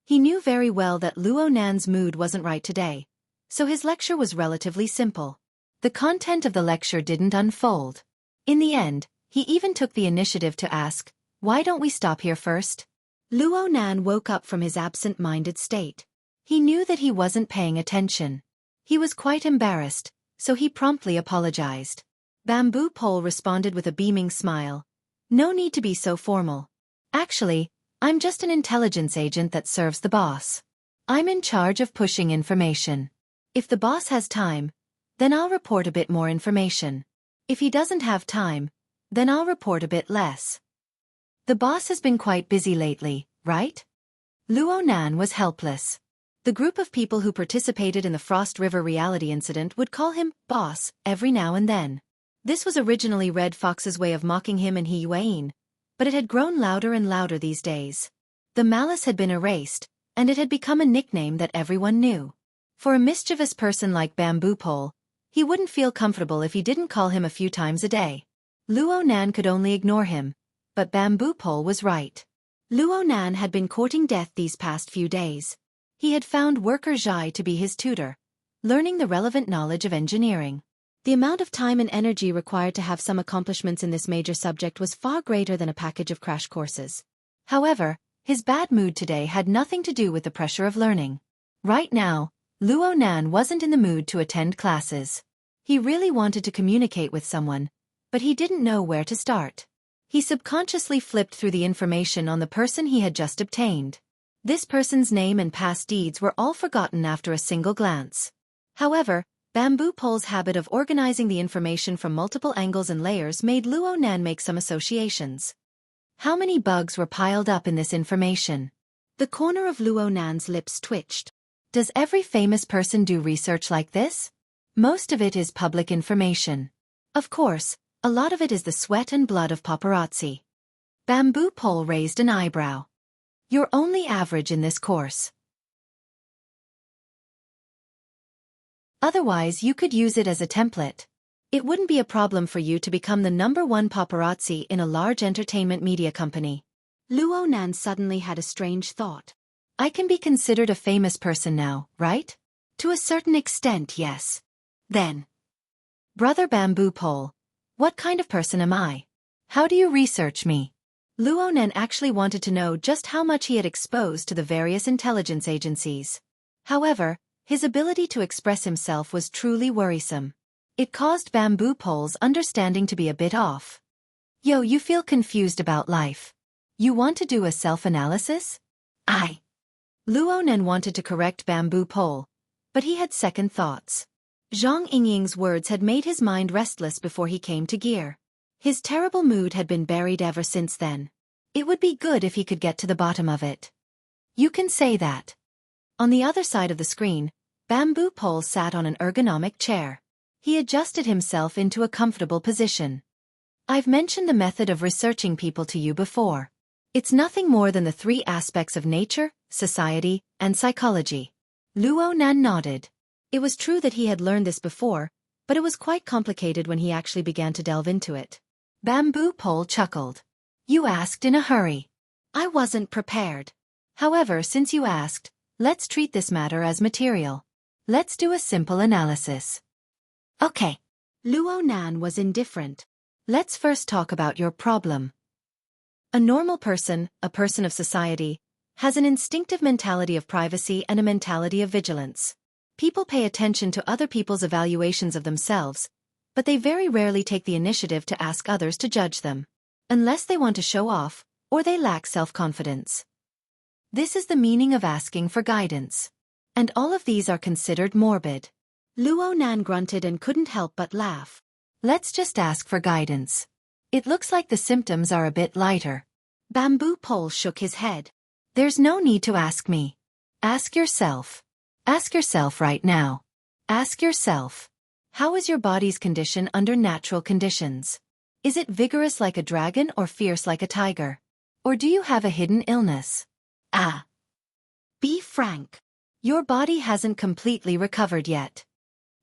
He knew very well that Luo Nan's mood wasn't right today, so his lecture was relatively simple. The content of the lecture didn't unfold. In the end, he even took the initiative to ask, "Why don't we stop here first?" Luo Nan woke up from his absent-minded state. He knew that he wasn't paying attention. He was quite embarrassed, so he promptly apologized. Bamboo Pole responded with a beaming smile. "No need to be so formal. Actually, I'm just an intelligence agent that serves the boss. I'm in charge of pushing information. If the boss has time, then I'll report a bit more information. If he doesn't have time, then I'll report a bit less. The boss has been quite busy lately, right?" Luo Nan was helpless. The group of people who participated in the Frost River reality incident would call him boss every now and then. This was originally Red Fox's way of mocking him in Hiyuan, but it had grown louder and louder these days. The malice had been erased, and it had become a nickname that everyone knew. For a mischievous person like Bamboo Pole, he wouldn't feel comfortable if he didn't call him a few times a day. Luo Nan could only ignore him, but Bamboo Pole was right. Luo Nan had been courting death these past few days. He had found worker Zhai to be his tutor, learning the relevant knowledge of engineering. The amount of time and energy required to have some accomplishments in this major subject was far greater than a package of crash courses. However, his bad mood today had nothing to do with the pressure of learning. Right now, Luo Nan wasn't in the mood to attend classes. He really wanted to communicate with someone, but he didn't know where to start. He subconsciously flipped through the information on the person he had just obtained. This person's name and past deeds were all forgotten after a single glance. However, Bamboo Pole's habit of organizing the information from multiple angles and layers made Luo Nan make some associations. How many bugs were piled up in this information? The corner of Luo Nan's lips twitched. Does every famous person do research like this? Most of it is public information. Of course, a lot of it is the sweat and blood of paparazzi. Bamboo Pole raised an eyebrow. You're only average in this course. Otherwise, you could use it as a template. It wouldn't be a problem for you to become the #1 paparazzi in a large entertainment media company. Luo Nan suddenly had a strange thought. I can be considered a famous person now, right? To a certain extent, yes. Then, Brother Bamboo Pole, what kind of person am I? How do you research me? Luo Nan actually wanted to know just how much he had exposed to the various intelligence agencies. However, his ability to express himself was truly worrisome. It caused Bamboo Pole's understanding to be a bit off. Yo, you feel confused about life. You want to do a self-analysis? Luo Nan wanted to correct Bamboo Pole, but he had second thoughts. Zhang Yingying's words had made his mind restless before he came to gear. His terrible mood had been buried ever since then. It would be good if he could get to the bottom of it. You can say that. On the other side of the screen, Bamboo Pole sat on an ergonomic chair. He adjusted himself into a comfortable position. I've mentioned the method of researching people to you before. It's nothing more than the 3 aspects of nature, society, and psychology. Luo Nan nodded. It was true that he had learned this before, but it was quite complicated when he actually began to delve into it. Bamboo Pole chuckled. You asked in a hurry. I wasn't prepared. However, since you asked, let's treat this matter as material. Let's do a simple analysis. Okay. Luo Nan was indifferent. Let's first talk about your problem. A normal person, a person of society, has an instinctive mentality of privacy and a mentality of vigilance. People pay attention to other people's evaluations of themselves, but they very rarely take the initiative to ask others to judge them, unless they want to show off, or they lack self-confidence. This is the meaning of asking for guidance. And all of these are considered morbid. Luo Nan grunted and couldn't help but laugh. Let's just ask for guidance. It looks like the symptoms are a bit lighter. Bamboo Pole shook his head. There's no need to ask me. Ask yourself. Ask yourself right now. Ask yourself. How is your body's condition under natural conditions? Is it vigorous like a dragon or fierce like a tiger? Or do you have a hidden illness? Ah. Be frank. Your body hasn't completely recovered yet.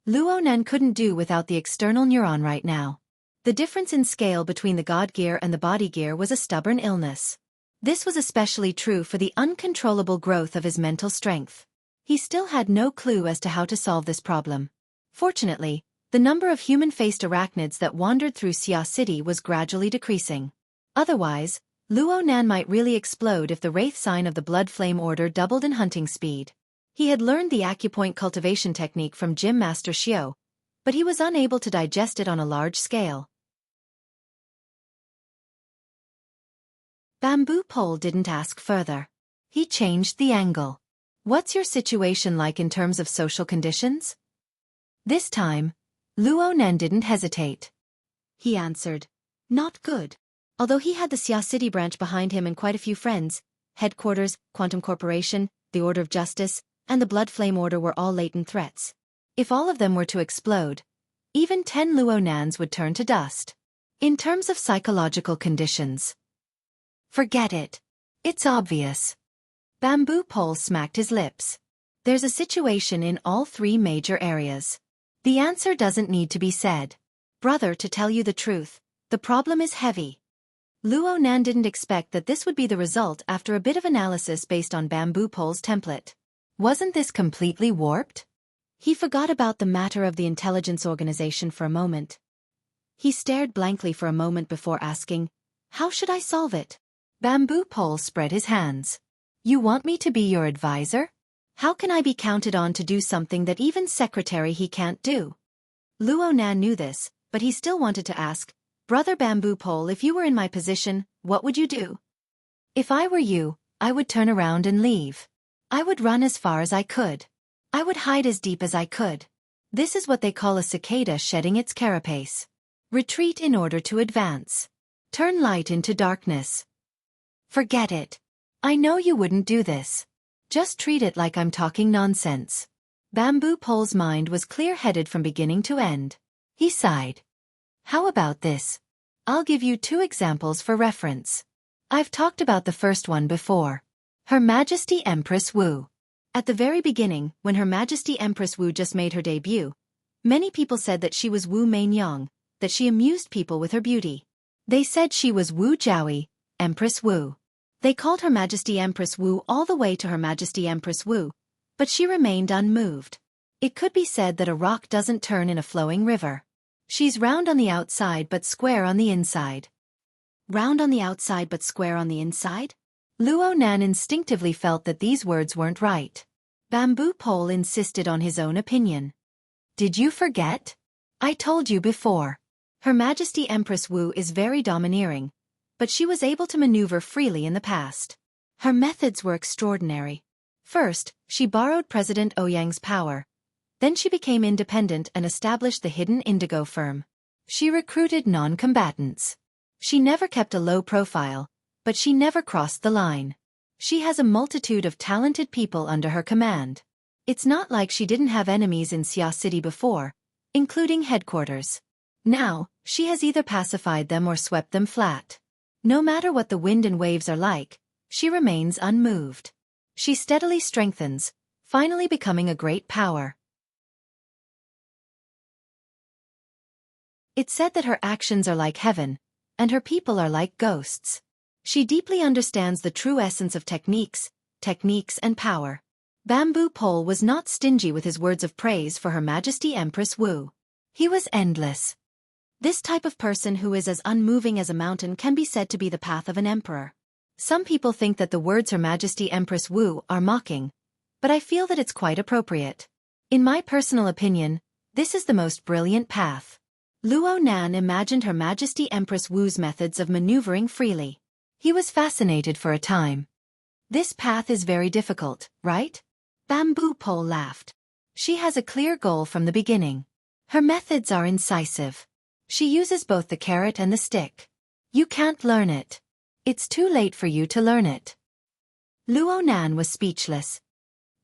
Luonan couldn't do without the external neuron right now. The difference in scale between the god gear and the body gear was a stubborn illness. This was especially true for the uncontrollable growth of his mental strength. He still had no clue as to how to solve this problem. Fortunately, the number of human-faced arachnids that wandered through Xia City was gradually decreasing. Otherwise, Luonan might really explode if the wraith sign of the Blood Flame Order doubled in hunting speed. He had learned the acupoint cultivation technique from Gym Master Xiao, but he was unable to digest it on a large scale. Bamboo Pole didn't ask further. He changed the angle. What's your situation like in terms of social conditions? This time, Luonan didn't hesitate. He answered, not good. Although he had the Xia City branch behind him and quite a few friends, Headquarters, Quantum Corporation, the Order of Justice, and the Blood Flame Order were all latent threats. If all of them were to explode, even 10 Luonans would turn to dust. In terms of psychological conditions, forget it. It's obvious. Bamboo Pole smacked his lips. There's a situation in all 3 major areas. The answer doesn't need to be said. Brother, to tell you the truth, the problem is heavy. Luonan didn't expect that this would be the result after a bit of analysis based on Bamboo Pole's template. Wasn't this completely warped? He forgot about the matter of the intelligence organization for a moment. He stared blankly for a moment before asking, how should I solve it? Bamboo Pole spread his hands. You want me to be your advisor? How can I be counted on to do something that even secretary he can't do? Luonan knew this, but he still wanted to ask, Brother Bamboo Pole, if you were in my position, what would you do? If I were you, I would turn around and leave. I would run as far as I could. I would hide as deep as I could. This is what they call a cicada shedding its carapace. Retreat in order to advance. Turn light into darkness. Forget it. I know you wouldn't do this. Just treat it like I'm talking nonsense. Bamboo Pole's mind was clear-headed from beginning to end. He sighed. How about this? I'll give you 2 examples for reference. I've talked about the first one before. Her Majesty Empress Wu. At the very beginning, when Her Majesty Empress Wu just made her debut, many people said that she was Wu Mainyang, that she amused people with her beauty. They said she was Wu Jiaoyi, Empress Wu. They called Her Majesty Empress Wu all the way to Her Majesty Empress Wu, but she remained unmoved. It could be said that a rock doesn't turn in a flowing river. She's round on the outside but square on the inside. Round on the outside but square on the inside? Luonan instinctively felt that these words weren't right. Bamboo Pole insisted on his own opinion. Did you forget? I told you before. Her Majesty Empress Wu is very domineering, but she was able to maneuver freely in the past. Her methods were extraordinary. First, she borrowed President Ouyang's power. Then she became independent and established the hidden indigo firm. She recruited non-combatants. She never kept a low profile, but she never crossed the line. She has a multitude of talented people under her command. It's not like she didn't have enemies in Xia City before, including headquarters. Now, she has either pacified them or swept them flat. No matter what the wind and waves are like, she remains unmoved. She steadily strengthens, finally becoming a great power. It's said that her actions are like heaven, and her people are like ghosts. She deeply understands the true essence of techniques and power. Bamboo Pole was not stingy with his words of praise for Her Majesty Empress Wu. He was endless. This type of person who is as unmoving as a mountain can be said to be the path of an emperor. Some people think that the words Her Majesty Empress Wu are mocking, but I feel that it's quite appropriate. In my personal opinion, this is the most brilliant path. Luonan imagined Her Majesty Empress Wu's methods of maneuvering freely. He was fascinated for a time. This path is very difficult, right? Bamboo Pole laughed. She has a clear goal from the beginning. Her methods are incisive. She uses both the carrot and the stick. You can't learn it. It's too late for you to learn it. Luonan was speechless.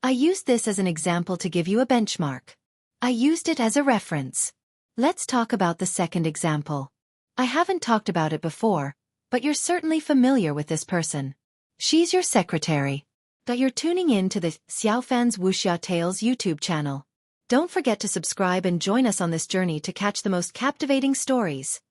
I used this as an example to give you a benchmark. I used it as a reference. Let's talk about the second example. I haven't talked about it before, but you're certainly familiar with this person. She's your secretary. That you're tuning in to the Xiaofan's Wuxia Tales YouTube channel. Don't forget to subscribe and join us on this journey to catch the most captivating stories.